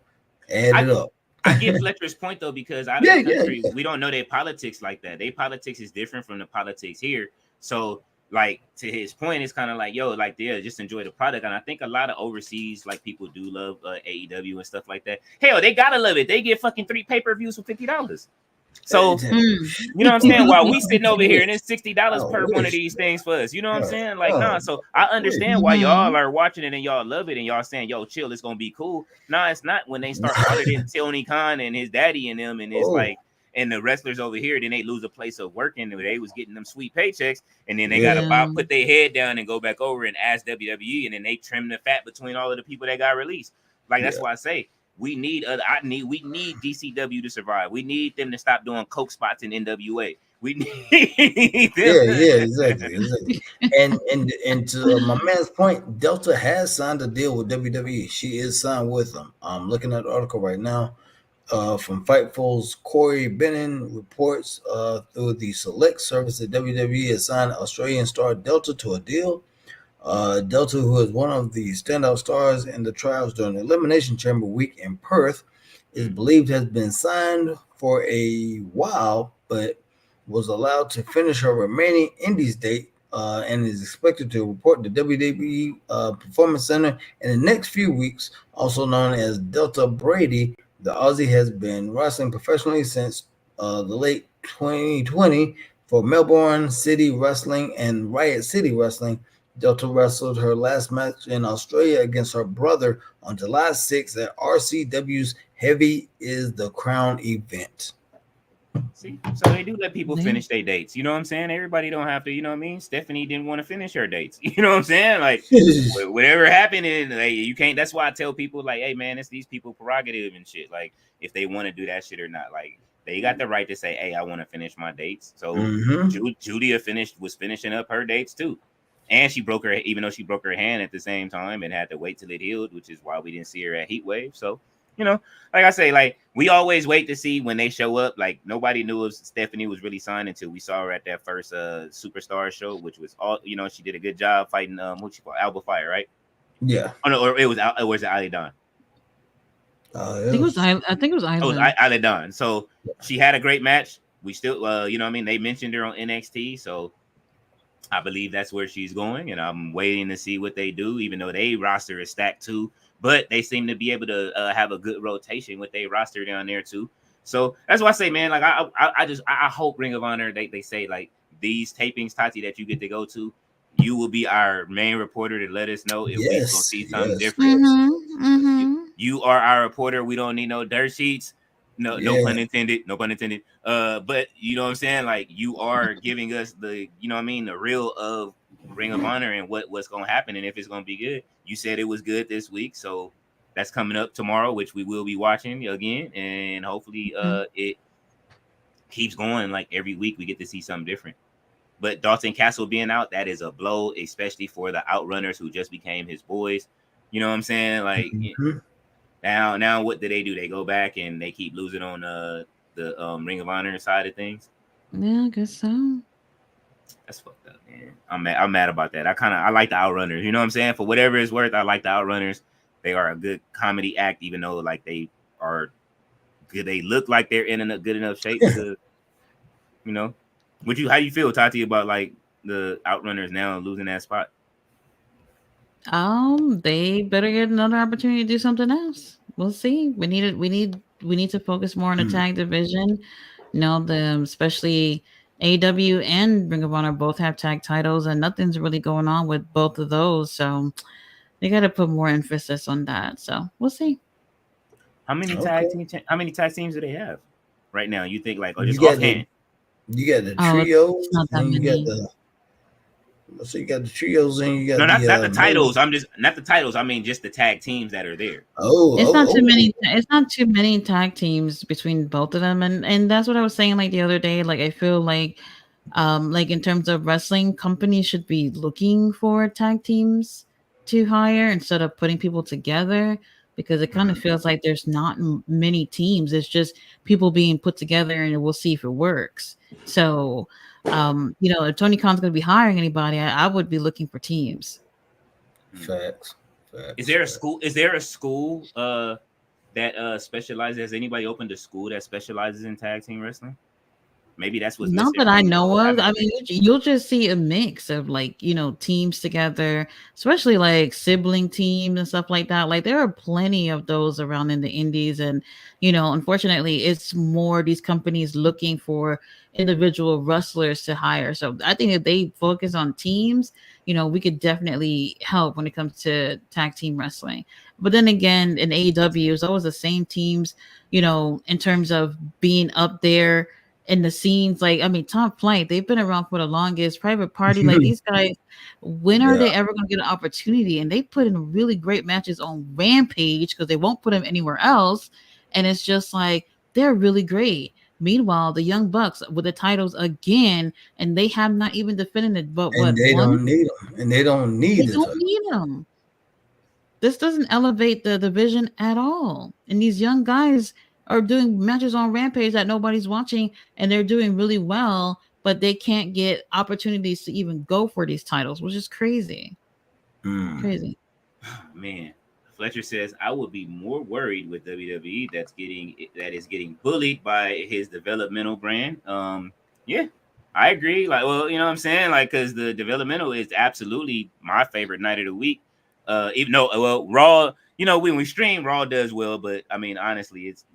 Add it up. I get Fletcher's point though, because out of the country, we don't know their politics like that. Their politics is different from the politics here. So, like, to his point, it's kind of like, yo, like, yeah, just enjoy the product. And I think a lot of overseas, like, people do love AEW and stuff like that. Hell, they gotta love it. They get fucking 3 pay-per-views for $50. So, you know what I'm saying? While we sitting over here and it's $60 per one of these things for us, you know what I'm saying? Like, nah. So I understand why y'all are watching it and y'all love it and y'all saying, yo, chill, it's gonna be cool. Nah, it's not when they start auditing Tony Khan and his daddy and them, and it's like, and the wrestlers over here, then they lose a place of working where they was getting them sweet paychecks, and then they gotta put their head down and go back over and ask WWE, and then they trim the fat between all of the people that got released. Like, that's why I say we need DCW to survive. We need them to stop doing coke spots in NWA. We need them. Exactly. And to my man's point, Delta has signed a deal with WWE. She is signed with them. I'm looking at the article right now. From Fightful's Corey Bennon reports through the select service that WWE has signed Australian star Delta to a deal. Delta, who is one of the standout stars in the trials during the Elimination Chamber week in Perth, is believed has been signed for a while, but was allowed to finish her remaining Indies date and is expected to report to WWE Performance Center in the next few weeks. Also known as Delta Brady, the Aussie has been wrestling professionally since the late 2020 for Melbourne City Wrestling and Riot City Wrestling. Delta wrestled her last match in Australia against her brother on July 6th at RCW's Heavy is the Crown event. See, so they do let people finish their dates. You know what I'm saying? Everybody don't have to, you know what I mean? Stephanie didn't want to finish her dates. You know what I'm saying? Like, whatever happened, and like, you can't. That's why I tell people, like, hey, man, it's these people prerogative and shit. Like, if they want to do that shit or not, like, they got the right to say, hey, I want to finish my dates. So Julia was finishing up her dates too. And she broke her, even though she broke her hand at the same time and had to wait till it healed, which is why we didn't see her at Heatwave. So, you know, like I say, like, we always wait to see when they show up. Like, nobody knew if Stephanie was really signed until we saw her at that first Superstar show, which was all, you know, she did a good job fighting what she called Alba Fire, right? Yeah. Oh no, or it was Ali Dawn. I think it was Isla. It was Ali Dawn. So she had a great match. We still, you know what I mean? They mentioned her on NXT, so I believe that's where she's going, and I'm waiting to see what they do, even though they roster is stacked too. But they seem to be able to have a good rotation with their roster down there too. So that's why I say, man, like I hope Ring of Honor, they say like these tapings, Tati, that you get to go to, you will be our main reporter to let us know if we gonna see something different. You are our reporter. We don't need no dirt sheets. No pun intended. No pun intended. But you know what I'm saying? Like, you are giving us the, you know what I mean, the real of Ring of Honor and what's gonna happen and if it's gonna be good. You said it was good this week, so that's coming up tomorrow, which we will be watching again, and hopefully it keeps going. Like, every week we get to see something different. But Dalton Castle being out, that is a blow, especially for the Outrunners who just became his boys. You know what I'm saying? Like, now what do? They go back and they keep losing on the Ring of Honor side of things. Yeah, I guess so. That's fucked up, man. I'm mad about that. I like the Outrunners. You know what I'm saying? For whatever it's worth, I like the Outrunners. They are a good comedy act, even though like they are good. They look like they're in a good enough shape to, you know. How do you feel, Tati, about like the Outrunners now losing that spot? They better get another opportunity to do something else. We'll see. We need to focus more on the tag division. You know, especially AEW and Ring of Honor both have tag titles, and nothing's really going on with both of those. So they got to put more emphasis on that. So we'll see. How many tag teams do they have right now? You think like, or You just got offhand? You got the Oh, trios, it's not that and you got many. the. So you got the trios, and you No, got not the men. titles. I'm just not the titles. I mean, just the tag teams that are there. It's not too Oh. many. It's not too many tag teams between both of them, and that's what I was saying like the other day. Like I feel like in terms of wrestling, companies should be looking for tag teams to hire instead of putting people together because it kind of feels like there's not many teams. It's just people being put together, and we'll see if it works. So, if Tony Khan's going to be hiring anybody, I would be looking for teams. Facts. Is Facts. there a Facts. school? Is there a school that specializes? Has anybody opened a school that specializes in tag team wrestling? Maybe that's what's Not missing that I from know of. I having. mean, you'll just see a mix of like, teams together, especially like sibling teams and stuff like that. Like there are plenty of those around in the indies. And, unfortunately, it's more these companies looking for individual wrestlers to hire. So I think if they focus on teams, we could definitely help when it comes to tag team wrestling. But then again, in AEW, it's always the same teams, in terms of being up there in the scenes. Like, I mean, Top Flight, they've been around for the longest. Private Party, like these guys, when are Yeah. they ever going to get an opportunity? And they put in really great matches on Rampage because they won't put them anywhere else. And it's just like they're really great. Meanwhile, the Young Bucks with the titles again, and they have not even defended it, but And what they one? don't need them. And they don't need They it. don't need them. This doesn't elevate the division at all. And these young guys are doing matches on Rampage that nobody's watching, and they're doing really well, but they can't get opportunities to even go for these titles, which is crazy. Mm. Crazy. Man, Fletcher says I would be more worried with WWE that is getting bullied by his developmental brand. Yeah, I agree. Like, well, you know what I'm saying? Like, because the developmental is absolutely my favorite night of the week. Even though, well, Raw, when we stream, Raw does well, but I mean, honestly, it's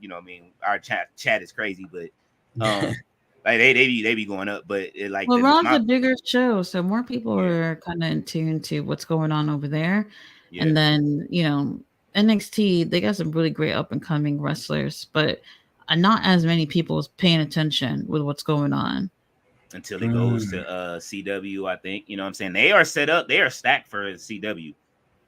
our chat is crazy, but like they be going up, but like Well, Raw's my a bigger show, so more people yeah are kind of in tune to what's going on over there. yeah And then, NXT, they got some really great up and coming wrestlers, but not as many people is paying attention with what's going on. until it goes Mm. to CW. I think what I'm saying, they are set up, they are stacked for CW.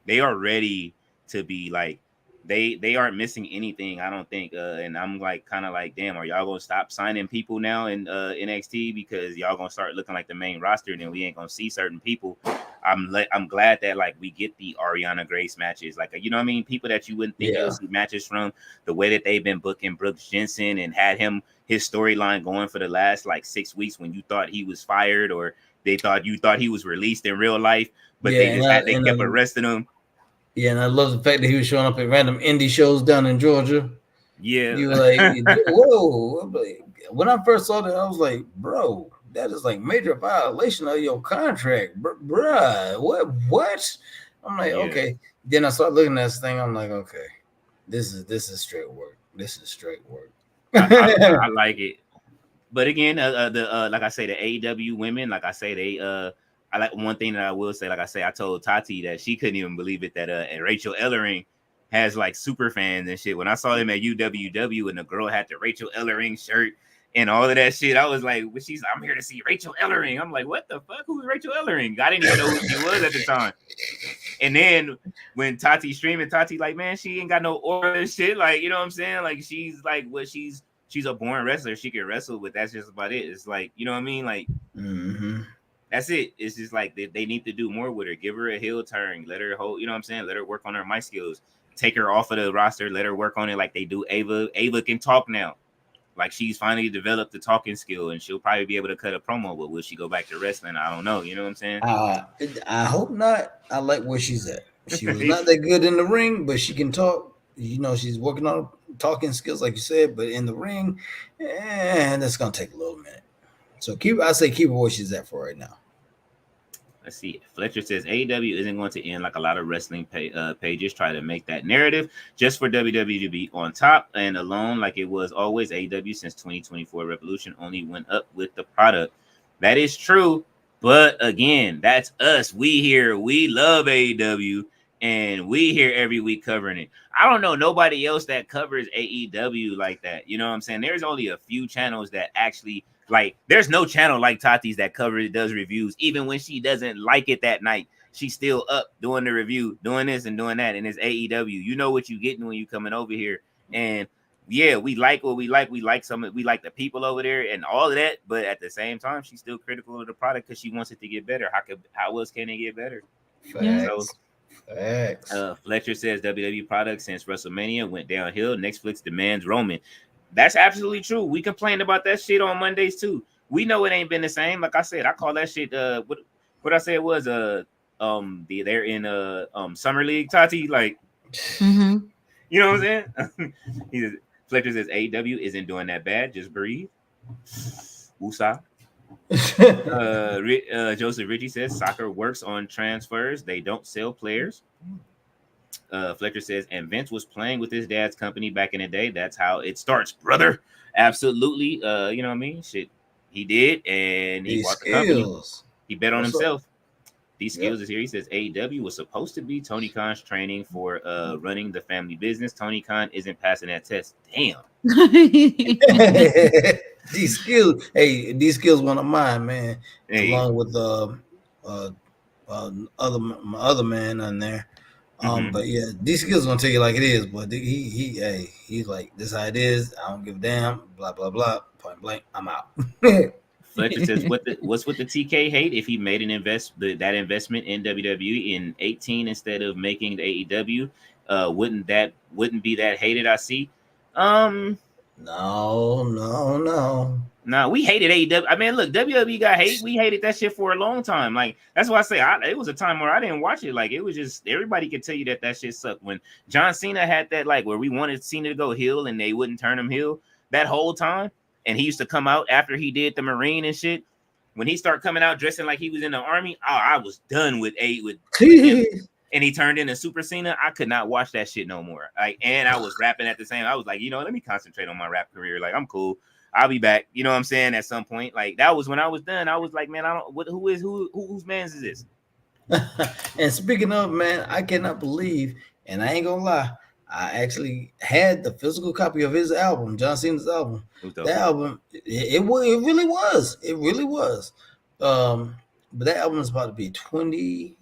They are ready to be like they aren't missing anything, I don't think. And I'm like kind of like, damn, are y'all gonna stop signing people now in NXT because y'all gonna start looking like the main roster and then we ain't gonna see certain people? I'm glad that like we get the Ariana Grace matches, like what I mean, people that you wouldn't think Yeah. you'll see matches from. The way that they've been booking Brooks Jensen and had his storyline going for the last like 6 weeks when you thought he was fired or you thought he was released in real life, but Yeah. they kept arresting him. Yeah, and I love the fact that he was showing up at random indie shows down in Georgia. Yeah. You were like, whoa. When I first saw that, I was like, bro, that is like major violation of your contract, bruh. What? I'm like, Yeah. okay. Then I started looking at this thing. I'm like, okay, this is straight work. This is straight work. I like it. But again, like I say, the AEW women, like I say, they I like one thing that I will say, like I say, I told Tati that she couldn't even believe it that and Rachel Ellering has like super fans and shit. When I saw them at UWW and the girl had the Rachel Ellering shirt and all of that shit, I was like, well, I'm here to see Rachel Ellering. I'm like, what the fuck? Who's Rachel Ellering? I didn't even know who she was at the time. And then when Tati's streaming, Tati like, man, she ain't got no aura and shit. Like, you know what I'm saying? Like, she's like, what she's a born wrestler. She can wrestle, but that's just about it. It's like, you know what I mean? Like, that's it. It's just like they need to do more with her. Give her a heel turn. Let her hold, you know what I'm saying? Let her work on her mic skills. Take her off of the roster. Let her work on it like they do Ava. Ava can talk now. Like, she's finally developed the talking skill and she'll probably be able to cut a promo, but will she go back to wrestling? I don't know. You know what I'm saying? I hope not. I like where she's at. She was not that good in the ring, but she can talk. She's working on talking skills, like you said, but in the ring, that's gonna take a little minute. So I say keep her where she's at for right now. Let's see. Fletcher says AEW isn't going to end like a lot of wrestling pages try to make that narrative just for WWE to be on top and alone like it was always. AEW since 2024 Revolution only went up with the product. That is true. But again, that's us. We here. We love AEW. and we here every week covering it. I don't know nobody else that covers AEW like that. You know what I'm saying? There's only a few channels that actually like. There's no channel like Tati's that covers it, does reviews, even when she doesn't like it that night. She's still up doing the review, doing this and doing that, and it's AEW. You know what you getting when you coming over here, and yeah, we like what we like. We like we like the people over there and all of that. But at the same time, she's still critical of the product because she wants it to get better. How else can it get better? Facts. Facts. Fletcher says WWE products since WrestleMania went downhill. Netflix demands Roman. That's absolutely true. We complained about that shit on Mondays too. We know it ain't been the same. Like I said, I call that shit what I said was they're in Summer League, Tati. Like you know what I'm saying? Fletcher says AEW isn't doing that bad. Just breathe. Woosah. Joseph Ritchie says soccer works on transfers. They don't sell players. Fletcher says, and Vince was playing with his dad's company back in the day. That's how it starts, brother. Absolutely. You know what I mean? Shit, he did, and he bought the company. He bet on himself. These skills is here. He says AEW was supposed to be Tony Khan's training for running the family business. Tony Khan isn't passing that test. Damn. These skills one of mine, man. Hey. Along with other man on there. But yeah, these skills gonna tell you like it is. But he's like, this how it is. I don't give a damn. Blah blah blah. Point blank. I'm out. Fletcher says, what's with the TK hate? If he made that investment in WWE in 18 instead of making the AEW, wouldn't be that hated? I see. No. We hated AEW. I mean, look, WWE got hate. We hated that shit for a long time. Like that's why I say it was a time where I didn't watch it. Like it was just everybody could tell you that shit sucked. When John Cena had that, like where we wanted Cena to go heel and they wouldn't turn him heel that whole time. And he used to come out after he did the Marine and shit. When he started coming out dressing like he was in the army, I was done with him. And he turned into Super Cena. I could not watch that shit no more. Like, and I was rapping at the same. I was like, let me concentrate on my rap career. Like, I'm cool. I'll be back. You know what I'm saying? At some point, like that was when I was done. I was like, man, whose man's is this? And speaking of, man, I cannot believe, and I ain't gonna lie, I actually had the physical copy of his album, John Cena's album. That album, it really was. It really was. But that album is about to be 20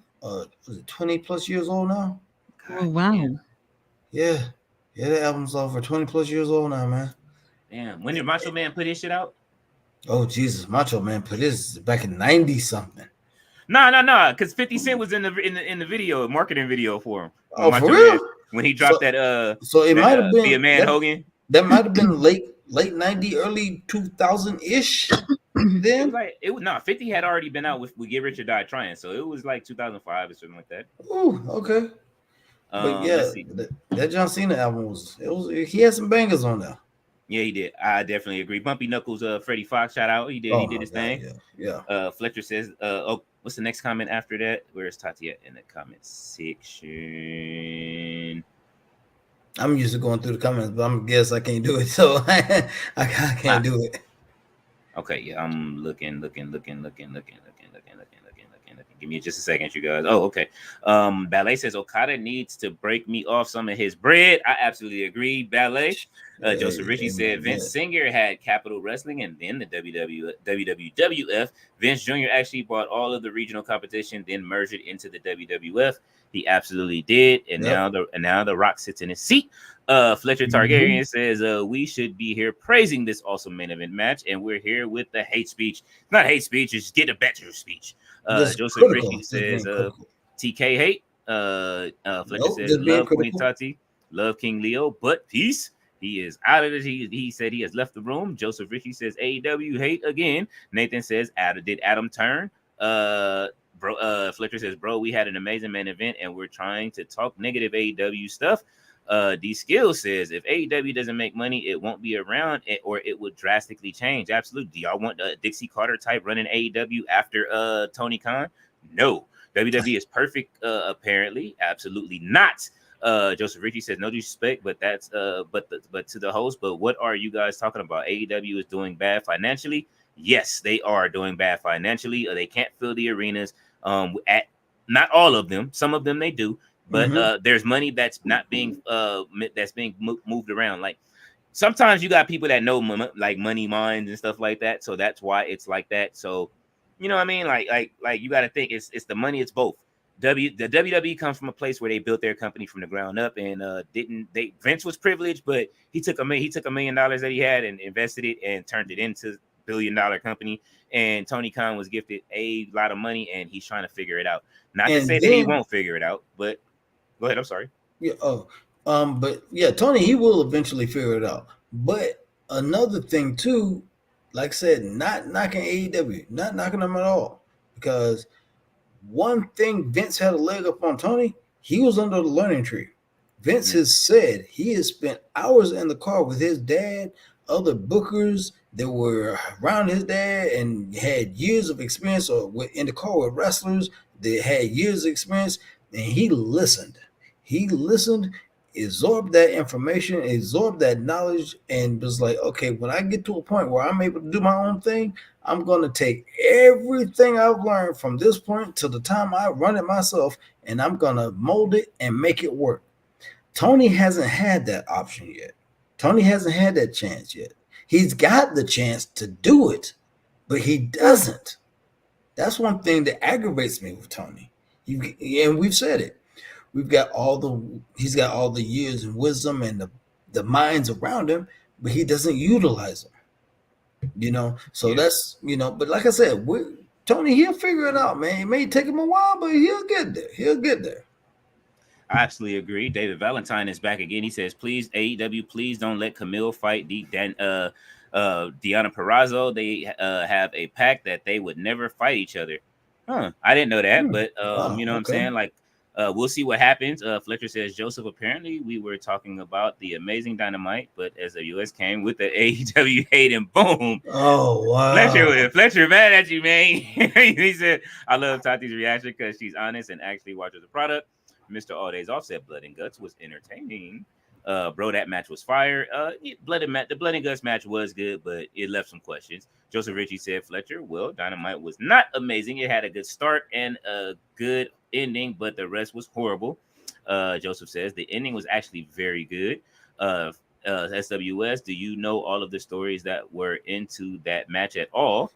plus years old now? Oh, wow. Yeah, that album's over 20 plus years old now, man. Damn. When did Macho Man put his shit out? Oh, Jesus. Macho Man put his back in 90 something. No, because 50 Cent was in the video, marketing video for him. Oh, Macho for real? Man, when he dropped that so it might have been Be a Man Hogan. That might have been late 90, early 2000-ish. Then it was 50 had already been out with Get Rich or Die Trying, so it was like 2005 or something like that. Oh, okay. But yeah, that John Cena album he had some bangers on there. Yeah, he did. I definitely agree. Bumpy Knuckles, Freddie Fox, shout out. He did his thing. Yeah. Fletcher says, what's the next comment after that? Where's Tati at in the comment section? I'm used to going through the comments, but I guess I can't do it. So I can't do it. Okay, yeah, I'm looking. Give me just a second, you guys. Oh, okay. Ballet says Okada needs to break me off some of his bread. I absolutely agree, Ballet. Joseph Ritchie said Vince Singer had Capital Wrestling and then the WWF. Vince Jr. actually bought all of the regional competition, then merged it into the WWF. He absolutely did, and now the Rock sits in his seat. Fletcher Targaryen says we should be here praising this awesome main event match, and we're here with the hate speech. Not hate speech, it's get a better speech. Joseph Ritchie says TK hate. Fletcher says love Queen Tati, love King Leo, but peace. He is out of it. He said he has left the room. Joseph Ritchie says AEW hate again. Nathan says did Adam turn? Fletcher says, bro, we had an amazing main event and we're trying to talk negative AEW stuff. D Skill says, if AEW doesn't make money, it won't be around or it would drastically change. Absolutely. Do y'all want a Dixie Carter type running AEW after Tony Khan? No. WWE is perfect, apparently. Absolutely not. Joseph Ritchie says, no disrespect, but that's but to the host. But what are you guys talking about? AEW is doing bad financially. Yes, they are doing bad financially. They can't fill the arenas. At not all of them. Some of them they do. but there's money that's not being moved around. Like sometimes you got people that know like money minds and stuff like that, so that's why it's like that. So you know what I mean? Like you got to think it's the money. It's both. The WWE comes from a place where they built their company from the ground up, and Vince was privileged, but he took $1 million that he had and invested it and turned it into billion-dollar company. And Tony Khan was gifted a lot of money, and he's trying to figure it out. Not to say that he won't figure it out, but go ahead. I'm sorry. Yeah. But yeah, Tony, he will eventually figure it out. But another thing too, like I said, not knocking AEW, not knocking them at all, because one thing Vince had a leg up on Tony, he was under the learning tree. Vince has said he has spent hours in the car with his dad, other bookers that were around his dad and had years of experience, or in the car with wrestlers that had years of experience, and he listened. He listened, absorbed that information, absorbed that knowledge, and was like, okay, when I get to a point where I'm able to do my own thing, I'm going to take everything I've learned from this point to the time I run it myself, and I'm going to mold it and make it work. Tony hasn't had that option yet. Tony hasn't had that chance yet. He's got the chance to do it, but he doesn't. That's one thing that aggravates me with Tony. And we've said it. He's got all the years and wisdom and the minds around him, but he doesn't utilize them. So that's, but like I said, Tony, he'll figure it out, man. It may take him a while, but he'll get there. I absolutely agree. David Valentine is back again. He says, please, AEW, please don't let Camille fight Deonna Purrazzo. They have a pact that they would never fight each other. I didn't know that, but you know what I'm saying? Like, we'll see what happens. Fletcher says, Joseph, apparently we were talking about the amazing Dynamite, but as the US came with the AEW hate, and boom. Oh, wow. Fletcher mad at you, man. He said, I love Tati's reaction because she's honest and actually watches the product. Mr. All Day's Offset Blood and Guts was entertaining. Bro, that match was fire. The Blood and Guts match was good, but it left some questions. Joseph Ritchie said, Fletcher, well, Dynamite was not amazing. It had a good start and a good ending, but the rest was horrible. Joseph says the ending was actually very good. SWS, do you know all of the stories that were into that match at all?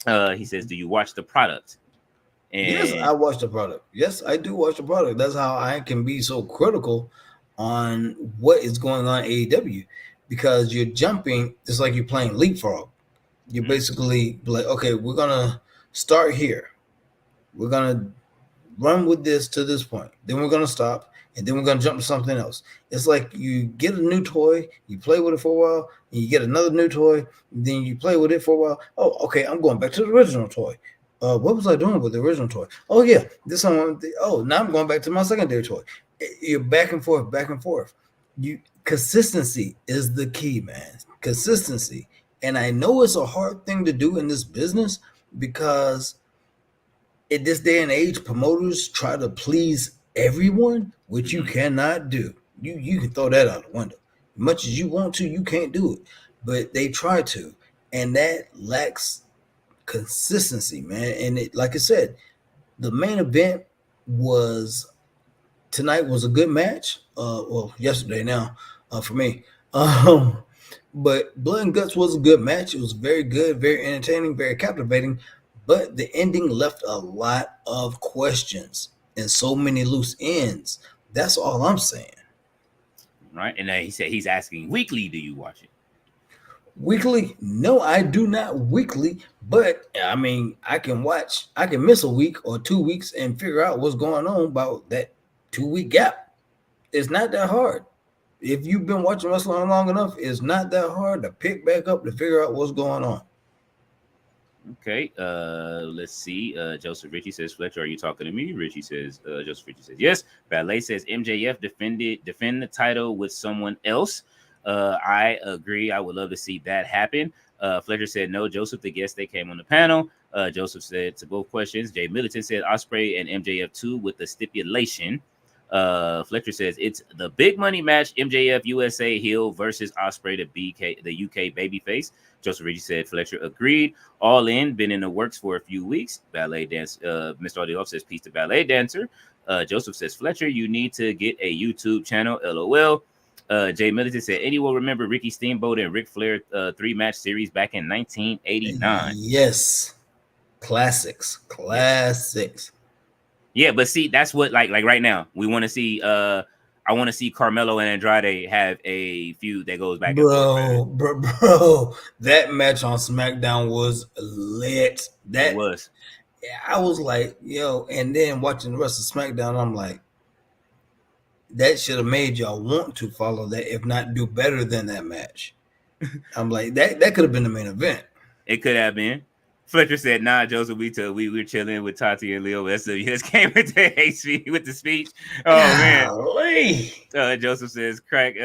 He says, do you watch the product? And yes, I watch the product. Yes, I do watch the product. That's how I can be so critical on what is going on in AEW, because you're jumping. It's like you're playing leapfrog. You're basically like, okay, we're gonna start here. We're gonna run with this to this point. Then we're gonna stop, and then we're gonna jump to something else. It's like you get a new toy, you play with it for a while, and you get another new toy, and then you play with it for a while. Oh, okay, I'm going back to the original toy. What was I doing with the original toy? Oh yeah, this one. Oh, now I'm going back to my secondary toy. You're back and forth, back and forth. Consistency is the key, man. Consistency, and I know it's a hard thing to do in this business, because in this day and age, promoters try to please everyone, which you cannot do. You can throw that out the window. As much as you want to, you can't do it, but they try to, and that lacks consistency, man. And it, like I said, the main event tonight was a good match. Well, yesterday now, for me. But Blood and Guts was a good match. It was very good, very entertaining, very captivating. But the ending left a lot of questions and so many loose ends. That's all I'm saying. Right. And he said he's asking weekly, do you watch it? Weekly? No, I do not weekly, but I mean, I can miss a week or 2 weeks and figure out what's going on about that 2-week gap. It's not that hard. If you've been watching wrestling long enough, it's not that hard to pick back up to figure out what's going on. Okay, let's see. Joseph Ritchie says, Fletcher, are you talking to me? Ritchie says, Joseph Ritchie says, yes. Ballet says, MJF defend the title with someone else. I agree. I would love to see that happen. Fletcher said, no. Joseph, the guest, they came on the panel. Joseph said to both questions. Jay Militant said, Ospreay and MJF 2 with the stipulation. Fletcher says, it's the big money match, MJF USA heel versus Ospreay, the UK babyface. Joseph Ritchie said, Fletcher agreed. All in, been in the works for a few weeks. Ballet dance. Mr. Audio says, peace to Ballet Dancer. Joseph says, Fletcher, you need to get a YouTube channel. LOL. Jay Militant said, anyone remember Ricky Steamboat and Ric Flair 3-match series back in 1989? Yes. Classics. Yeah, but see, that's what like right now we want to see. I want to see Carmelo and Andrade have a feud that goes back and forth. Bro, that match on SmackDown was lit. It was. I was like, yo, and then watching the rest of SmackDown, I'm like, that should have made y'all want to follow that, if not do better than that match. I'm like, that could have been the main event. It could have been. Fletcher said, "Nah, Joseph, we were chilling with Tati and Leo. That's he just came with the speech. Oh man." Joseph says, "Crack,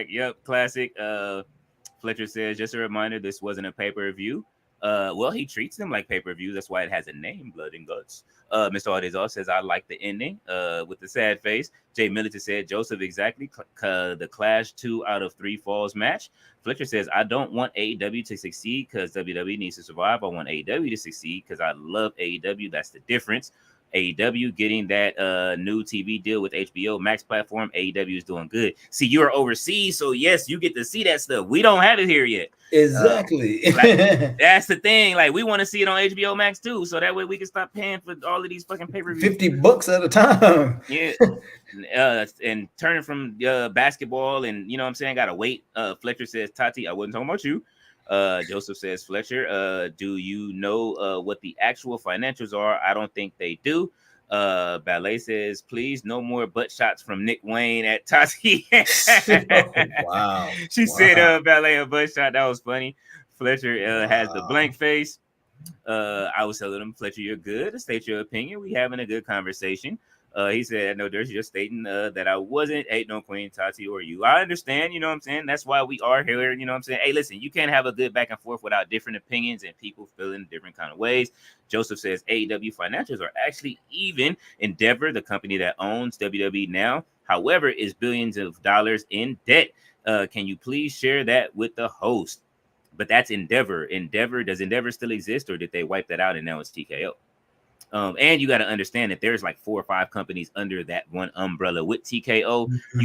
yep, classic." Fletcher says, "Just a reminder, this wasn't a pay-per-view. Well, he treats them like pay-per-view. That's why it has a name, Blood and Guts." Mr. Audezal says, "I like the ending." With the sad face. Jay Militant said, "Joseph, exactly. The Clash 2 out of 3 falls match." Fletcher says, "I don't want AEW to succeed because WWE needs to survive. I want AEW to succeed because I love AEW. That's the difference. AEW getting that new TV deal with HBO Max platform. AEW is doing good. See, you're overseas, so yes, you get to see that stuff. We don't have it here yet." Exactly. That's the thing. Like, we want to see it on HBO Max too, so that way we can stop paying for all of these fucking pay-per-views. $50 at a time. Yeah. And turning from basketball, and you know what I'm saying, gotta wait. Fletcher says, "Tati, I wasn't talking about you." Joseph says, "Fletcher, do you know what the actual financials are? I don't think they do." Ballet says, "Please, no more butt shots from Nick Wayne at Tati." Wow. She said, "Ballet a butt shot." That was funny. Fletcher has the blank face. I was telling him, "Fletcher, you're good. State your opinion. We having a good conversation." He said, "No, there's just stating that I wasn't ain't no Queen Tati or you." I understand, you know what I'm saying? That's why we are here, you know what I'm saying? Hey, listen, you can't have a good back and forth without different opinions and people feeling different kind of ways. Joseph says, AEW financials are actually even. Endeavor, the company that owns WWE now, however, is billions of dollars in debt. Can you please share that with the host? But that's Endeavor. Does Endeavor still exist, or did they wipe that out and now it's TKO? And you got to understand that there's like 4 or 5 companies under that one umbrella with TKO. Mm-hmm.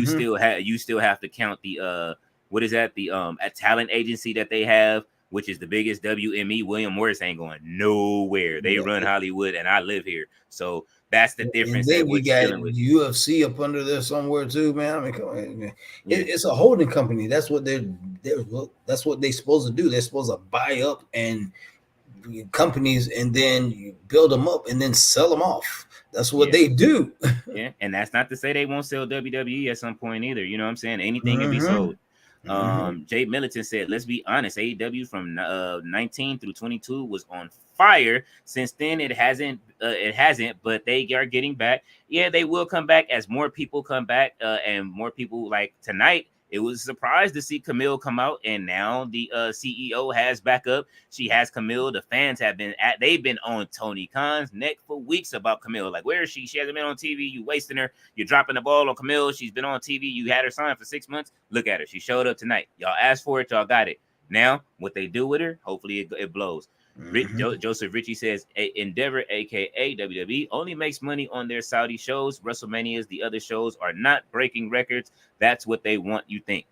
You still have to count the what is that? The a talent agency that they have, which is the biggest, WME. William Morris ain't going nowhere. They run Hollywood, and I live here. So that's the difference. And then you got UFC up under there somewhere too, man. I mean, come on, man. It's a holding company. That's what that's what they're supposed to do. They're supposed to buy up and companies, and then you build them up and then sell them off. That's what they do. Yeah, and that's not to say they won't sell WWE at some point either. You know what I'm saying? Anything can be sold. Jay Militant said, "Let's be honest, AEW from 19 through 22 was on fire. Since then, it hasn't, but they are getting back. Yeah, they will come back as more people come back, and more people like tonight. It was a surprise to see Camille come out, and now the CEO has backup. She has Camille. The fans they've been on Tony Khan's neck for weeks about Camille. Like, where is she? She hasn't been on TV. You wasting her. You're dropping the ball on Camille. She's been on TV. You had her signed for 6 months. Look at her. She showed up tonight. Y'all asked for it. Y'all got it. Now, what they do with her, hopefully it blows." Joseph Ritchie says, Endeavor, aka WWE, only makes money on their Saudi shows. WrestleManias, the other shows are not breaking records. That's what they want, you think.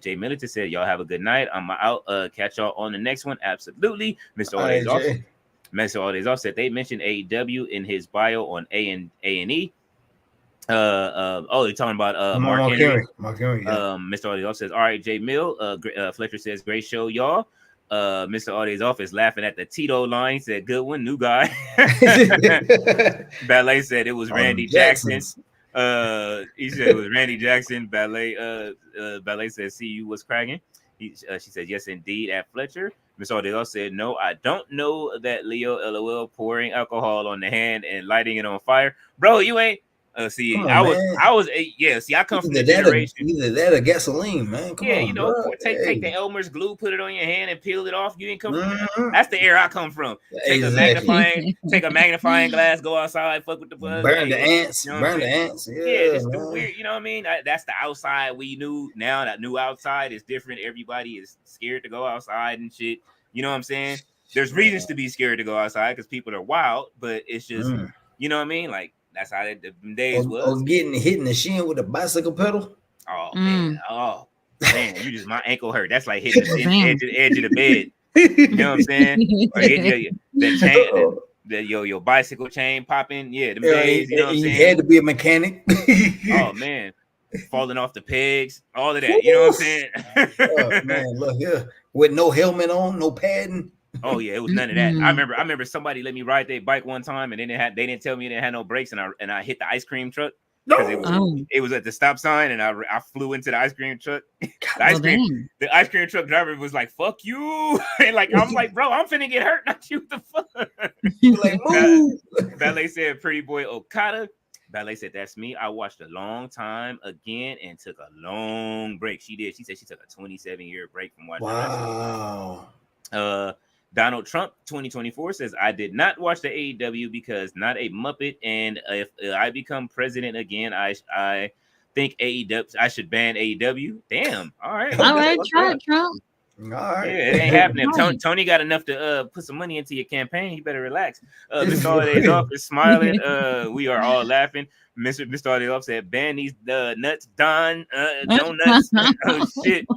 Jay Militant said, "Y'all have a good night. I'm out. Catch y'all on the next one." Absolutely. Mr. Audezal said they mentioned AEW in his bio on A&E. You're talking about Mark Henry. Mark Henry, yeah. Mr. Audezal says, "All right, Jay Mill." Fletcher says, "Great show, y'all." Mr. Audezal is laughing at the Tito line. He said, "Good one, new guy." Ballet said it was Randy Jackson. He said it was Randy Jackson. Ballet said, "See you was cracking." She said, "Yes, indeed." At Fletcher, Miss Audezal said, "No, I don't know that Leo LOL pouring alcohol on the hand and lighting it on fire, bro. You ain't." See, I was, see, I come from the generation. Either that or gasoline, man. Come on, you know, take the Elmer's glue, put it on your hand, and peel it off. You ain't come from that's the era I come from. Take a magnifying glass, go outside, fuck with the bug, burn the ants, you know burn the ants. Yeah, just do weird. You know what I mean? That's the outside we knew. Now that new outside is different. Everybody is scared to go outside and shit. You know what I'm saying? There's reasons to be scared to go outside because people are wild, but it's just You know what I mean? Like that's how the days Or was. getting hit in the shin with a bicycle pedal. Oh man, Mm. you just my ankle hurt. That's like hitting the Damn. edge of the bed. You know what I'm saying? Or getting that chain, your bicycle chain popping. Yeah, them days. You know what I'm You saying? had to be a mechanic. Oh man, falling off the pegs, all of that. You know what I'm saying? Oh, man, look here, with no helmet on, no padding. Oh yeah, it was none of that. I remember somebody let me ride their bike one time, and then they didn't tell me they had no brakes, and I hit the ice cream truck because it was at the stop sign, and I flew into the ice cream truck. The ice cream truck driver was like, "Fuck you," and like I'm like, "Bro, I'm finna get hurt, not you." The fuck? Like, move. Ballet said, "Pretty boy Okada." Ballet said, "That's me. I watched a long time again and took a long break." She did. She said she took a 27-year break from watching. Wow. Donald Trump 2024 says, "I did not watch the AEW because not a Muppet, and if I become president again, I think AEW I should ban AEW." Damn. All right. All right, Trump. All right. Yeah, it ain't happening. Tony got enough to put some money into your campaign. You better relax. Mr. Holidays off is smiling. We are all laughing. Mr. Holidays off said, "Ban these nuts, Don. Donuts." Oh shit.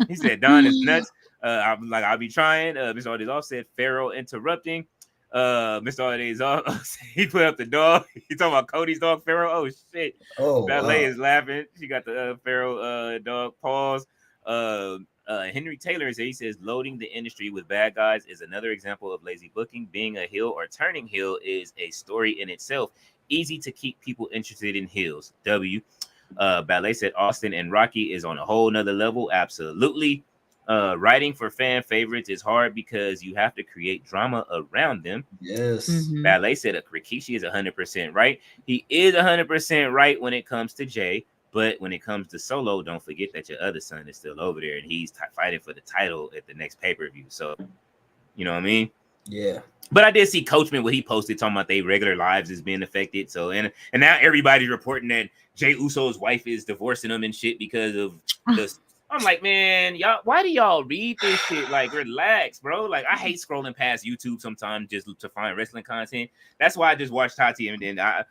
He said, "Don is nuts." I'm like, "I'll be trying." Mr. Holidays off said, "Pharaoh interrupting." Mr. Holidays off. He put up the dog. He talking about Cody's dog, Pharaoh. Oh shit. Oh, Ballet is laughing. She got the Pharaoh dog pause. Henry Taylor he says, "Loading the industry with bad guys is another example of lazy booking. Being a heel or turning heel is a story in itself. Easy to keep people interested in heels." Ballet said, "Austin and Rocky is on a whole nother level." Absolutely. Writing for fan favorites is hard because you have to create drama around them. Yes. Mm-hmm. Ballet said, "Rikishi is 100% right. He is 100% right when it comes to Jay. But when it comes to Solo, don't forget that your other son is still over there and he's fighting for the title at the next pay-per-view." So, you know what I mean? Yeah. But I did see Coachman what he posted talking about their regular lives is being affected. So and now everybody's reporting that Jay Uso's wife is divorcing him and shit because of the. I'm like, man, y'all, why do y'all read this shit? Like, relax, bro. Like, I hate scrolling past YouTube sometimes just to find wrestling content. That's why I just watch Tati, and then I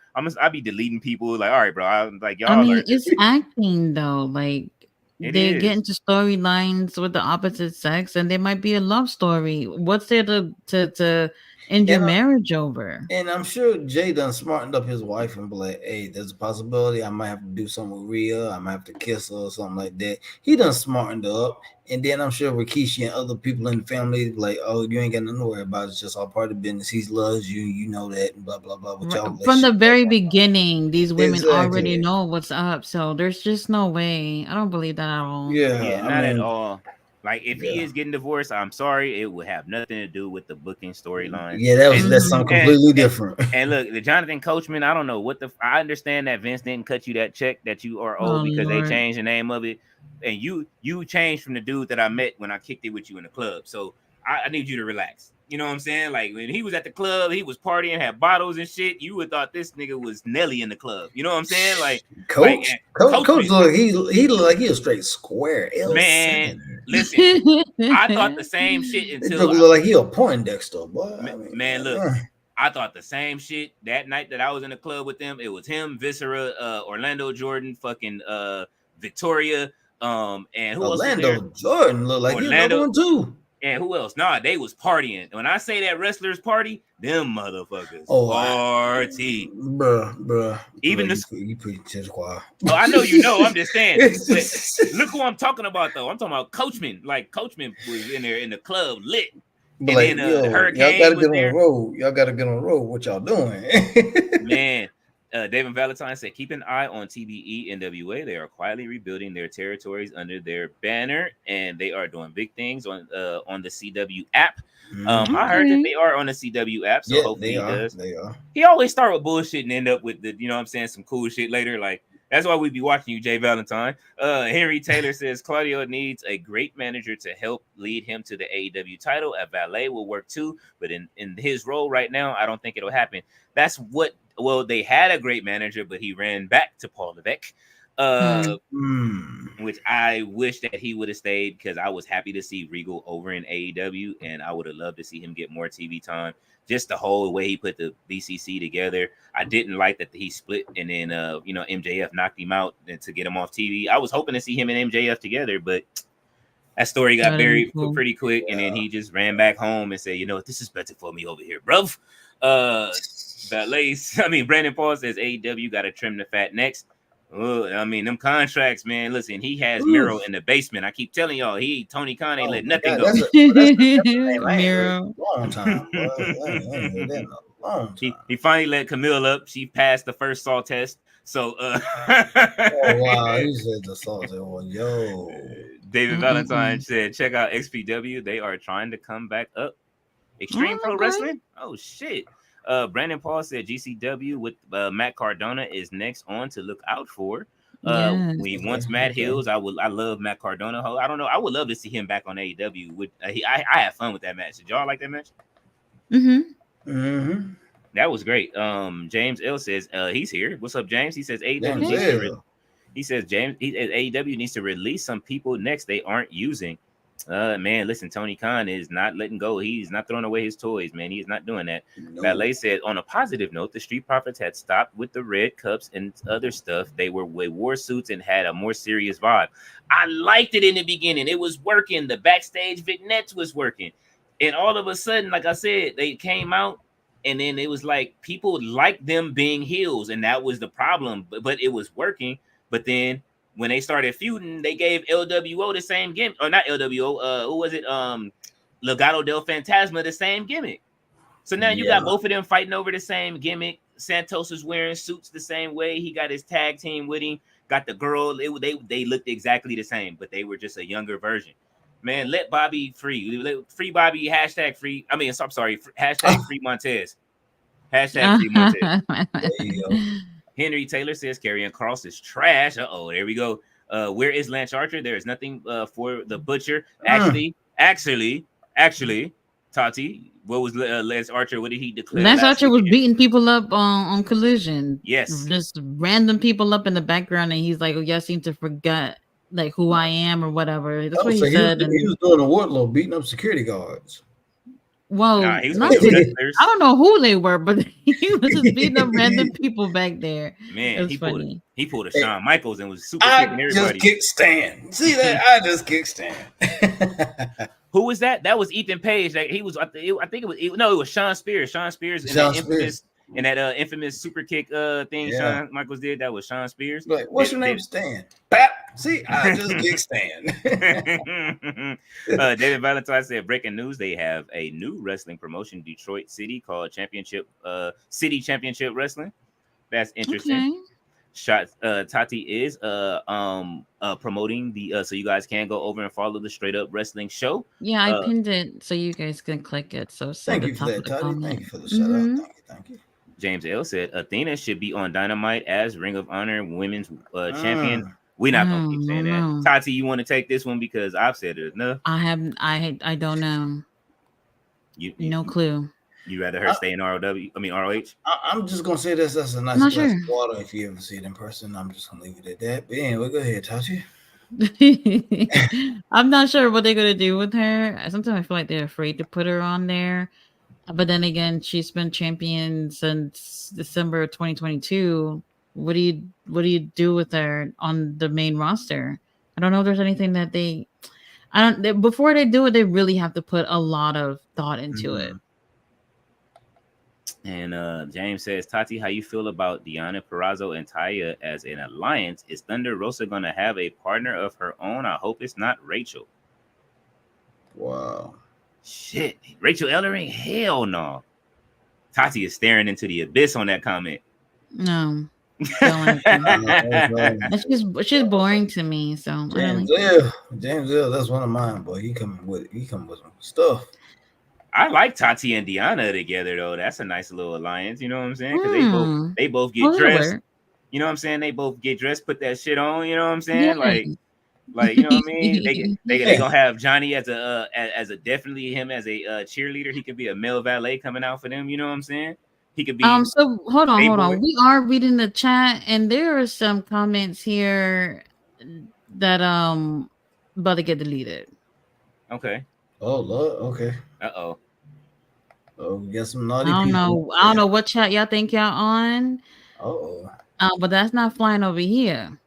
be deleting people. Like, all right, bro. I'm like, y'all. I mean, it's acting though. Like they get into storylines with the opposite sex, and there might be a love story. What's there to end your marriage over? And I'm sure Jay done smartened up his wife and be like, "Hey, there's a possibility I might have to do something with Rhea. I might have to kiss her or something like that." He done smartened up. And then I'm sure Rikishi and other people in the family be like, "Oh, you ain't got nothing to worry about. It's just all part of the business. He loves you. You know that, and blah, blah, blah." From the very beginning, these women already know what's up. So there's just no way. I don't believe that at all. Yeah, not at all. Like, if he is getting divorced, I'm sorry, it would have nothing to do with the booking storyline. Yeah, that's something completely different. And look, the Jonathan Coachman, I don't know what I understand that Vince didn't cut you that check that you are owed because they changed the name of it, and you changed from the dude that I met when I kicked it with you in the club. So I need you to relax. You know what I'm saying? Like, when he was at the club, he was partying, had bottles and shit. You would thought this nigga was Nelly in the club. You know what I'm saying? Like, Coach look, he look like he a straight square. Man, listen, I thought the same shit until look like he a Poindexter, boy. Man, look, I thought the same shit that night that I was in the club with them. It was him, Viscera, Orlando Jordan, fucking Victoria, and who else? Orlando Jordan look like he another one too. And who else? Nah, they was partying. When I say that wrestlers party, them motherfuckers party. Bruh. Even you pretty quiet. Oh, I know you know. I'm just saying. Look who I'm talking about, though. I'm talking about Coachman. Like, Coachman was in there in the club lit. But and like, then the Hurricane y'all gotta get on the road. Y'all gotta get on the road. What y'all doing? Man. David Valentine said, "Keep an eye on TBE NWA. They are quietly rebuilding their territories under their banner, and they are doing big things on the CW app." I heard that they are on the CW app, so hopefully he does. They are. He always start with bullshit and end up with the, you know what I'm saying, some cool shit later. Like, that's why we be watching you, Jay Valentine. Henry Taylor says Claudio needs a great manager to help lead him to the AEW title. A valet will work too, but in his role right now, I don't think it'll happen. That's what. Well, they had a great manager, but he ran back to Paul Levesque. which I wish that he would have stayed because I was happy to see Regal over in AEW, and I would have loved to see him get more TV time. Just the whole way he put the BCC together. I didn't like that he split, and then MJF knocked him out to get him off TV. I was hoping to see him and MJF together, but that story got buried pretty quick, and then he just ran back home and said, "You know what? This is better for me over here, bruv." Brandon Paul says AEW got to trim the fat next. I mean, them contracts, man. Listen, he has Miro in the basement. I keep telling y'all, Tony Khan ain't let nothing go. Miro. Long time, long time. He finally let Camille up. She passed the first Saw test. So, oh wow, he said the Saw test. Well, yo. David Valentine said, check out XPW. They are trying to come back up. Extreme Pro Wrestling? Oh, shit. Brandon Paul said GCW with Matt Cardona is next on to look out for. Once Matt Hills, I love Matt Cardona. I don't know. I would love to see him back on AEW. I had fun with that match. Did y'all like that match? Mm-hmm. That was great. James L says he's here. What's up, James? He says AEW needs to release some people next they aren't using. Man, listen, Tony Khan is not letting go. He's not throwing away his toys, man. He is not doing that. No. Ballet said, on a positive note, the Street Profits had stopped with the red cups and other stuff. They wore suits and had a more serious vibe. I liked it in the beginning. It was working. The backstage vignettes was working. And all of a sudden, like I said, they came out, and then it was like people liked them being heels, and that was the problem. But it was working. But then when they started feuding, they gave LWO the same gimmick, or not LWO. Who was it? Legado del Fantasma, the same gimmick. So now you got both of them fighting over the same gimmick. Santos is wearing suits the same way. He got his tag team with him. Got the girl. They looked exactly the same, but they were just a younger version. Man, let Bobby free. Free Bobby. Hashtag free. I mean, I'm sorry. Hashtag free Montez. Hashtag free Montez. There you go. Henry Taylor says Karrion Kross is trash. There we go. Where is Lance Archer? There is nothing for the Butcher. Actually, Tati, what was Lance Archer? What did he declare? Lance Archer was beating people up on Collision. Yes, just random people up in the background, and he's like, "Oh, you seem to forget like who I am or whatever." That's what he said. He was doing a Wardlow, beating up security guards. Well, I don't know who they were, but he was just beating up random people back there. Man, he pulled a Shawn Michaels and was super kicking everybody. Just kick stand. See that? I just kick stand. Who was that? That was Ethan Page. Like he was. I think it was Shawn Spears. Shawn Spears in that infamous super kick thing Shawn Michaels did. That was Shawn Spears. Like, what's your name? Stan. Bap. See, I just kick stand. David Valentine said, breaking news, they have a new wrestling promotion, Detroit City, called City Championship Wrestling. That's interesting. Okay. Tati is promoting the so you guys can go over and follow the Straight Up Wrestling show. Yeah, I pinned it so you guys can click it. So thank you for that, Tati. Thank you for the shout out. Thank you. James L said Athena should be on Dynamite as Ring of Honor Women's Champion. We're not gonna keep saying that. Tati, you want to take this one because I've said it enough. I don't know. You no clue. You rather her stay in ROH? I'm just gonna say this. That's a nice glass of water. If you ever see it in person, I'm just gonna leave it at that. But anyway, go ahead, Tati. I'm not sure what they're gonna do with her. Sometimes I feel like they're afraid to put her on there. But then again, she's been champion since December of 2022. What do you do with her on the main roster? I don't know if there's anything that before they do it, they really have to put a lot of thought into it. And James says, Tati, how you feel about Deonna Purrazzo and Taya as an alliance? Is Thunder Rosa going to have a partner of her own? I hope it's not Rachel. Wow. Shit. Rachel Ellering? Hell no. Tati is staring into the abyss on that comment. No. It's just boring to me. So James L, that's one of mine, boy. He come with some stuff. I like Tati and Deonna together though. That's a nice little alliance. You know what I'm saying? Because they both get dressed. You know what I'm saying? They both get dressed, put that shit on. You know what I'm saying? Yeah. Like you know what I mean? They gonna have Johnny as a definitely him as a cheerleader. He could be a male valet coming out for them. You know what I'm saying? He could be. So hold on. We are reading the chat, and there are some comments here that about to get deleted. Okay. Oh Lord, okay. Uh-oh. Oh, we got some I naughty don't people. know. I don't know what chat y'all think y'all on. Oh. But that's not flying over here.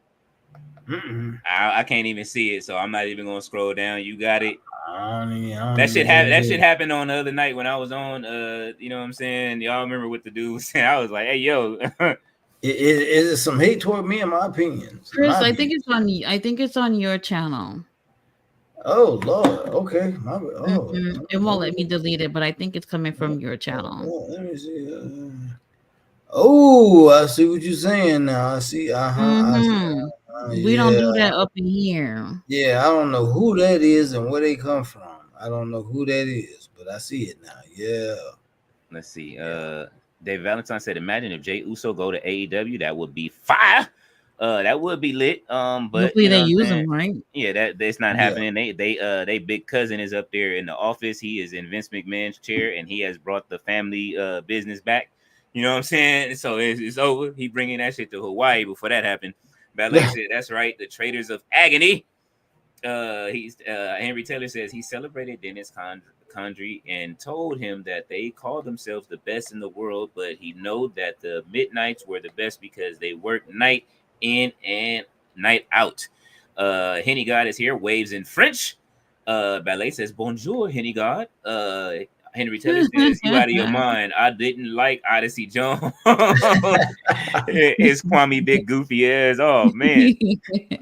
I can't even see it, so I'm not even gonna scroll down. You got it. I don't That shit know. that shit happened on the other night when I was on. You know what I'm saying? Y'all remember what the dude was saying? I was like, "Hey, yo." Is it some hate toward me and my opinions? Chris, I think it's on. I think it's on your channel. Oh Lord, okay. It won't let me delete it, but I think it's coming from your channel. Let me see. Oh, I see what you're saying now. I see. I see. We don't do Yeah, that up in here. yeah. I don't know who that is and where they come from. I don't know who that is, but I see it now. Yeah. Let's see. Dave Valentine said, "Imagine if Jay Uso go to AEW, that would be fire. That would be lit. But Hopefully you know they what I'm use saying? them, right? Yeah, that's not Yeah. happening. They big cousin is up there in the office. He is in Vince McMahon's chair, and he has brought the family business back. You know what I'm saying? So it's over. He bringing that shit to Hawaii before that happened. Ballet said, "That's right. The Traders of Agony." Henry Taylor says he celebrated Dennis Condrey and told him that they call themselves the best in the world, but he know that the Midnights were the best because they work night in and night out. Henny God is here, waves in French. Ballet says bonjour, Henny God. Henry Taylor says, "You out of your mind. I didn't like Odyssey Jones." It's Kwame big goofy ass. Oh man.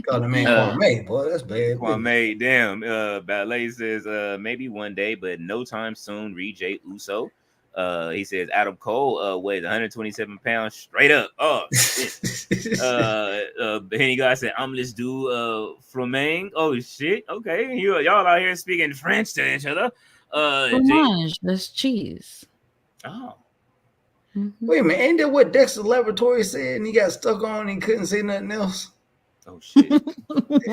Call the man Kwame, boy. That's bad. Kwame, damn. Ballet says maybe one day, but no time soon. Read Jay Uso. He says Adam Cole weighs 127 pounds straight up. Oh shit. Henny guy said omelets do fromage. Oh shit. Okay, y'all out here speaking French to each other. Fromage, that's cheese. Oh. Wait a minute, ain't that what Dexter Laboratory said? And he got stuck on and he couldn't say nothing else. Oh shit!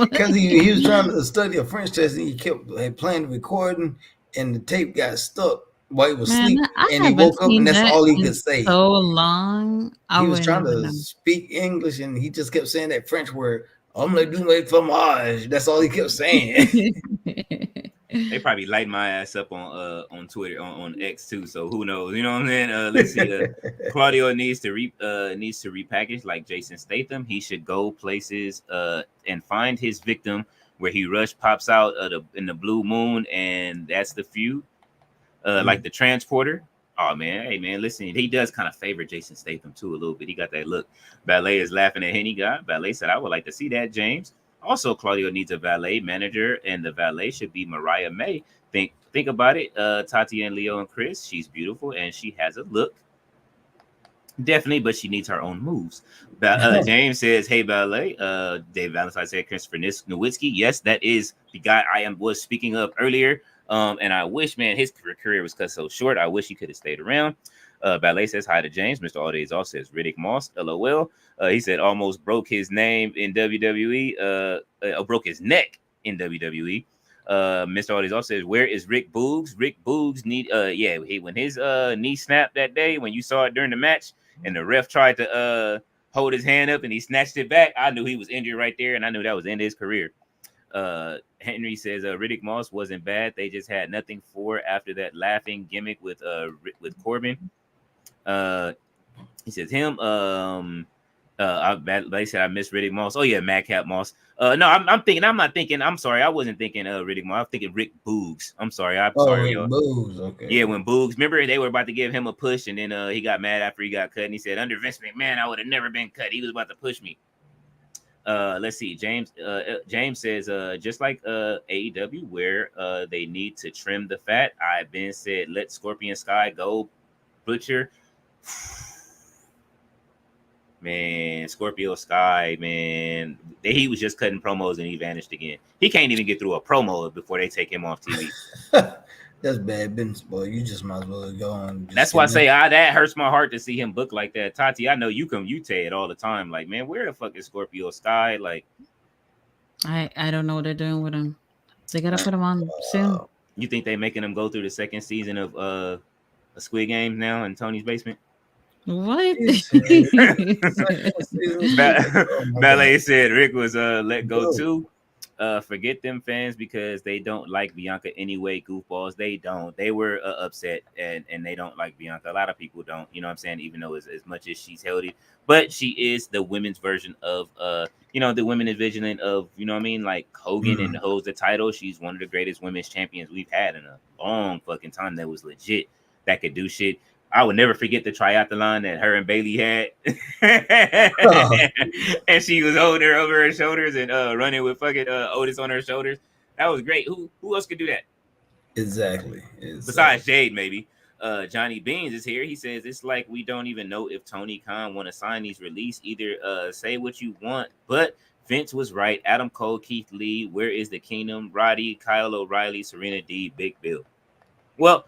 Because he was trying to study a French test and he kept playing the recording and the tape got stuck while he was asleep. And he woke up and that's all he could say. So long. He was trying to speak English and he just kept saying that French word. Omelette du lait fromage. That's all he kept saying. They probably light my ass up on Twitter on X too. So who knows? You know what I'm saying? Let's see. Claudio needs to repackage like Jason Statham. He should go places and find his victim where he pops out in the blue moon, and that's the feud. Like the transporter. Oh man, hey man, listen, he does kind of favor Jason Statham too a little bit. He got that look. Ballet is laughing at Henny God. Ballet said, "I would like to see that, James." Also, Claudio needs a valet manager, and the valet should be Mariah May. Think about it. Tati and Leo and Chris, she's beautiful and she has a look. Definitely, but she needs her own moves. James says, "Hey, ballet." Dave Valentine said, "Christopher Nowitzki." Yes, that is the guy was speaking of earlier. And I wish, man, his career was cut so short. I wish he could have stayed around. Ballet says hi to James. Mr. Aldays also says Riddick Moss. LOL. He said almost broke his name in WWE. Broke his neck in WWE. Mr. Aldays also says, where is Rick Boogs? Rick Boogs when his knee snapped that day, when you saw it during the match, and the ref tried to hold his hand up and he snatched it back, I knew he was injured right there, and I knew that was the end of his career. Henry says Riddick Moss wasn't bad. They just had nothing for after that laughing gimmick with Corbin. He says him. They said I miss Riddick Moss. Oh yeah, Madcap Moss. No, I'm not thinking. I'm sorry, I wasn't thinking Riddick Moss. I'm thinking Rick Boogs. I'm sorry, sorry, y'all. Boogs, okay. Yeah, when Boogs, remember they were about to give him a push, and then he got mad after he got cut, and he said, under Vince McMahon, I would have never been cut. He was about to push me. Let's see. James says just like AEW, where they need to trim the fat. I've been said let Scorpion Sky go. Butcher. Man, Scorpio Sky, man, he was just cutting promos and he vanished again. He can't even get through a promo before they take him off TV. That's bad business, boy. You just might as well go on. That's why I say that hurts my heart to see him book like that. Tati, I know you say it all the time. Like, man, where the fuck is Scorpio Sky? Like, I don't know what they're doing with him. They gotta put him on soon. You think they making him go through the second season of a Squid Game now in Tony's basement? What? Ballet said Rick was let go too. forget them fans because they don't like Bianca anyway. Goofballs, they don't. They were upset and they don't like Bianca. A lot of people don't. You know what I'm saying? Even though as much as she's healthy, but she is the women's version of the women division of like Hogan and holds the title. She's one of the greatest women's champions we've had in a long fucking time. That was legit. That could do shit. I would never forget the triathlon that her and Bailey had. And she was holding her over her shoulders and running with fucking Otis on her shoulders. That was great. Who else could do that? Exactly. Besides Jade, maybe. Johnny Beans is here. He says it's like we don't even know if Tony Khan want to sign these release. Either say what you want, but Vince was right. Adam Cole, Keith Lee, Where is the Kingdom? Roddy, Kyle O'Reilly, Serena D, Big Bill. Well,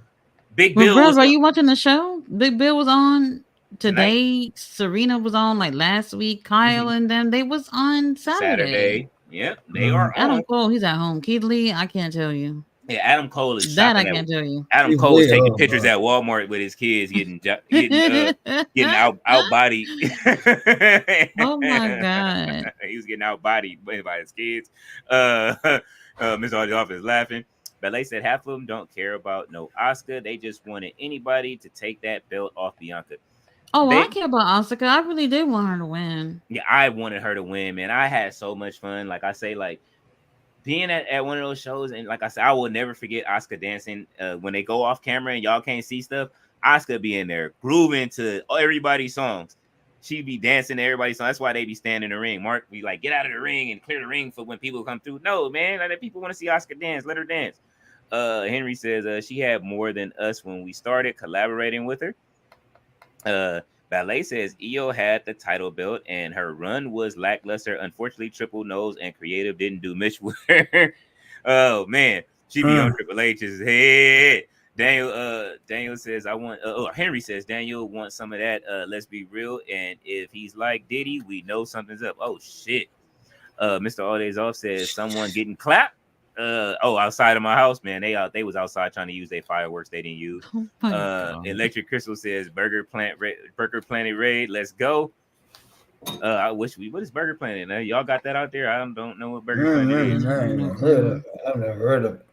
Big Bill. Bro, are you watching the show? Big Bill was on today. Tonight. Serena was on like last week. Kyle and them, they was on Saturday. Yeah, they are. Adam Cole, he's at home. Keith Lee, I can't tell you. Yeah, Adam Cole is that I can't tell you. Adam Cole is taking pictures at Walmart with his kids, getting out bodied. Oh my god, he was getting out bodied by his kids. Mr. Off is laughing. Ballet said half of them don't care about no Asuka. They just wanted anybody to take that belt off Bianca. Oh, I care about Asuka. I really did want her to win. Yeah, I wanted her to win, man. I had so much fun. Like I say, like being at one of those shows, and like I said, I will never forget Asuka dancing when they go off camera and y'all can't see stuff. Asuka be in there grooving to everybody's songs. She be dancing to everybody's songs. That's why they be standing in the ring. Mark be like, get out of the ring and clear the ring for when people come through. No, man, let people want to see Asuka dance. Let her dance. Henry says she had more than us when we started collaborating with her. Ballet says Io had the title belt and her run was lackluster. Unfortunately, Triple Nose and Creative didn't do much with her. Oh man, she be on Triple H's head. Daniel says Henry says Daniel wants some of that. Let's be real, and if he's like Diddy, we know something's up. Oh shit. Mr. All Days Off says someone getting clapped. Outside of my house, man. They was outside trying to use their fireworks they didn't use. Electric Crystal says Burger Planet Raid. Let's go. What is Burger Planet? Y'all got that out there? I don't know what Burger Planet is. I've never heard of it.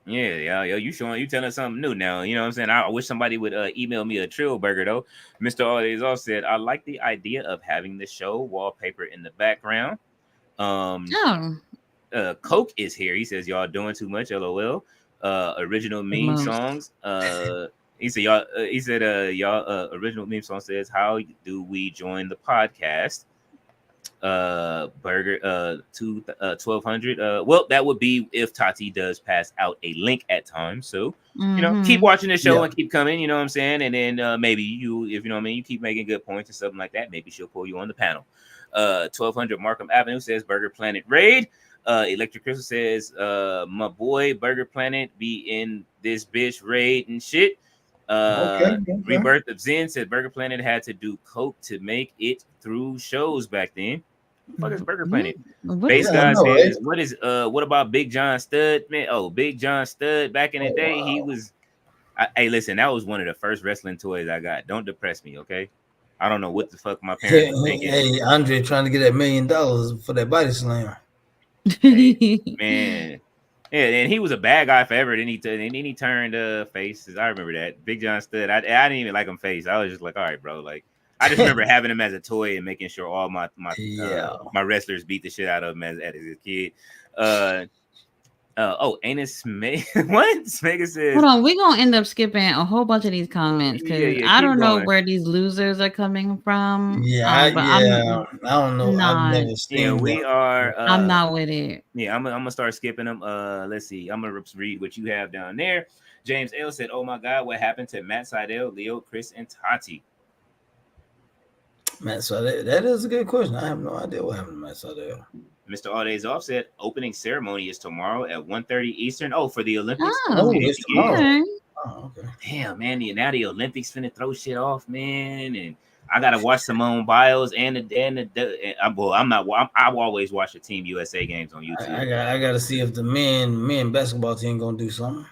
Yeah, you telling us something new now. You know what I'm saying? I wish somebody would email me a Trill Burger though. Mr. All Days Off said I like the idea of having the show wallpaper in the background. Coke is here. He says y'all doing too much. LOL. Original meme songs. He said y'all. Original meme song says how do we join the podcast? Burger 1200. Well, that would be if Tati does pass out a link at times. So keep watching the show and keep coming. You know what I'm saying? And then maybe if you know what I mean, you keep making good points and something like that. Maybe she'll pull you on the panel. 1200 Markham Avenue says Burger Planet Raid. Electric Crystal says my boy Burger Planet be in this bitch raid and shit. Rebirth of Zen said Burger Planet had to do coke to make it through shows back then. What is Burger Planet? Base guy says what about Big John Studd? Man, Big John Studd back in the day, he was hey, listen, that was one of the first wrestling toys I got. Don't depress me, okay? I don't know what the fuck my parents were thinking. Hey, Andre trying to get that $1 million for that body slam. Hey, man. Yeah, and he was a bad guy forever. Then he turned faces. I remember that. Big John Studd. I didn't even like him face. I was just like, all right, bro. Like, I just remember having him as a toy and making sure all my wrestlers beat the shit out of him as a kid. Anus Smeg. What? Smega says. Hold on, we're gonna end up skipping a whole bunch of these comments because I don't know where these losers are coming from. I don't know. I've never seen we are. I'm not with it. Yeah, I'm gonna start skipping them. Let's see. I'm gonna read what you have down there. James L said, "Oh my God, what happened to Matt Sydal, Leo, Chris, and Tati?" Matt Sydal. That is a good question. I have no idea what happened to Matt Sydal. Mr. All Days Off said opening ceremony is tomorrow at 1:30 Eastern. Oh, for the Olympics. It's tomorrow. Okay. Damn, man. Now the Olympics finna throw shit off, man. And I gotta watch Simone Biles I've always watch the Team USA games on YouTube. I gotta see if the men basketball team gonna do something.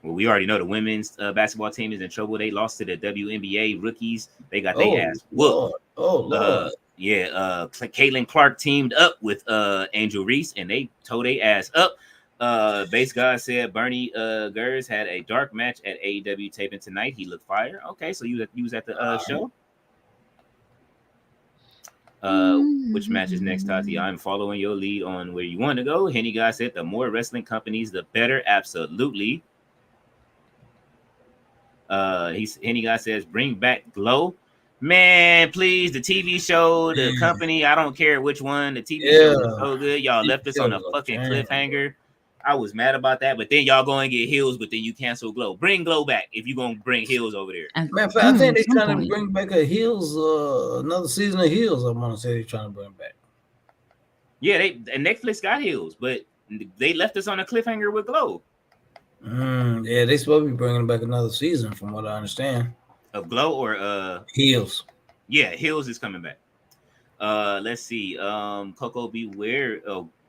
Well, we already know the women's basketball team is in trouble. They lost to the WNBA rookies. They got their ass whooped. Lord. Caitlin Clark teamed up with Angel Reese, and they tore their ass up. Base God said Bernie Gers had a dark match at AEW taping tonight. He looked fire. Okay, so you was at the show. Which match is next, Tati? I'm following your lead on where you want to go. Henny Guy said the more wrestling companies, the better. Absolutely. Henny Guy says bring back Glow. Man, please, the TV show, the company, I don't care which one. The TV show was so good. Y'all left us on a fucking cliffhanger. I was mad about that, but then y'all go and get heels, but then you cancel Glow. Bring Glow back if you're gonna bring heels over there. Man, I think they're trying to bring back a heels, another season of heels. I want to say they're trying to bring back. Yeah, Netflix got heels, but they left us on a cliffhanger with Glow. Yeah, they supposed to be bringing back another season, from what I understand. Of Glow or heels? Yeah, heels is coming back. Let's see. Coco Beware.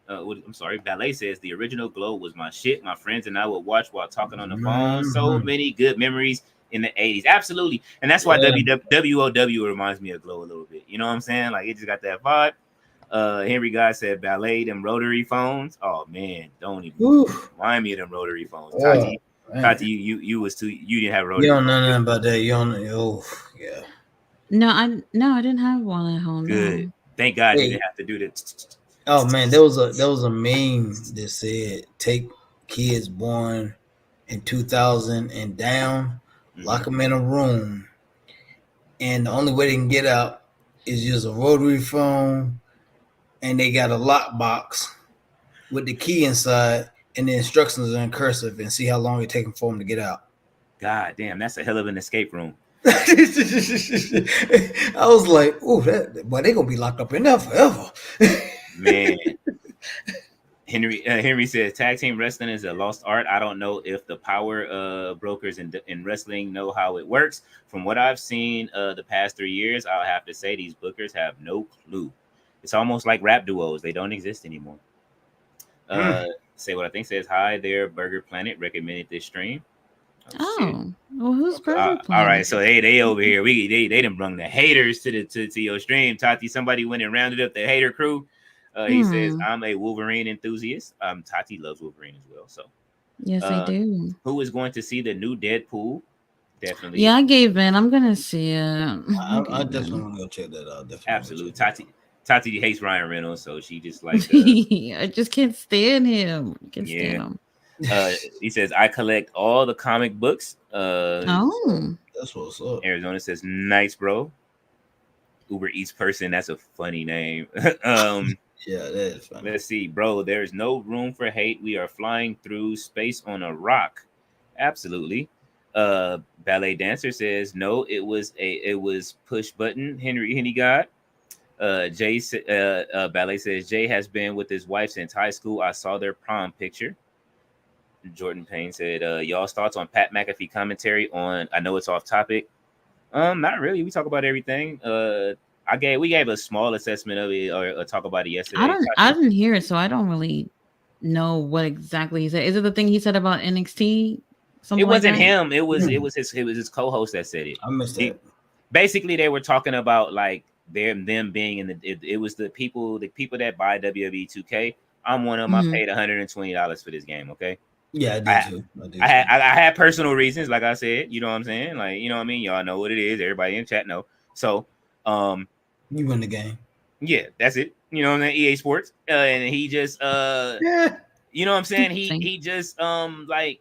I'm sorry. Ballet says the original Glow was my shit. My friends and I would watch while talking on the phone. So many good memories in the 80s. Absolutely. And that's why WOW reminds me of Glow a little bit. You know what I'm saying? Like, it just got that vibe. Henry Guy said Ballet, them rotary phones. Oh man, don't even remind me of them rotary phones. Tati, you didn't have rotary. You don't know nothing about that. You don't. Yeah. No, I didn't have one at home. Good. No. Thank God you didn't have to do that. Oh man, there was a meme that said take kids born in 2000 and down, lock them in a room, and the only way they can get out is use a rotary phone, and they got a lock box with the key inside, and the instructions are in cursive, and see how long it takes for them to get out. God damn, that's a hell of an escape room. I was like, "Oh, boy, they gonna be locked up in there forever." Man, Henry says tag team wrestling is a lost art. I don't know if the power brokers in wrestling know how it works. From what I've seen the past 3 years, I'll have to say these bookers have no clue. It's almost like rap duos; they don't exist anymore. Say what I think says hi there, Burger Planet recommended this stream. Oh, well, who's Burger Planet? All right, so they over here. They done brung the haters to your stream. Tati, somebody went and rounded up the hater crew. He says, I'm a Wolverine enthusiast. Tati loves Wolverine as well. So yes, I do. Who is going to see the new Deadpool? Definitely. Yeah, I gave in. I'm gonna see it. I definitely want to go check that out. Definitely. Absolutely. Tati hates Ryan Reynolds, so she just like I just can't stand him. Stand him. He says, I collect all the comic books. That's what's up. Arizona says, nice, bro. Uber Eats person, that's a funny name. Yeah, that is funny. Let's see, bro. There's no room for hate. We are flying through space on a rock. Absolutely. Ballet dancer says no. It was push button. Henny God. Ballet says Jay has been with his wife since high school. I saw their prom picture. Jordan Payne said, y'all's thoughts on Pat McAfee commentary on. I know it's off topic. Not really. We talk about everything. We gave a small assessment of it or talk about it yesterday. I didn't hear it, so I don't really know what exactly he said. Is it the thing he said about NXT? It wasn't him. It was his co-host that said it. I missed that. Basically, they were talking about like them being in it was the people that buy WWE 2K. I'm one of them. I paid $120 for this game. Okay. Yeah, I did too. I had personal reasons, like I said. You know what I'm saying? Like, you know what I mean? Y'all know what it is. Everybody in chat know. So, you win the game. Yeah, that's it. You know what I'm saying? EA Sports, and he just, you know what I'm saying? He just, like,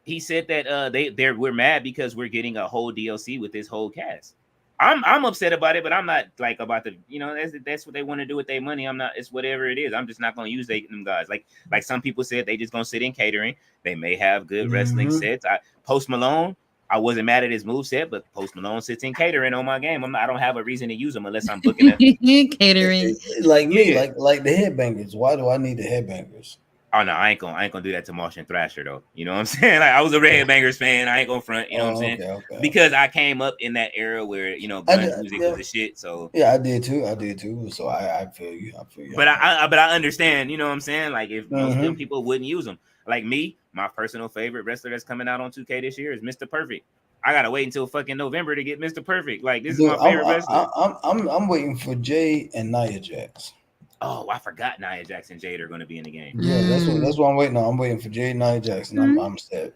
he said that we're mad because we're getting a whole DLC with this whole cast. I'm upset about it, but I'm not like about the, you know, that's what they want to do with their money. I'm not, it's whatever it is. I'm just not going to use them guys. Like some people said, they just going to sit in catering. They may have good wrestling sets. Post Malone, I wasn't mad at his move set, but Post Malone sits in catering on my game. I don't have a reason to use them unless I'm booking them. Catering. Like me, like the headbangers. Why do I need the headbangers? Oh no, I ain't gonna do that to Martian Thrasher though. You know what I'm saying? Like, I was a Red Bangers fan. I ain't gonna front. You know what I'm saying? Okay. Because I came up in that era where, you know, gun music was the shit. So yeah, I did too. So I feel you. But I understand. You know what I'm saying? Like, if most of them people wouldn't use them. Like me, my personal favorite wrestler that's coming out on 2K this year is Mr. Perfect. I gotta wait until fucking November to get Mr. Perfect. Like this is Dude, my favorite wrestler. I'm waiting for Jay and Nia Jax. Oh, I forgot Nia Jax and Jade are gonna be in the game. Yeah, that's what I'm waiting on. I'm waiting for Jay and Nia Jax, and I'm set.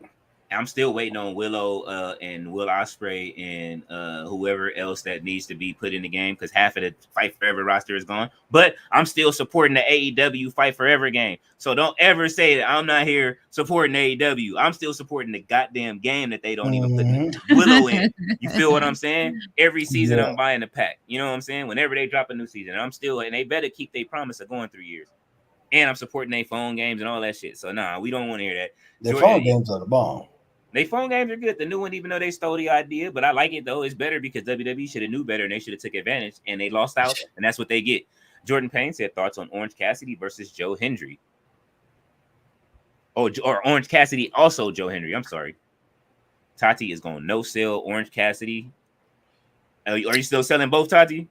I'm still waiting on Willow and Will Ospreay and whoever else that needs to be put in the game because half of the Fight Forever roster is gone. But I'm still supporting the AEW Fight Forever game. So don't ever say that I'm not here supporting AEW. I'm still supporting the goddamn game that they don't even put Willow in. You feel what I'm saying? Every season I'm buying a pack. You know what I'm saying? Whenever they drop a new season, I'm still, and they better keep their promise of going 3 years. And I'm supporting their phone games and all that shit. So nah, we don't want to hear that. Their phone games are the bomb. They phone games are good. The new one, even though they stole the idea, but I like it though. It's better because WWE should have knew better and they should have took advantage and they lost out, and that's what they get. Jordan Payne said thoughts on Orange Cassidy versus Joe Hendry. Oh, or Orange Cassidy also Joe Hendry. I'm sorry. Tati is going to no sell Orange Cassidy. Are you still selling both, Tati?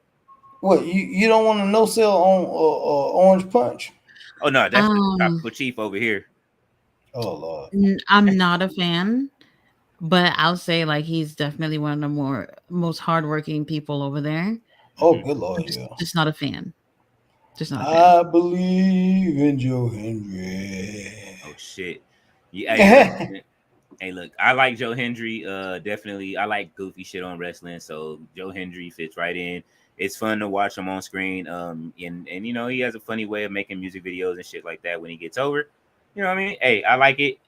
What you don't want to no sell on Orange Punch? Oh no, that's the tropical chief over here. Oh Lord, I'm not a fan, but I'll say like he's definitely one of the most hardworking people over there. Oh good Lord, just not a fan. Just not. I believe in Joe Hendry. Oh shit, yeah. Hey, look, I like Joe Hendry. Definitely, I like goofy shit on wrestling. So Joe Hendry fits right in. It's fun to watch him on screen. And you know he has a funny way of making music videos and shit like that when he gets over. You know what I mean? Hey, I like it.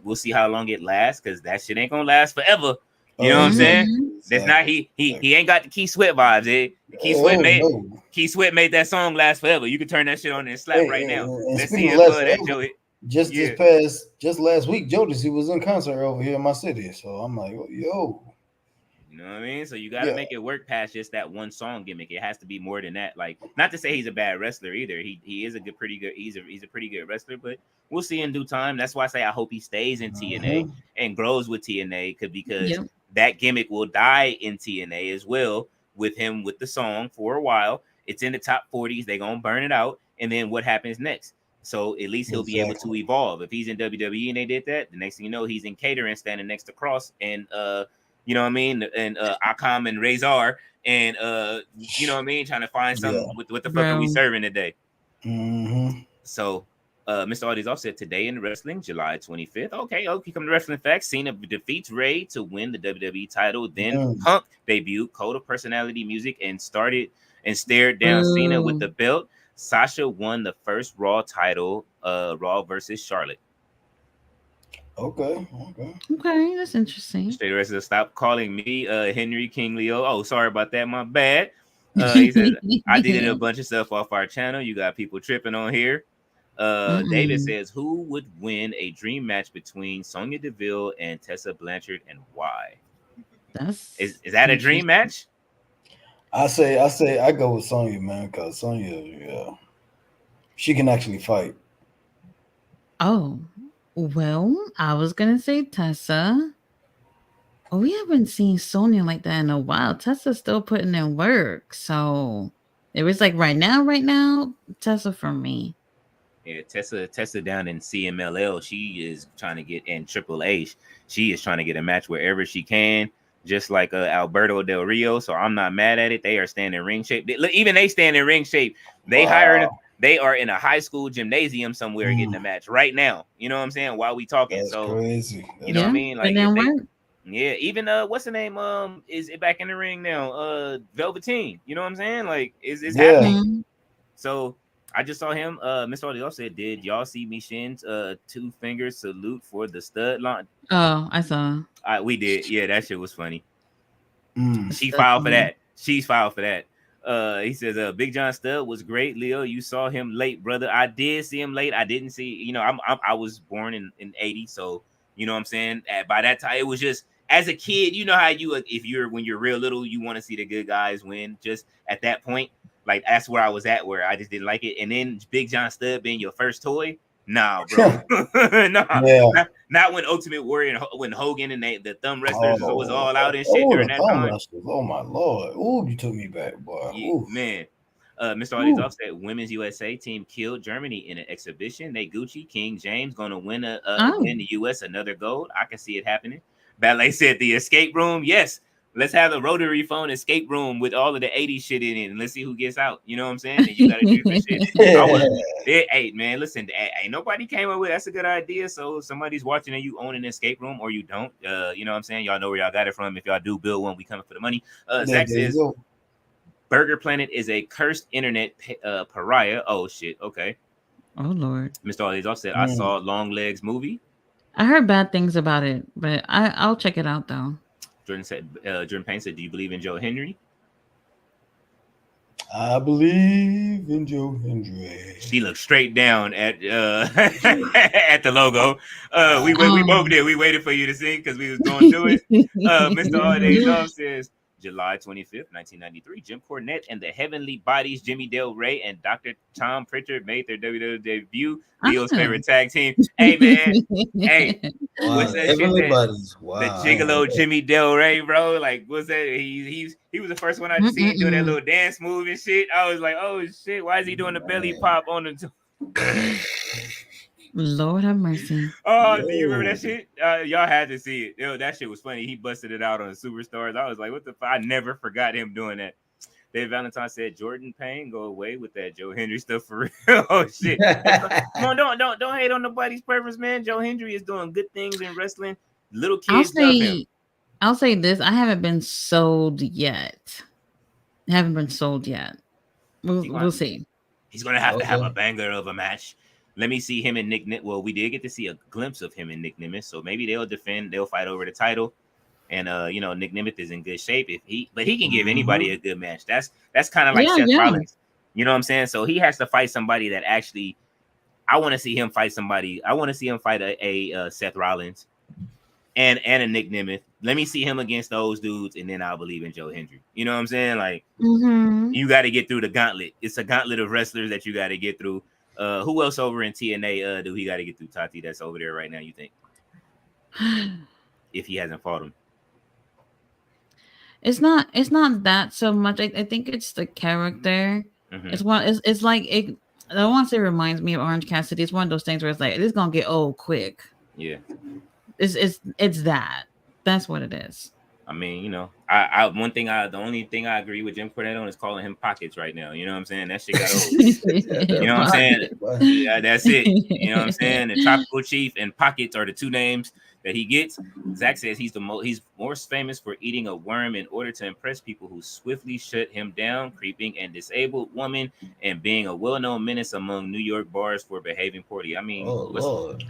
We'll see how long it lasts because that shit ain't gonna last forever. You know what I'm saying? That's not he ain't got the Keith Sweat vibes, eh? Keith Sweat made that song last forever. You can turn that shit on and slap right now. Let's see his blood that Joe hit. Just last week, Jodeci was in concert over here in my city. So I'm like, yo. You know what I mean? So you got to make it work past just that one song gimmick. It has to be more than that. Like, not to say he's a bad wrestler either. He is pretty good. He's a pretty good wrestler, but we'll see in due time. That's why I say I hope he stays in TNA and grows with TNA because that gimmick will die in TNA as well with him with the song for a while. It's in the top 40s. They're gonna burn it out, and then what happens next? So at least he'll be able to evolve. If he's in WWE and they did that, the next thing you know, he's in catering standing next to Cross and you know what I mean? And Akam and Razor and you know what I mean? Trying to find something. What the fuck are we serving today? So Mr. Audie's offset today in wrestling, July 25th. Okay, come to wrestling facts. Cena defeats Ray to win the WWE title. Then Punk debuted Code of Personality music and stared down Cena with the belt. Sasha won the first Raw title, Raw versus Charlotte. Okay, that's interesting. Straight wrestler, stop calling me Henry King Leo. Oh, sorry about that, my bad. He says I did a bunch of stuff off our channel. You got people tripping on here. David says, who would win a dream match between Sonya Deville and Tessa Blanchard, and why? Is that a dream match? I say I go with Sonya, man, because Sonya, she can actually fight. Oh. Well, I was gonna say Tessa. Oh, we haven't seen Sonya like that in a while. Tessa's still putting in work. So it was like right now, Tessa for me. Yeah, Tessa down in CMLL, she is trying to get in Triple H. She is trying to get a match wherever she can, just like Alberto Del Rio. So I'm not mad at it. They are staying in ring shape. Even they stand in ring shape. They They are in a high school gymnasium somewhere getting a match right now. You know what I'm saying? While we talking, that's so crazy. You know what I mean? Like, even what's the name? Is it back in the ring now? Velveteen. You know what I'm saying? Like, is happening? So I just saw him. Mr. Audio said, "Did y'all see Mishin's 2-finger salute for the stud line?" Oh, I saw. We did. Yeah, that shit was funny. She filed for that. She's filed for that. He says Big John Studd was great. Leo, you saw him late, brother. I did see him late. I didn't see, you know, I was born in 80, so you know what I'm saying? By that time, it was just as a kid, you know how when you're real little, you want to see the good guys win. Just at that point, like that's where I was at, where I just didn't like it. And then Big John Studd being your first toy. Nah, bro. Not when Ultimate Warrior and when Hogan and the Thumb Wrestlers was all out and shit during that time. Oh my Lord. Ooh, you took me back, boy. Yeah, man. Mr. Audie's offset, Women's USA team killed Germany in an exhibition. They Gucci, King James gonna win the US another gold. I can see it happening. Ballet said the escape room. Yes, let's have a rotary phone escape room with all of the 80s shit in it, and let's see who gets out. You know what I'm saying? And you got to do some shit. I want. Hey, man, listen. Ain't nobody came up with that's a good idea. So somebody's watching and you own an escape room or you don't. You know what I'm saying? Y'all know where y'all got it from. If y'all do build one, we coming for the money. Zach says Burger Planet is a cursed internet pariah. Oh shit. Okay. Oh Lord. Mr. Olizov said I saw Long Legs movie. I heard bad things about it, but I'll check it out though. Jordan Payne said, "Do you believe in Joe Henry?" I believe in Joe Henry. She looked straight down at at the logo. We both did. We waited for you to sing because we was going through it. Mr. Holiday says July 25th, 1993, Jim Cornette and the Heavenly Bodies, Jimmy Del Rey and Dr. Tom Pritchard made their WWE debut. Leo's favorite tag team. Hey man, hey, what's that Heavenly shit? Bodies. Wow. The Gigolo Jimmy Del Rey, bro. Like, what's that? He was the first one I seen doing that little dance move and shit. I was like, oh shit, why is he doing the belly pop on the? Lord have mercy. Oh, do you remember that shit? Y'all had to see it. Yo, that shit was funny. He busted it out on Superstars. I was like, what the fuck? I never forgot him doing that. Dave Valentine said Jordan Payne go away with that Joe Hendry stuff for real. Oh shit. Come on, don't hate on nobody's purpose, man. Joe Hendry is doing good things in wrestling. Little kids love him. I'll say this. I haven't been sold yet. We'll see. He's gonna have to have a banger of a match. Let me see him and Nick. Well, we did get to see a glimpse of him and Nick Nemeth, so maybe they'll fight over the title. And Nick Nemeth is in good shape. But he can give anybody a good match. That's kind of like Seth Rollins. You know what I'm saying? So he has to fight somebody that actually. I want to see him fight somebody. I want to see him fight a Seth Rollins and a Nick Nemeth. Let me see him against those dudes, and then I'll believe in Joe Hendry. You know what I'm saying? Like you got to get through the gauntlet. It's a gauntlet of wrestlers that you got to get through. Who else over in TNA do he got to get through, Tati? That's over there right now, you think? If he hasn't fought him. It's not that so much. I think it's the character. It's like it. I don't want to say it reminds me of Orange Cassidy. It's one of those things where it's like it's gonna get old quick. Yeah. It's that. That's what it is. I mean, the only thing I agree with Jim Cornette on is calling him Pockets right now. You know what I'm saying? That shit got old. You know what I'm saying? Yeah, that's it. You know what I'm saying? The Tropical Chief and Pockets are the two names that he gets. Zach says he's most famous for eating a worm in order to impress people who swiftly shut him down, creeping and disabled woman, and being a well-known menace among New York bars for behaving poorly. I mean,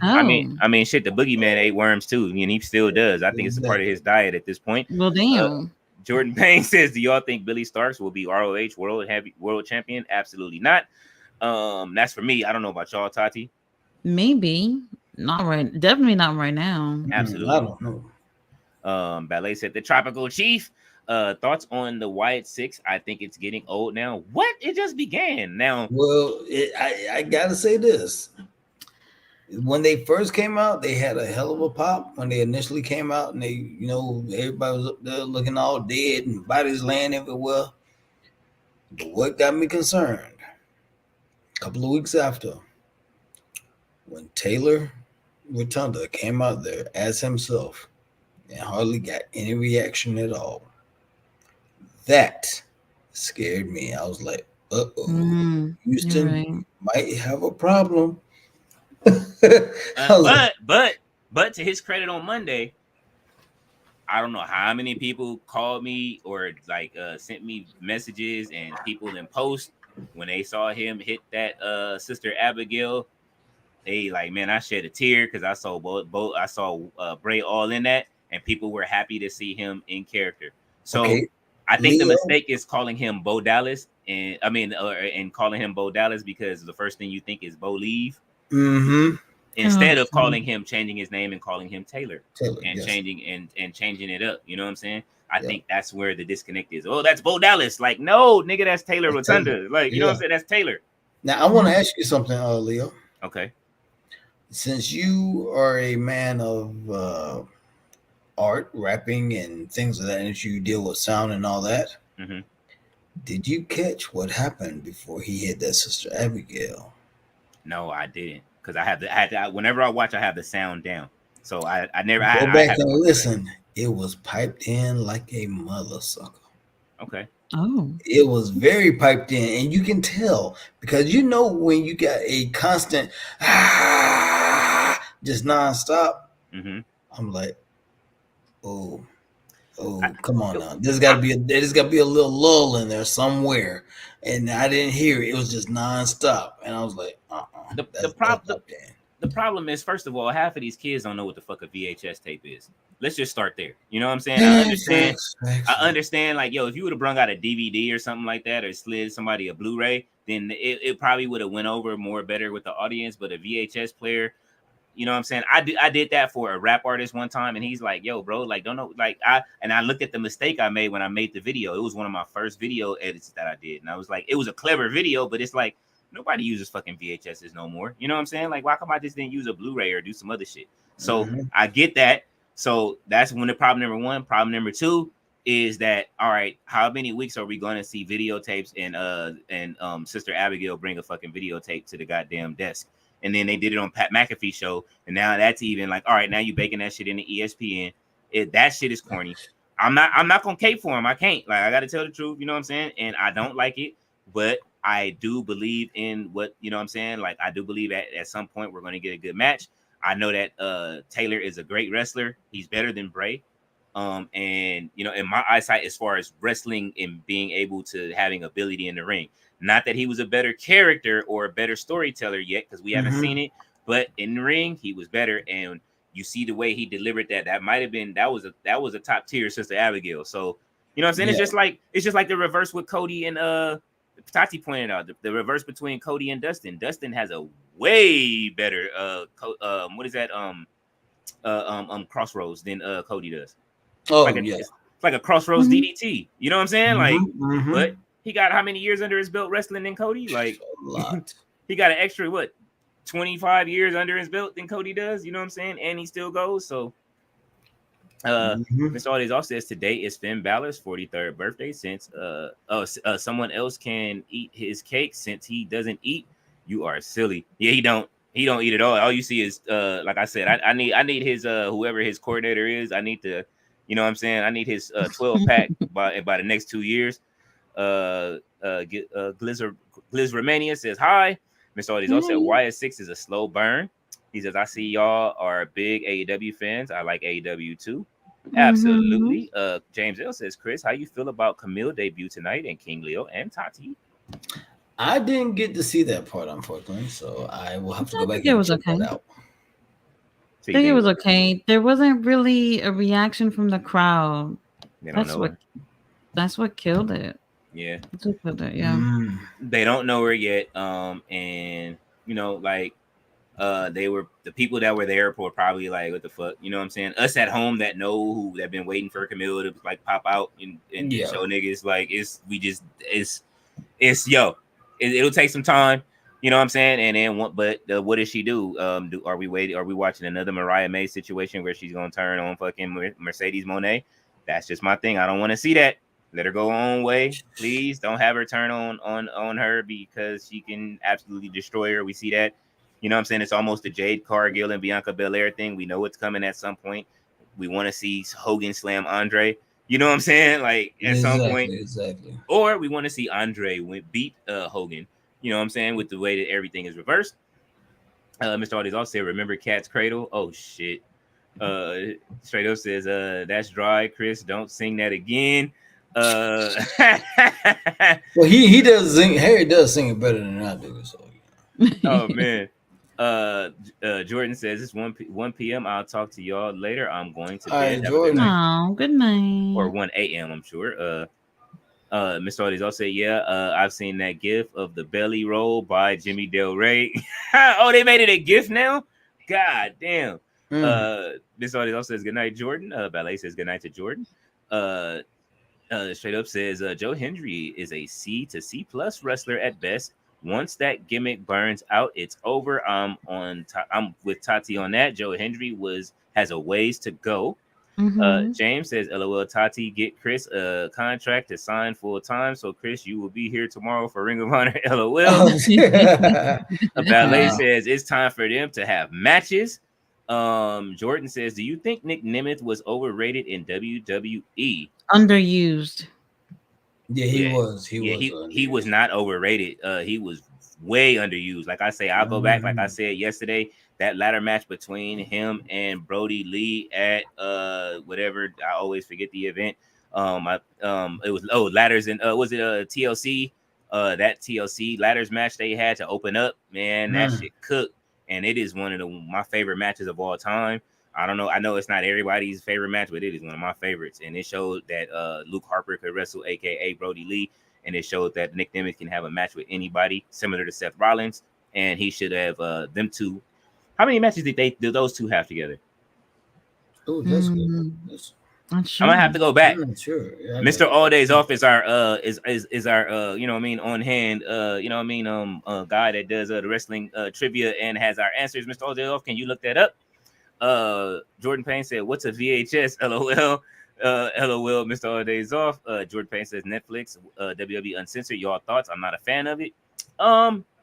I mean, shit. The boogeyman ate worms too, and he still does. I think it's a part of his diet at this point. Well, damn. Jordan Payne says, "Do y'all think Billy Starks will be ROH world champion? Absolutely not. That's for me. I don't know about y'all, Tati. Maybe not right. Definitely not right now. Absolutely. I don't know. Ballet said the Tropical Chief. Thoughts on the Wyatt Six? I think it's getting old now. What? It just began now. Well, I gotta say this. When they first came out, they had a hell of a pop when they initially came out, and they, everybody was up there looking all dead and bodies laying everywhere. But what got me concerned, a couple of weeks after, when Taylor Rotunda came out there as himself and hardly got any reaction at all, that scared me. I was like, Houston might have a problem. But to his credit, on Monday, I don't know how many people called me or sent me messages and people in post when they saw him hit that Sister Abigail. They like, man, I shed a tear because I saw I saw Bray all in that, and people were happy to see him in character. So I think the mistake is calling him Bo Dallas, and calling him Bo Dallas because the first thing you think is Bo Leave. Instead of changing his name and calling him Taylor and changing it up. You know what I'm saying? I think that's where the disconnect is. Oh, that's Bo Dallas. Like, no, nigga, that's Taylor Rotunda. Like, you know what I'm saying? That's Taylor. Now, I want to ask you something, Leo. Okay. Since you are a man of art, rapping, and things of that, and you deal with sound and all that, did you catch what happened before he hit that Sister Abigail? No, I didn't, because I had whenever I watch, I have the sound down. So I never Go I back have and listen. It was piped in like a mother sucker. okay. Oh. It was very piped in, and you can tell because you know when you got a constant just nonstop. Mm-hmm. I'm like, oh, I, come on it- now. There's got to be a little lull in there somewhere, and I didn't hear it. It was just nonstop, and I was like, the that's prop piped in. the problem is, first of all, half of these kids don't know what the fuck a VHS tape is. Let's just start there. You know what I'm saying? I understand, like, yo, if you would have brung out a DVD or something like that, or slid somebody a Blu-ray, then it probably would have went over more better with the audience. But a VHS player, you know what I'm saying? I did that for a rap artist one time, and he's like, yo, bro, like, don't know, like, I looked at the mistake I made when I made the video. It was one of my first video edits that I did, and I was like, it was a clever video, but it's like, nobody uses fucking VHSs no more. You know what I'm saying? Like, why come I just didn't use a Blu-ray or do some other shit? So I get that. So that's when the problem number one. Problem number two is that, all right, how many weeks are we going to see videotapes and Sister Abigail bring a fucking videotape to the goddamn desk? And then they did it on Pat McAfee show, and now that's even like, all right, now you baking that shit into ESPN. That shit is corny. I'm not gonna cape for him. I can't. Like, I got to tell the truth. You know what I'm saying? And I don't like it, but I do believe in what, you know what I'm saying? Like, I do believe at some point we're going to get a good match. I know that Taylor is a great wrestler. He's better than Bray. And, you know, in my eyesight, as far as wrestling and being able to having ability in the ring, not that he was a better character or a better storyteller yet, because we haven't seen it, but in the ring, he was better. And you see the way he delivered that. That might have been, that was a top tier Sister Abigail. So, you know what I'm saying? Yeah. It's just like the reverse with Cody and Tati pointed out, the reverse between Cody and Dustin. Dustin has a way better what is that crossroads than Cody does. Oh, it's like a crossroads DDT. You know what I'm saying? Like, but he got how many years under his belt wrestling than Cody? Like, a lot. He got an extra 25 years under his belt than Cody does. You know what I'm saying? And he still goes. So Mr. Audi's also says today is Finn Balor's 43rd birthday since someone else can eat his cake since he doesn't eat. You are silly. Yeah, he don't eat at all. All you see is like I said, I need his whoever his coordinator is. I need to, you know what I'm saying? I need his 12 pack by the next 2 years. Gliz Romania says hi. Mr. Audi's also said YS6 is a slow burn. He says, I see y'all are big AEW fans. I like AEW too. Absolutely. James L says, Chris, how you feel about Camille debut tonight and King Leo and Tati? I didn't get to see that part, unfortunately, so I will have to go back and check that out. I think it was okay. There wasn't really a reaction from the crowd. That's what killed it. Yeah. That's what killed it, yeah. They don't know her yet. And you know, like they were the people that were there were probably like, what the fuck, you know what I'm saying? Us at home that know who that been waiting for Camille to like pop out and show niggas like it'll take some time, you know what I'm saying? And then what does she do? Are we watching another Mariah May situation where she's gonna turn on fucking Mercedes Moné? That's just my thing. I don't want to see that. Let her go her own way. Please don't have her turn on her because she can absolutely destroy her. We see that. You know what I'm saying? It's almost the Jade Cargill and Bianca Belair thing. We know it's coming at some point. We want to see Hogan slam Andre. You know what I'm saying? Like at some point. Exactly. Or we want to see Andre beat Hogan. You know what I'm saying? With the way that everything is reversed. Mr. Audis also said, remember Cat's Cradle? Oh, shit. Straight up says, that's dry, Chris. Don't sing that again. Well, he does sing. Harry does sing it better than I do. So. Oh man. Jordan says it's 1 p.m. I'll talk to y'all later. I'm going to bed. Jordan. Oh, good night. Or 1 a.m. I'm sure. Mr. Audis also said, I've seen that gif of the belly roll by Jimmy Del Rey. Oh, they made it a gif now? God damn. Mr. Audis also says good night, Jordan. Ballet says good night to Jordan. Straight up says Joe Hendry is a C to C plus wrestler at best. Once that gimmick burns out, it's over. I'm with Tati on that. Joe Hendry has a ways to go. James says, LOL, Tati, get Chris a contract to sign full time. So Chris, you will be here tomorrow for Ring of Honor. LOL. Ballet says it's time for them to have matches. Jordan says, do you think Nick Nemeth was overrated in WWE? Underused. Yeah, he Yeah, was. he was not overrated. He was way underused. Like I say, I'll go back. Like I said yesterday, that ladder match between him and Brody Lee at whatever, I always forget the event. It was ladders and was it TLC? That TLC ladders match they had to open up, man, that shit cooked, and it is one of my favorite matches of all time. I don't know. I know it's not everybody's favorite match, but it is one of my favorites. And it showed that Luke Harper could wrestle, aka Brody Lee, and it showed that Nick Nemeth can have a match with anybody, similar to Seth Rollins. And he should have them two. How many matches did those two have together? Oh, that's good. I'm gonna have to go back. I'm not sure. Yeah, Mr. All Days Off is our is our you know what I mean, on hand you know what I mean, guy that does the wrestling trivia and has our answers. Mr. All Days Off, can you look that up? Jordan Payne said, what's a VHS? LOL. LOL, Mr. All Days Off. Jordan Payne says Netflix, WWE Uncensored. Y'all thoughts? I'm not a fan of it.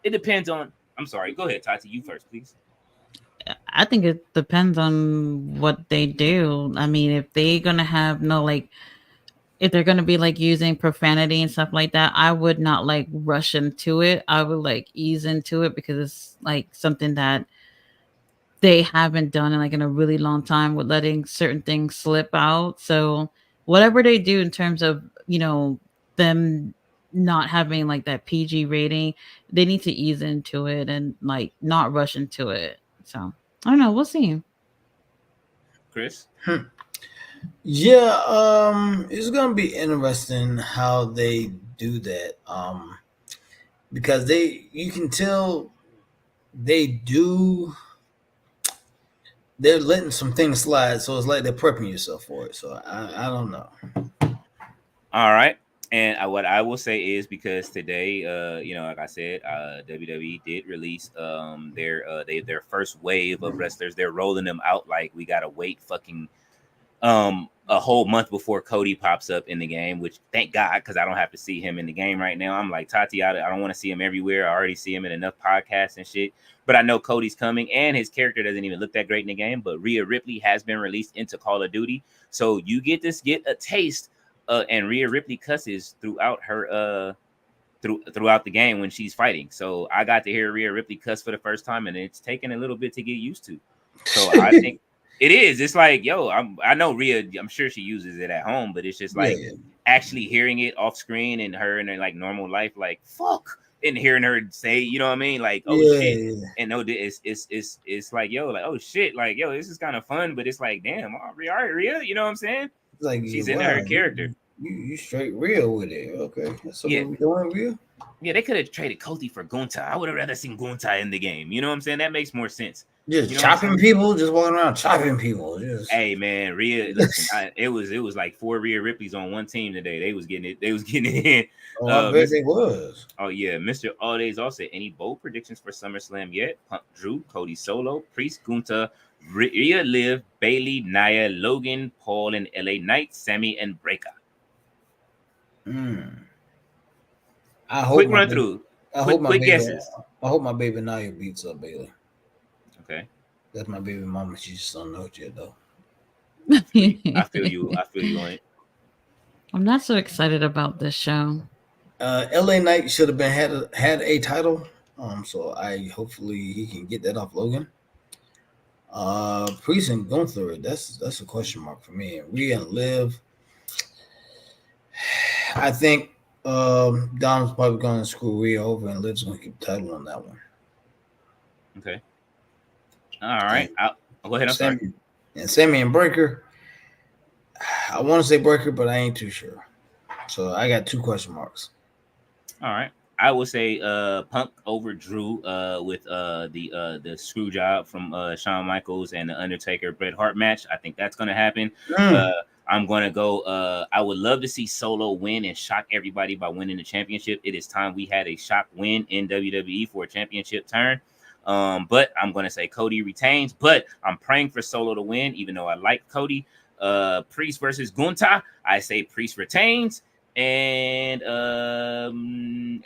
It depends on. I'm sorry. Go ahead, Tati. You first, please. I think it depends on what they do. I mean, if they're gonna have if they're gonna be like using profanity and stuff like that, I would not like rush into it. I would like ease into it because it's like something that they haven't done in a really long time with letting certain things slip out. So whatever they do in terms of, them not having like that PG rating, they need to ease into it and like not rush into it. So I don't know. We'll see. Chris? Yeah, it's gonna be interesting how they do that. Because you can tell they're letting some things slide, so it's like they're prepping yourself for it. So I don't know. All right. And what I will say is, because today, like I said, WWE did release their first wave of wrestlers. They're rolling them out like we gotta wait fucking a whole month before Cody pops up in the game, which thank God, because I don't have to see him in the game right now. I'm like, Tati, I don't want to see him everywhere. I already see him in enough podcasts and shit. But I know Cody's coming, and his character doesn't even look that great in the game. But Rhea Ripley has been released into Call of Duty, so you get a taste. And Rhea Ripley cusses throughout her throughout the game when she's fighting. So I got to hear Rhea Ripley cuss for the first time, and it's taken a little bit to get used to. So I think it is. It's like, I know Rhea, I'm sure she uses it at home, but it's just like actually hearing it off screen and her in her like normal life, like fuck, and hearing her say, you know what I mean, like shit, and no, it's like like oh shit, like this is kind of fun, but it's like damn, Rhea, you know what I'm saying? Like she's in her character. You straight real with it, okay? That's what we're doing, real. Yeah, they could have traded Cody for Gunta. I would have rather seen Gunta in the game. You know what I'm saying? That makes more sense. Just chopping people, just walking around chopping people. Hey man, Rhea, listen, it was like 4 Rhea Ripleys on one team today. They was getting it. They was getting it in. I bet they was. Oh yeah, Mr. All Days also any bold predictions for SummerSlam yet? Punk, Drew, Cody Solo, Priest, Gunta, Rhea, Liv, Bailey, Nia, Logan, Paul, and LA Knight, Sammy, and Breaker. I hope quick run through. Quick guesses. I hope my baby Nia beats up Bailey. Okay. That's my baby mama. She just don't know it yet, though. I feel you on it. I'm not so excited about this show. LA Knight should have been had a title. So hopefully he can get that off Logan. Priest and Gunther, that's a question mark for me. And Rhea and Liv, I think Dom's probably going to screw Rhea over, and Liv's going to keep the title on that one. Okay. All right. I'll go ahead. I'm sorry. And Sammy and Breaker, I want to say Breaker, but I ain't too sure. So I got 2 question marks. All right. I will say Punk over Drew with the screw job from Shawn Michaels and the Undertaker Bret Hart match. I think that's going to happen. I'm going to go. I would love to see Solo win and shock everybody by winning the championship. It is time we had a shock win in WWE for a championship turn. But I'm going to say Cody retains, but I'm praying for Solo to win, even though I like Cody. Priest versus Gunta, I say Priest retains. And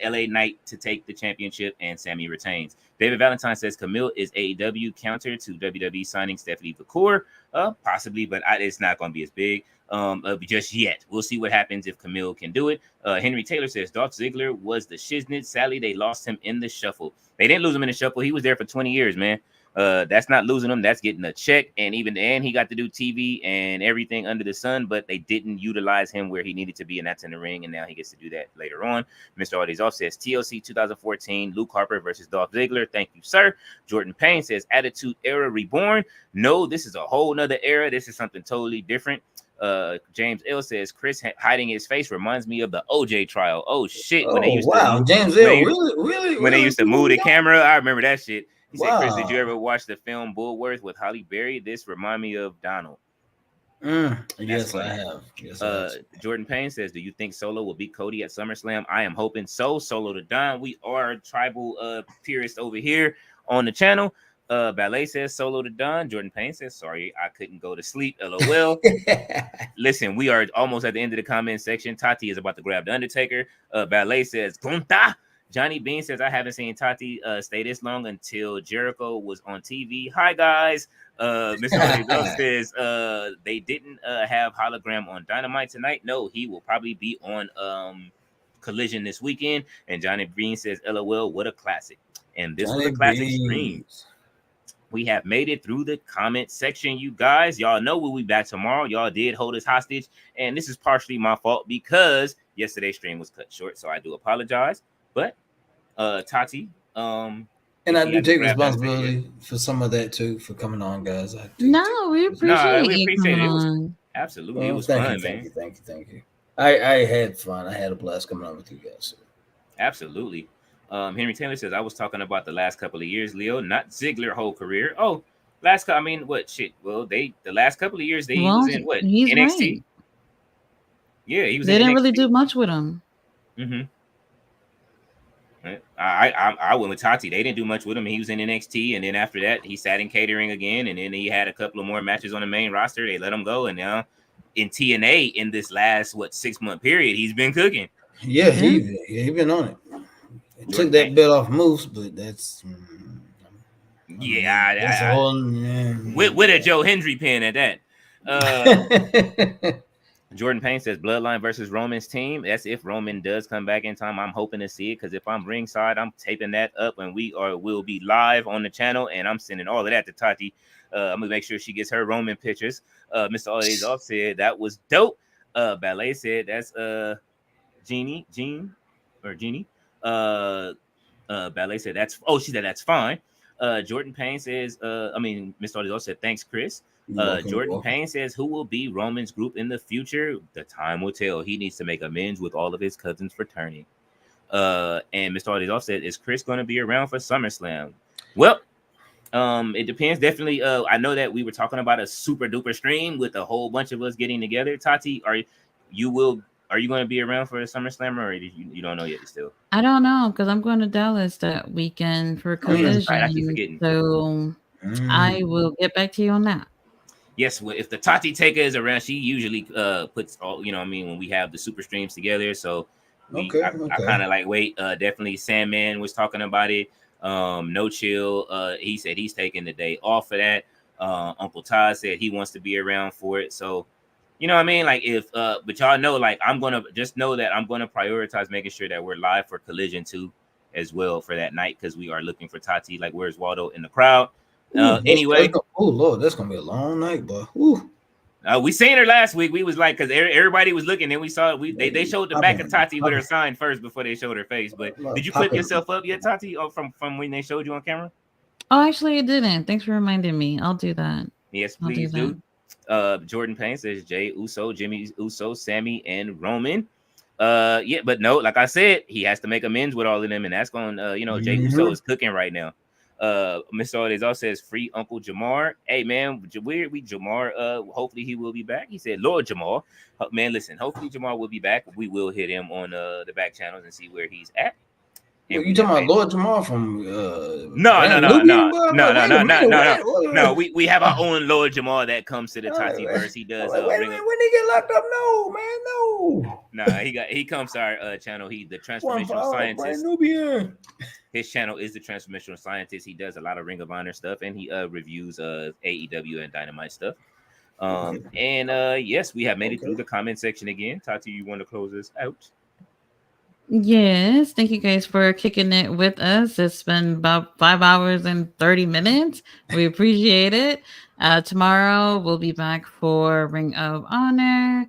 LA Knight to take the championship, and Sammy retains. David Valentine says Camille is AEW counter to WWE signing Stephanie McCool. Possibly, but it's not going to be as big just yet. We'll see what happens if Camille can do it. Henry Taylor says Dolph Ziggler was the shiznit. Sadly, they lost him in the shuffle. They didn't lose him in the shuffle. He was there for 20 years, man. That's not losing him. That's getting a check. And he got to do TV and everything under the sun, but they didn't utilize him where he needed to be, and that's in the ring. And now he gets to do that later on. Mr. Audizov says TLC 2014, Luke Harper versus Dolph Ziggler. Thank you, sir. Jordan Payne says Attitude Era Reborn. No, this is a whole nother era. This is something totally different. James L says Chris hiding his face reminds me of the OJ trial. Oh shit! When they used to James L really when they used to move the camera, I remember that shit. He said, Wow. Chris, did you ever watch the film Bullworth with Halle Berry? This remind me of Donald. Yes, I have. Yes, I have. Jordan Payne says, do you think Solo will beat Cody at SummerSlam? I am hoping so. Solo to Don. We are tribal purists over here on the channel. Ballet says Solo to Don. Jordan Payne says, sorry, I couldn't go to sleep. LOL. Listen, we are almost at the end of the comment section. Tati is about to grab the Undertaker. Ballet says, Conta. Johnny Bean says, I haven't seen Tati stay this long until Jericho was on TV. Hi, guys. Mr. Odell says they didn't have hologram on Dynamite tonight. No, he will probably be on Collision this weekend. And Johnny Bean says, LOL, what a classic. And this was a classic stream. We have made it through the comment section, you guys. Y'all know we'll be back tomorrow. Y'all did hold us hostage. And this is partially my fault because yesterday's stream was cut short. So I do apologize. But Tati, and I do take responsibility for some of that too, for coming on, guys. We appreciate it. Absolutely, well, it was fun, man. Thank you. I had fun. I had a blast coming on with you guys. So. Absolutely. Henry Taylor says I was talking about the last couple of years, Leo, not Ziggler whole career. Oh, what shit? Well, the last couple of years he was in what NXT. Right. Yeah, he was. They didn't really do much with him. Mm-hmm. I went with Tati. They didn't do much with him. He was in NXT, and then after that, he sat in catering again, and then he had a couple of more matches on the main roster. They let him go, and now in TNA in this last 6-month period, he's been cooking. Yeah, he been on it. It took that bit off Moose, but that's with a Joe Hendry pin at that. Jordan Payne says Bloodline versus Roman's team. That's if Roman does come back in time. I'm hoping to see it because if I'm ringside, I'm taping that up and will be live on the channel, and I'm sending all of that to Tati. I'm gonna make sure she gets her Roman pictures. Mr. Olazoff said that was dope. Ballet said that's Jeannie. Ballet said she said that's fine. Jordan Payne says, Mr. Olazoff said thanks, Chris. Jordan Payne says, who will be Roman's group in the future? The time will tell. He needs to make amends with all of his cousins for turning. And Mr. Audioff said, is Chris going to be around for SummerSlam? Well, it depends. Definitely. I know that we were talking about a super duper stream with a whole bunch of us getting together. Tati, are you going to be around for the SummerSlam, or you don't know yet still? I don't know because I'm going to Dallas that weekend for Collision. Right, I keep forgetting. So I will get back to you on that. Yes, well, if the Tati Taker is around, she usually puts all, when we have the super streams together. So I kind of like wait. Definitely Sandman was talking about it. No Chill. He said he's taking the day off for that. Uncle Todd said he wants to be around for it. So, like if but y'all know, like I'm gonna prioritize making sure that we're live for Collision 2 as well for that night because we are looking for Tati. Like, where's Waldo in the crowd? Anyway, oh Lord, that's gonna be a long night, boy. We seen her last week. We was like, because everybody was looking, and we saw they showed the back of Tati with her sign first before they showed her face. But did you clip yourself up yet, Tati, from when they showed you on camera? Oh, actually, it didn't. Thanks for reminding me. I'll do that. Yes, please do. Jordan Payne says Jay Uso, Jimmy Uso, Sammy, and Roman. But no, like I said, he has to make amends with all of them, and that's going. Jay Uso is cooking right now. Mr. Odezal says free Uncle Jamar. Hey man, Jamar. Hopefully he will be back. He said Lord Jamar. Man, listen. Hopefully Jamar will be back. We will hit him on the back channels and see where he's at. And Well, we you have talking made about Lord Jamal from no, no, Brand no, Nubian? no, Bro? I'm no, like, no, wait a no, minute, no, no, no. what? We have our own Lord Jamal that comes to the I'm like, Tati verse. He I'm does like, wait a Ring of minute, when they get locked up? No, man, no. Nah, he comes to our channel. He the One for transformational all, Brand scientist. Nubian. His channel is the transformational scientist. He does a lot of Ring of Honor stuff, and he reviews AEW and Dynamite stuff. Okay. And yes, we have made it through Okay. the comment section again. Tati, you want to close us out? Yes, thank you guys for kicking it with us. It's been about 5 hours and 30 minutes. We appreciate it. Tomorrow we'll be back for Ring of Honor.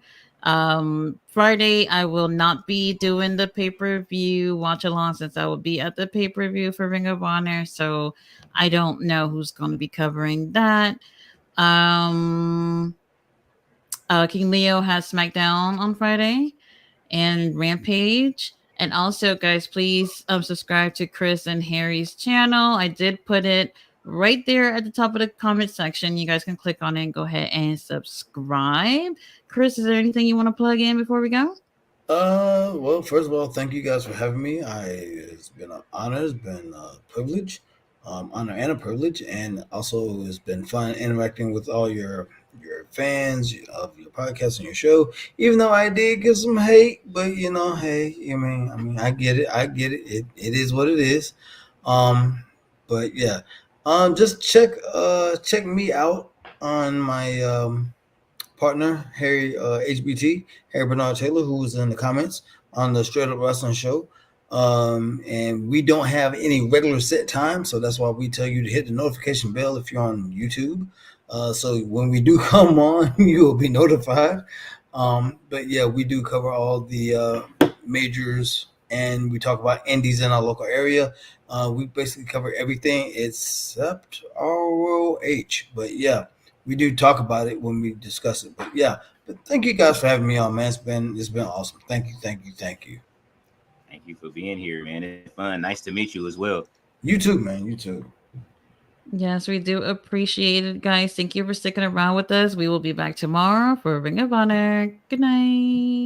Friday, I will not be doing the pay-per-view watch along since I will be at the pay-per-view for Ring of Honor. So I don't know who's going to be covering that. Um, King Leo has SmackDown on Friday and Rampage. And also, guys, please subscribe to Chris and Harry's channel. I did put it right there at the top of the comment section. You guys can click on it and go ahead and subscribe. Chris, is there anything you want to plug in before we go? Well, first of all, thank you guys for having me. It's been an honor, it's been a privilege, honor and a privilege, and also it's been fun interacting with all your fans of your podcast and your show. Even though I did get some hate, but hey, I get it, It is what it is. But yeah, just check me out on my partner, Harry HBT, Harry Bernard Taylor, who was in the comments on the Straight Up Wrestling Show. And we don't have any regular set time, so that's why we tell you to hit the notification bell if you're on YouTube. So when we do come on, you will be notified. But yeah, we do cover all the majors, and we talk about indies in our local area. We basically cover everything except ROH. But yeah, we do talk about it when we discuss it. But yeah, but thank you guys for having me on, man. It's been awesome. Thank you. Thank you for being here, man. It's fun. Nice to meet you as well. You too, man. You too. Yes, we do appreciate it, guys. Thank you for sticking around with us. We will be back tomorrow for Ring of Honor. Good night.